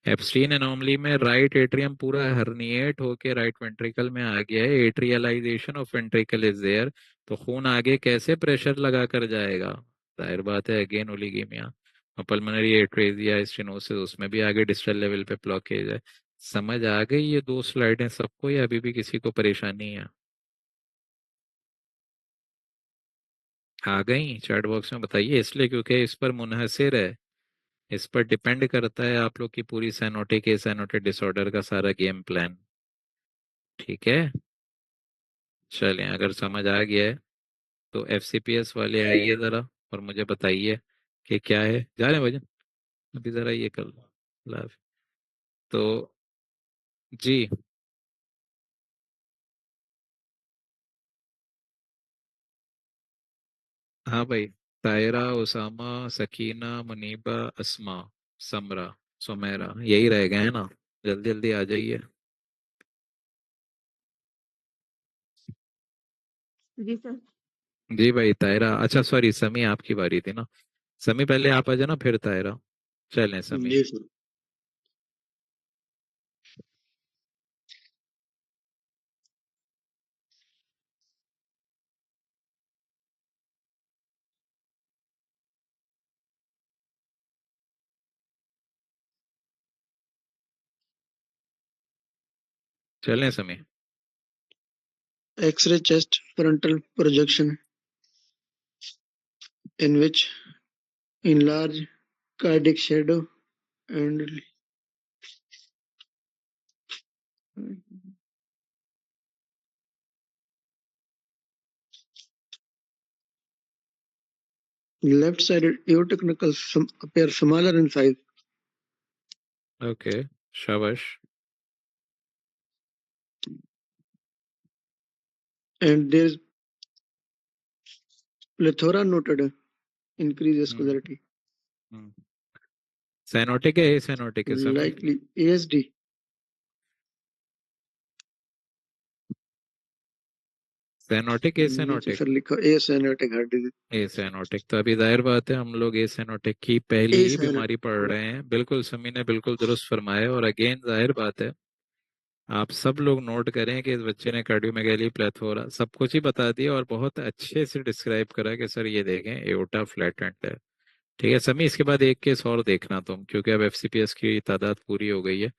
एप्स्टीन एनोमली में राइट एट्रियम पूरा हर्निएट होके राइट वेंट्रिकल में आ गया है, एट्रियलाइजेशन ऑफ वेंट्रिकल इज देयर, तो खून आगे कैसे प्रेशर लगा कर जाएगा? जाहिर बात है अगेन ओलिगीमिया। और पल्मोनरी एट्रेजिया स्टेनोसिस, उसमें भी आगे डिस्टल लेवल पे ब्लॉकेज है। समझ आ गई ये 2 स्लाइडें सबको या अभी भी किसी को परेशानी है? आ गई? चैट बॉक्स में बताइए, इसलिए क्योंकि इस पर मुनहसिर है, इस पर डिपेंड करता है आप लोग की पूरी साइनोटिक ए साइनोटिक डिसऑर्डर का सारा गेम प्लान। ठीक है, चलें, अगर समझ आ गया है तो FCPS वाले आइए ज़रा और मुझे बताइए कि क्या है। जा रहे हैं भजन? अभी ज़रा ये कर लो लाइव। तो जी, हाँ भाई, तायरा, उसामा, सकीना, मुनीबा, अस्मा, समरा, सुमेरा, यही रह गए हैं ना? जल्दी जल्दी आ जाइए। जी सर। जी भाई, तायरा, अच्छा सॉरी समी, आपकी बारी थी ना। समी पहले आप आ जाना फिर तायरा। चलें समी। जी सर। चलें समी। X-ray chest frontal projection in which enlarged cardiac shadow and left-sided aortic knuckles appear smaller in size. Okay, शाबाश। And there's plethora noted, increased vascularity. Cyanotic है एसाइनोटिक है समी? Likely ASD. साइनोटिक नीचे एसाइनोटिक? सर लिखो acyanotic heart disease. Acyanotic तो अभी जाहिर बात है हम लोग एसाइनोटिक की पहली ही एसाइनोटिक बीमारी पढ़ रहे हैं। बिल्कुल समी ने बिल्कुल दुरुस्त फरमाया। और अगेन जाहिर बात है आप सब लोग नोट करें कि इस बच्चे ने कार्डियोमेगाली प्लेथोरा सब कुछ ही बता दिया और बहुत अच्छे से डिस्क्राइब करा कि सर ये देखें एओर्टा फ्लैटेंड है। ठीक है समी, इसके बाद एक केस और देखना तुम, क्योंकि अब एफसीपीएस की तादाद पूरी हो गई है।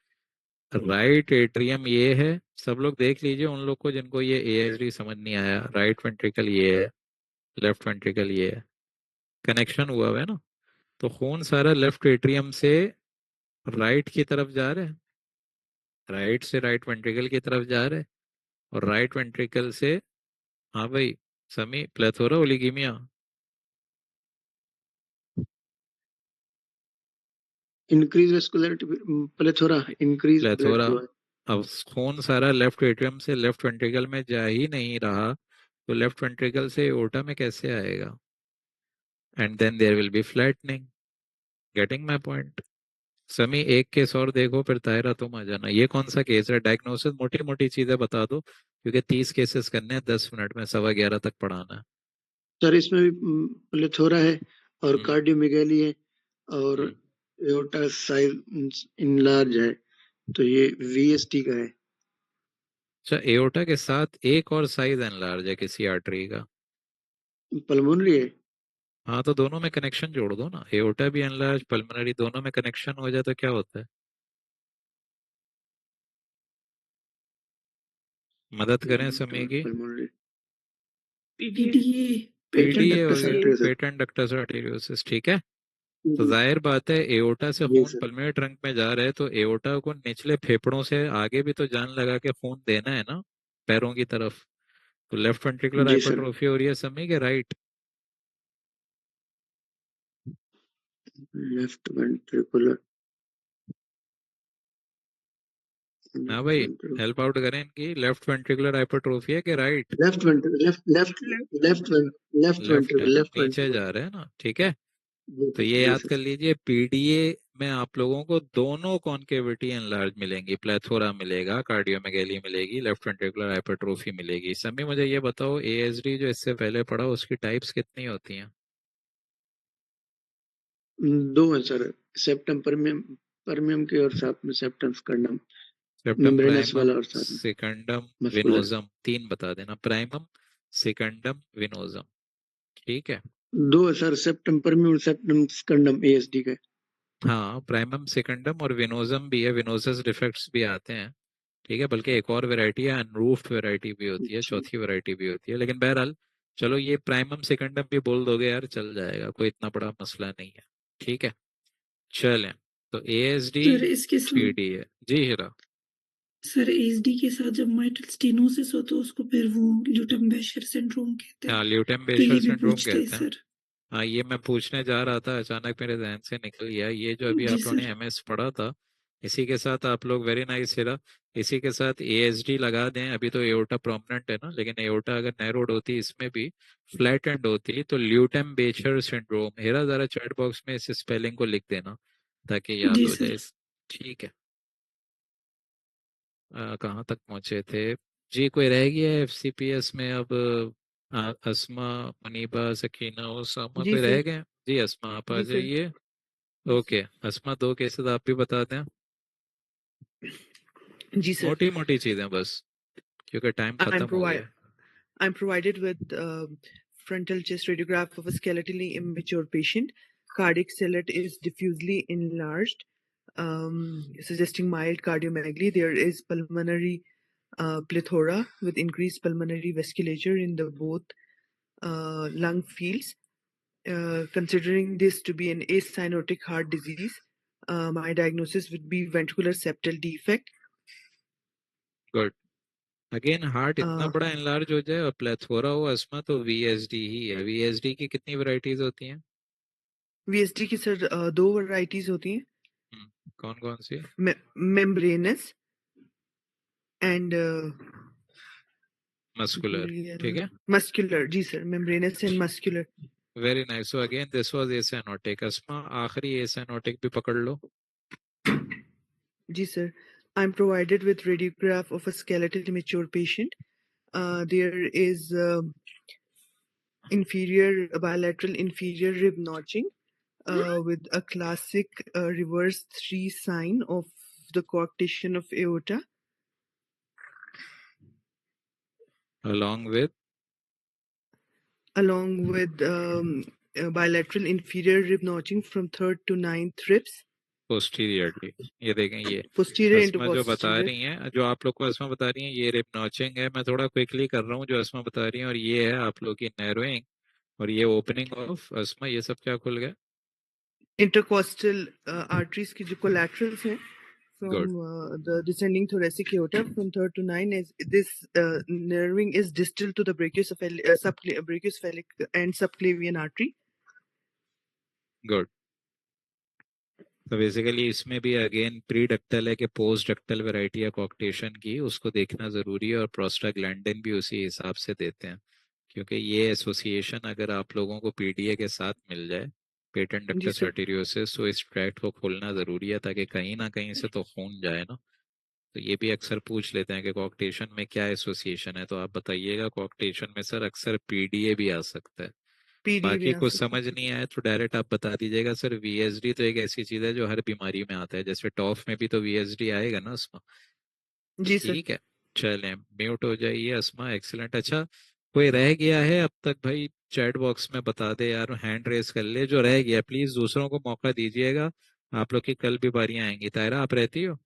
राइट एट्रियम ये है, सब लोग देख लीजिए उन लोग को जिनको ये एएचडी समझ नहीं आया। राइट वेंट्रिकल ये है, लेफ्ट वेंट्रिकल ये है, कनेक्शन हुआ है ना। तो खून सारा लेफ्ट एट्रियम से राइट की तरफ जा रहा है, राइट से राइट वेंट्रिकल की तरफ जा रहा है, और राइट वेंट्रिकल से, हाँ भाई Sami, plethora oligaemia. Increase vascularity plethora increase blood plethora. Flow. अब खून सारा लेफ्ट एट्रियम से लेफ्ट वेंट्रिकल में जा ही नहीं रहा, तो लेफ्ट वेंट्रिकल से एओर्टा में कैसे आएगा? And then there will be flattening. Getting my point? Sami एक केस और देखो, फिर तायरा तुम आ जाना। ये कौन सा केस है? डायग्नोसिस मोटी मोटी चीजें बता दो, क्योंकि 30 केसेस करने हैं 10 मिनट में, 11:15 तक पढ़ाना है। सर इसमें भी प्लेथोरा है और कार्डियोमेगाली है और एओर्टा साइज इनलार्ज है, तो ये वीएसटी का है। अच्छा, एओर्टा के साथ एक और साइज एनलार्ज है किसी आर्टरी का? पल्मोनरी है। हाँ तो दोनों में कनेक्शन जोड़ दो ना, एओर्टा भी एनलार्ज पल्मोनरी दोनों में कनेक्शन हो जाए तो क्या होता है? मदद करें समी की। पीडीए पीडीए हो गया, पेटेंट डक्टस आर्टेरियोसिस। ठीक है, तो जाहिर बात है एओर्टा से खून पल्मोनरी ट्रंक में जा रहा है, तो एओर्टा को निचले फेफड़ों से आगे भी तो जान लगा के खून देना है ना, पैरों की तरफ। तो लेफ्ट वेंट्रिकुलर जी सर। हाइपरट्रोफी हो रही है समी के राइट? Left ventricular. हाँ भाई हेल्प आउट करें इनकी। लेफ्ट वेंट्रिकुलर हाइपरट्रोफी है कि राइट? लेफ्ट लेफ्ट है ना, लेफ्ट नीचे जा रहे हैं ना। ठीक है, तो ये याद कर लीजिए, पीडीए में आप लोगों को दोनों कॉन्केविटी एनलार्ज मिलेंगी, प्लेथोरा मिलेगा, कार्डियोमेगाली मिलेगी, लेफ्ट वेंट्रिकुलर हाइपरट्रोफी मिलेगी। समय मुझे ये बताओ एएसडी जो इससे पहले पढ़ा उसकी टाइप्स कितनी होती हैं? दो है सर, सेप्टम परमियम के और साथ में सेप्टम स्कंडम, सेप्टम मेम्ब्रेनस वाला प्राइमम और साथ में सेकंडम मस्कुलर। विनोजम, 3 बता देना, प्राइमम सेकंडम विनोजम। ठीक है, दो है सर, सेप्टम परमियम और सेप्टम स्कंडम एएसडी का। हाँ प्राइमम सेकंडम और विनोजम भी है, विनोजस डिफेक्ट्स भी आते हैं। ठीक है, बल्कि एक और वैरायटी है अनरूफ्ड वैरायटी भी होती है, चौथी वैरायटी भी होती है। लेकिन बहरहाल चलो ये प्राइमम सेकंडम भी बोल दोगे यार, चल जाएगा, कोई इतना बड़ा मसला नहीं है। ठीक है चलें, तो एएसडी सर इसके साथ पीडी है जी हीरा। सर एसडी के साथ जब माइटल स्टेनोसिस हो तो उसको फिर वो ल्यूटन-बेशर सिंड्रोम कहते हैं, हाँ तो ल्यूटेन-बेशर ये भी सिंड्रोम पूछते हैं कहते हैं। सर। हाँ ये मैं पूछने जा रहा था, अचानक मेरे जहन से निकल गया। ये जो अभी जी आप लोगों ने सर। एमएस पढ़ा था, इसी के साथ आप लोग, वेरी नाइस हीरा, इसी के साथ एएसडी लगा दें। अभी तो एओर्टा प्रोमिनेंट है ना, लेकिन एओर्टा अगर नैरोड होती, इसमें भी फ्लैट एंड होती, तो ल्यूटेन-बेशर सिंड्रोम। हीरा जरा चैट बॉक्स में इस स्पेलिंग को लिख देना ताकि याद जी हो जाए। सर। ठीक है, कहाँ तक पहुंचे थे जी? कोई रह गया एफसीपीएस में अब? अस्मा, मुनीबा, सकीना, उसामा, जी कोई रह सर। गए? जी अस्मा आप आ जी सर। जाइए। ओके अस्मा, 2 केसेस आप भी बता दें, जी सर। मोटी मोटी चीजें बस, क्योंकि टाइम खत्म हो गया। I'm provided with frontal chest radiograph of a skeletally immature patient. Cardiac stellate is diffusely enlarged, suggesting mild cardiomegaly. There is pulmonary plethora with increased pulmonary vasculature in the both lung fields. Considering this to be an acyanotic heart disease, my diagnosis would be ventricular septal defect. Good. Again heart इतना Uh, बड़ा enlarge हो जाए और plethora हो अस्मा, तो VSD ही है। VSD की कितनी वैरायटीज होती हैं? VSD की सर 2 वैरायटीज होती हैं, कौन कौन सी? मेम्ब्रेनस एंड मस्कुलर, ठीक है, मस्कुलर, जी sir, membranous and muscular. Very nice. So again this was acyanotic. Asma आखिरी एसाइनोटिक भी पकड़ लो। जी sir, I'm provided with radiograph of a skeletal immature patient. There is bilateral inferior rib notching with a classic reverse 3 sign of the coarctation of aorta. Along with bilateral inferior rib notching from 3rd to 9th ribs. Posteriorly, ये देखें, ये Posterior into अस्मा जो बता posterior. रही हैं, जो आप लोग को अस्मा बता रही हैं, ये रिप नॉचिंग है। मैं थोड़ा क्विकली कर रहा हूँ जो अस्मा बता रही हैं, और ये है आप लोग की नैरोइंग, और ये ओपनिंग ऑफ अस्मा, ये सब क्या खुल गया? Intercostal arteries की जो collaterals हैं Good. from the descending thoracic aorta from 3rd to 9 is this nerving is distal to the brachiocephalic and subclavian artery. Good. तो बेसिकली इसमें भी अगेन प्री डक्टल है कि पोस्ट डक्टल वैरायटी है कॉक्टेशन की, उसको देखना जरूरी है, और प्रोस्टाग्लैंडिन भी उसी हिसाब से देते हैं, क्योंकि ये एसोसिएशन अगर आप लोगों को पीडीए के साथ मिल जाए, पेटेंट जी डक्टस सर। आर्टेरियोसिस, तो इस ट्रैक्ट को खोलना जरूरी है, ताकि कहीं ना कहीं से तो खून जाए ना। तो ये भी अक्सर पूछ लेते हैं कि कॉक्टेशन में क्या एसोसिएशन है, तो आप बताइएगा। कॉक्टेशन में सर अक्सर पीडीए भी आ सकता है। पीडी भी बाकी आ कुछ सकता समझ नहीं आया तो डायरेक्ट आप बता दीजिएगा। सर वीएसडी तो एक ऐसी चीज है जो हर बीमारी में आता है, जैसे टॉफ में भी तो वीएसडी आएगा ना उसमें। है। जी सर। ठीक है, चलें, म्यूट हो जाइए अस्मा। एक्सीलेंट। अच्छा, कोई रह गया है अब तक भाई? चैट बॉक्स में बता दे यार, हैंड रेस कर ले जो रह गया। प्लीज दूसरों को मौका दीजिएगा, आप लोग की कल भी बारियां आएंगी। तायरा आप रहती हो?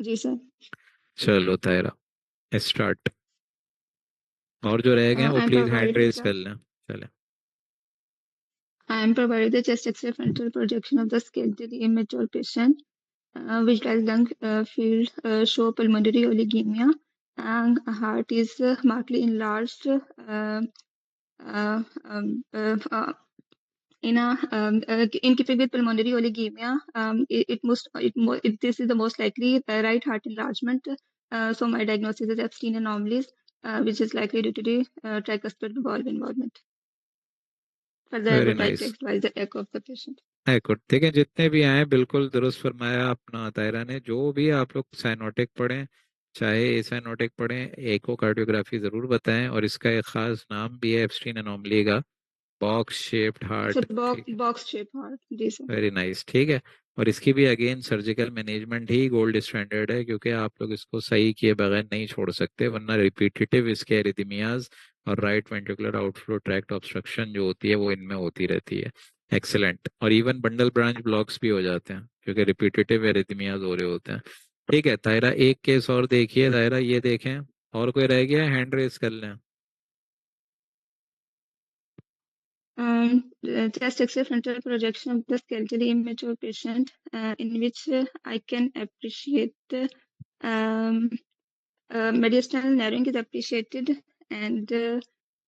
जी सर। चलो तायरा स्टार्ट। और जो रह गए हैं वो I am please hand provided raise the कर लें। चले। I am provided the chest X-ray frontal projection of the skeletally immature patient, which does lung field show pulmonary oligemia, and heart is markedly enlarged. Uh, um, uh, uh, in keeping with pulmonary oligemia, this is the most likely right heart enlargement. So my diagnosis is Epstein anomalies, which is likely due to the tricuspid valve involvement. Further, I very would like to nice. advise the echo of the patient. Good. देखें जितने भी आए बिल्कुल दुरुस्त फरमाया अपना तायरा ने। जो भी आप लोग साइनोटिक पढ़ें चाहे एसाइनोटिक पढ़ें, एकोकार्डियोग्राफी जरूर बताएं, और इसका एक खास नाम भी है एप्स्टीन एनोमली का, box shaped So heart. box shape heart, जी sir. वेरी नाइस, ठीक है। और इसकी भी अगेन सर्जिकल मैनेजमेंट ही गोल्ड स्टैंडर्ड है, क्योंकि आप लोग इसको सही किए बगैर नहीं छोड़ सकते, वरना रिपीटेटिव इसके एरिथमियाज और right ventricular outflow tract obstruction जो होती है वो इनमें होती रहती है। एक्सेलेंट। और इवन बंडल ब्रांच ब्लॉक्स भी हो जाते हैं, क्योंकि रिपीटेटिव एरिथमियाज हो रहे होते हैं। ठीक है तायरा, एक केस और देखिए। तायरा ये देखें, और कोई रह गया? हैंड रेस कर लें। Chest X-ray frontal projection of the skeletally immature patient, in which I can appreciate mediastinal narrowing is appreciated, and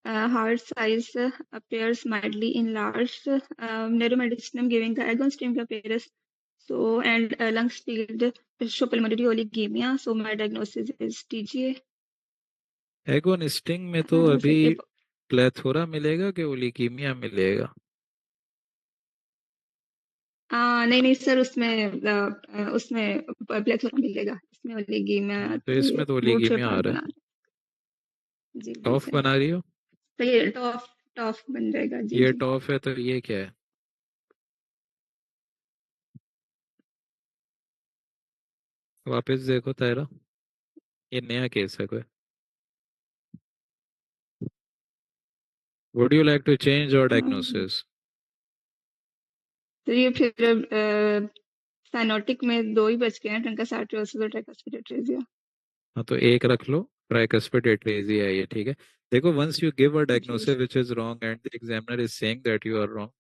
heart size appears mildly enlarged. Narrow mediastinum giving the agon stream appearance. So, and lungs field show pulmonary oligemia. So my diagnosis is TGA. एगोनिस्टिंग में तो अभी plethora मिलेगा कि ओलिकीमिया मिलेगा? नहीं sir, उसमें plethora मिलेगा, इसमें ओलिगीमिया तो इसमें तो बोर्ड शेप ओलिकीमिया आ हार्ट रहा बना है। जी टॉफ सर। बना रही हो? तो ये टॉफ बन जाएगा जी। ये जी टॉफ है, तो ये क्या है? वापस देखो तायरा, ये नया केस है कोई? Would you like to change your diagnosis? तो ये फिर साइनोटिक में 2 ही बच गए हैं, ट्रंकासार्ट्रोसिस और ट्राइकस्पिड एट्रेसिया। हाँ तो एक रख लो, ट्राइकस्पिड एट्रेसिया है ये, ठीक है। देखो, once you give a diagnosis which is wrong and the examiner is saying that you are wrong,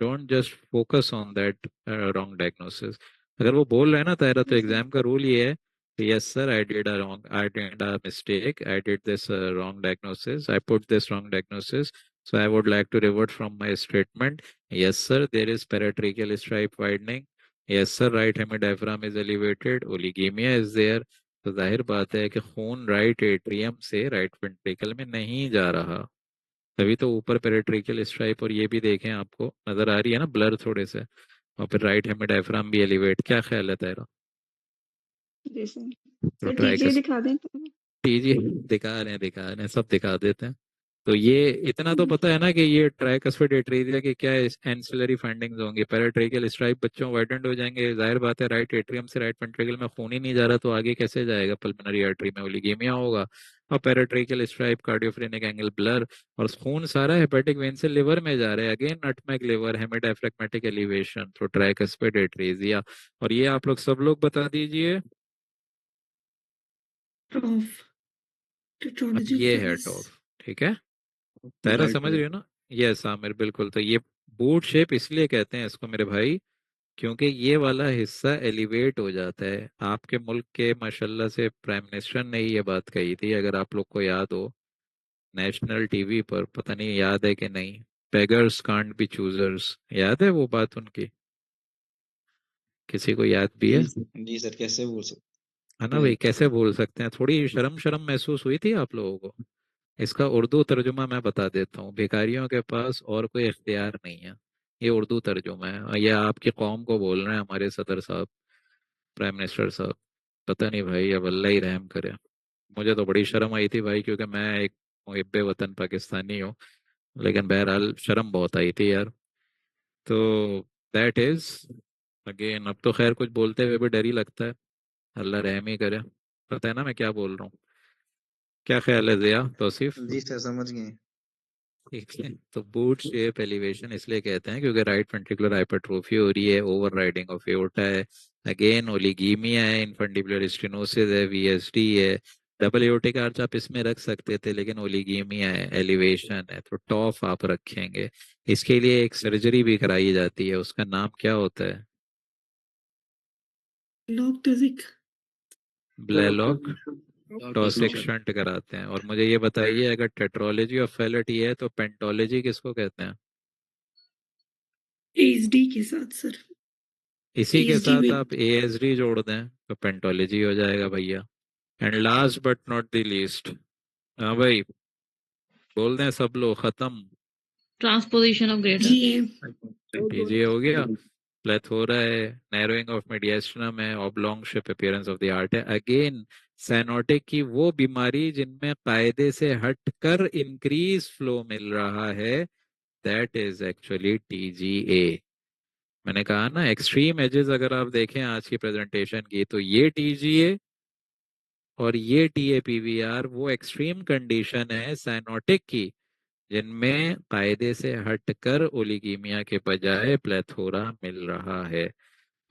don't just focus on that wrong diagnosis. अगर वो बोल रहे हैं ना तायरा, तो एग्जाम का रूल ये है, yes sir, I did a mistake, I did this wrong diagnosis, I put this wrong diagnosis, so I would like to revert from my statement. Yes sir, there is paratracheal stripe widening. Yes sir, right hemidiaphragm is elevated, oligemia is there. तो जाहिर बात है कि खून right atrium से right ventricle में नहीं जा रहा, तभी तो ऊपर पेरिट्रिकल स्ट्राइप और ये भी देखें आपको नजर आ रही है ना ब्लर थोड़े से, और फिर राइट हेमिडायफ्राम भी एलिवेट। क्या ख्याल है तेरा? जी सर। तो सर ट्राई कर, टीजीए दिखा दें? टीजी दिखा रहे हैं सब दिखा देते हैं। तो ये इतना तो पता है ना कि ये ट्राइकस्पिड एट्रिया की क्या एंसिलरी फाइंडिंग्स होंगी। पैराट्रिकल स्ट्राइप बच्चों वाइडेंड हो जाएंगे, जाहिर बात है राइट एट्रियम से राइट वेंट्रिकल में खून ही नहीं जा रहा तो आगे कैसे जाएगा? पल्मोनरी आर्टरी में ओलिगेमिया होगा, और पैराट्रिकल स्ट्राइप कार्डियोफ्रेनिक एंगल ब्लर, और खून सारा हेपेटिक वेन से लिवर में जा रहा है, अगेन नटमेग लिवर, हेमिडायफ्रेगमेटिक एलिवेशन, तो ट्राइकस्पिड एट्रिया। और ये आप लोग सब लोग बता दीजिए। टॉफ अब टेट्रोलॉजी ये है फेलिस। टॉफ, ठीक है, तायरा राइट समझ है। रही हो ना? यस आमिर, बिल्कुल। तो ये बूट शेप इसलिए कहते हैं इसको मेरे भाई, क्योंकि ये वाला हिस्सा एलिवेट हो जाता है। आपके मुल्क के माशाल्लाह से प्राइम मिनिस्टर ने ये बात कही थी, अगर आप लोग को याद हो, नेशनल टीवी पर, पता नहीं याद है कि नहीं, बेगर्स कांट बी चूजर्स, याद है वो बात उनकी? किसी को याद भी है? जी सर, कैसे बोल सकते है ना भाई, कैसे भूल सकते हैं? थोड़ी शर्म शर्म महसूस हुई थी आप लोगों को? इसका उर्दू तर्जुमा मैं बता देता हूँ, भिखारियों के पास और कोई इख्तियार नहीं है, ये उर्दू तर्जुमा है, और ये आपकी कौम को बोल रहे हैं हमारे सदर साहब, प्राइम मिनिस्टर साहब। पता नहीं भाई, अब अल्लाह ही रहम करे। मुझे तो बड़ी शर्म आई थी भाई, क्योंकि मैं एक मुहिब्बे वतन पाकिस्तानी हूँ, लेकिन बहरहाल शर्म बहुत आई थी यार। तो दैट इज, अगेन अब तो खैर कुछ बोलते हुए भी डर ही लगता है, अल्लाह रहम ही करे। पता है ना मैं क्या बोल रहा हूँ? क्या ख्याल है ज़िया, तौसीफ? हैं? जी सर, समझ गए। ठीक है, तो बूट शेप एलिवेशन इसलिए कहते हैं क्योंकि राइट वेंट्रिकुलर हाइपरट्रोफी हो रही है, ओवर राइडिंग ऑफ एओर्टा है, अगेन ओलिगीमिया है, इन्फंडिबुलर स्टेनोसिस है, वीएसडी है, डबल एओर्टिक आर्च आप इसमें रख सकते थे, लेकिन ओलिगीमिया है, एलिवेशन है, तो टॉफ आप रखेंगे। इसके लिए एक सर्जरी भी कराई जाती है, उसका नाम क्या होता है? लॉकटजिक। ब्लेलॉक टॉसिक सर शंट कराते हैं। और मुझे ये बताइए, अगर टेट्रोलॉजी ऑफ फेलिटी है तो पेंटोलॉजी किसको कहते हैं? एसडी के साथ सर। इसी के एसडी साथ विद आप एएसडी जोड़ दें तो पेंटोलॉजी हो जाएगा भैया। And last but not the least, हाँ भाई, बोल दें सब लोग, खत्म। Transposition of greater. GA. TJ हो गया, प्लेथोरा है, नैरोइंग ऑफ मीडियास्टिनम है, oblong shape appearance of the art है, अगेन साइनोटिक की वो बीमारी जिनमें कायदे से हटकर इंक्रीज फ्लो मिल रहा है, दैट इज एक्चुअली टीजीए। मैंने कहा ना, एक्सट्रीम एजेस अगर आप देखें आज की प्रेजेंटेशन की, तो ये टीजीए और ये टीएपीवीआर वो एक्सट्रीम कंडीशन है साइनोटिक की, जिनमें कायदे से हटकर ओलिगीमिया के बजाय प्लेथोरा मिल रहा है।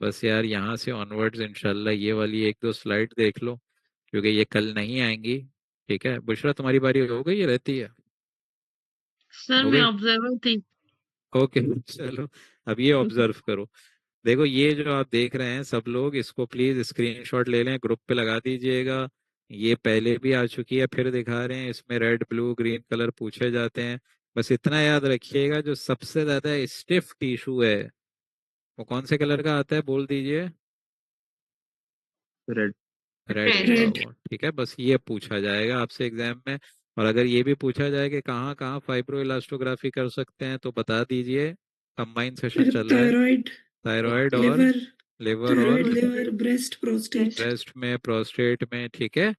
बस यार, यहाँ से ऑनवर्ड्स इंशाल्लाह ये वाली एक दो स्लाइड देख लो, क्योंकि ये कल नहीं आएंगी। ठीक है बुशरा, तुम्हारी बारी हो गई, ये रहती है? Sir, हो मैं गई, observer थी. ओके चलो, अब ये ऑब्जर्व करो। देखो ये जो आप देख रहे हैं सब लोग, इसको प्लीज स्क्रीनशॉट ले लें, ग्रुप पे लगा दीजिएगा। ये पहले भी आ चुकी है, फिर दिखा रहे हैं, इसमें रेड ब्लू ग्रीन कलर पूछे जाते हैं। बस इतना याद रखिएगा, जो सबसे ज्यादा स्टिफ टिश्यू है वो कौन से कलर का आता है, बोल दीजिए? रेड। रेड होगा रेड। वो, ठीक है। बस ये पूछा जाएगा आपसे एग्जाम में। और अगर ये भी पूछा जाए कि कहाँ कहाँ फाइब्रो इलास्टोग्राफी कर सकते हैं, तो बता दीजिए। कंबाइंड सेशन फिर चल रहा है, थायराइड, थायराइड और लिवर, लिवर थायराइड और लिवर, ब्रेस्ट, प्रोस्टेट। ब्रेस्ट में, प्रोस्टेट में, ठीक है।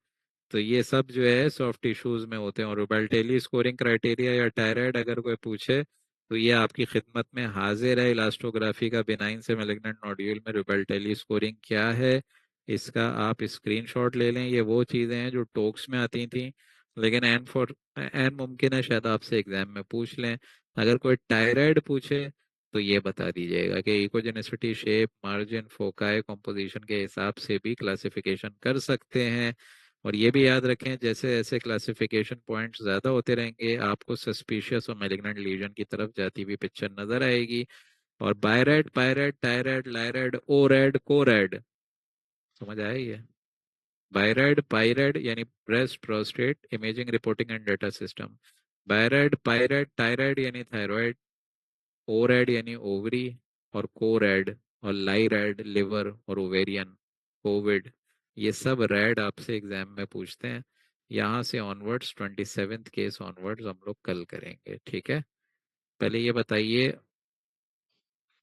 तो ये सब जो है सॉफ्ट टिश्यूज में होते हैं। और रुबेल्टेली स्कोरिंग क्राइटेरिया या टायराइड अगर कोई पूछे, तो ये आपकी खिदमत में हाजिर है। इलास्टोग्राफी का बिनाइन से मैलिग्नेंट नोड्यूल में रुबेल्टेली स्कोरिंग क्या है, इसका आप स्क्रीनशॉट ले लें। ये वो चीज़ें हैं जो टोक्स में आती थी, लेकिन एन मुमकिन है शायद आपसे एग्जाम में पूछ लें। अगर कोई टायराइड पूछे तो ये बता दीजिएगा कि echogenicity, shape, margin, foci, composition के हिसाब से भी क्लासिफिकेशन कर सकते हैं। और ये भी याद रखें, जैसे जैसे क्लासिफिकेशन पॉइंट्स ज़्यादा होते रहेंगे, आपको सस्पिशियस और मैलिग्नेंट लीजन की तरफ जाती हुई पिक्चर नजर आएगी। और बायरेड, पायरेड, टायरेड, लायरेड, ओरेड, कोरेड, समझ आया ये? बायरेड, पायरेड यानी breast, prostate, imaging, reporting and data system. BIRADS, PIRADS, TIRADS यानी थायराइड, ओरेड यानी ओवरी, और कोरेड और लाइरेड लिवर और ओवेरियन, कोविड। ये सब रेड आपसे एग्जाम में पूछते हैं। यहाँ से ऑनवर्ड्स 27th केस ऑनवर्ड्स हम लोग कल करेंगे, ठीक है। पहले ये बताइए,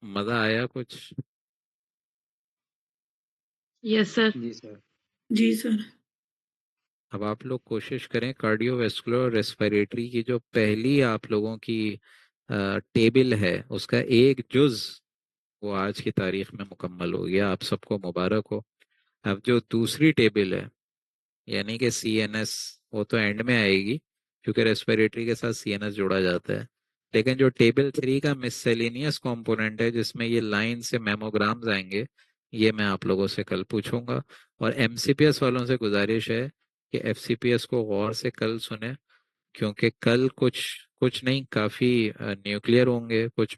मजा आया कुछ? Yes sir. जी सर। जी सर। अब आप लोग कोशिश करें कार्डियोवैस्कुलर रेस्पिरेटरी की जो पहली आप लोगों की टेबल है उसका एक जुज वो आज की तारीख में मुकम्मल हो गया, आप सबको मुबारक हो। अब जो दूसरी टेबल है यानी कि CNS, वो तो एंड में आएगी क्योंकि रेस्पिरेटरी के साथ CNS जोड़ा जाता है। लेकिन जो टेबल 3 का मिससेलेनियस कंपोनेंट है जिसमें ये लाइन से मेमोग्राम्स आएंगे, ये मैं आप लोगों से कल पूछूंगा। और MCPS वालों से गुजारिश है कि FCPS को गौर से कल सुने, क्योंकि कल कुछ कुछ नहीं, काफी न्यूक्लियर होंगे, कुछ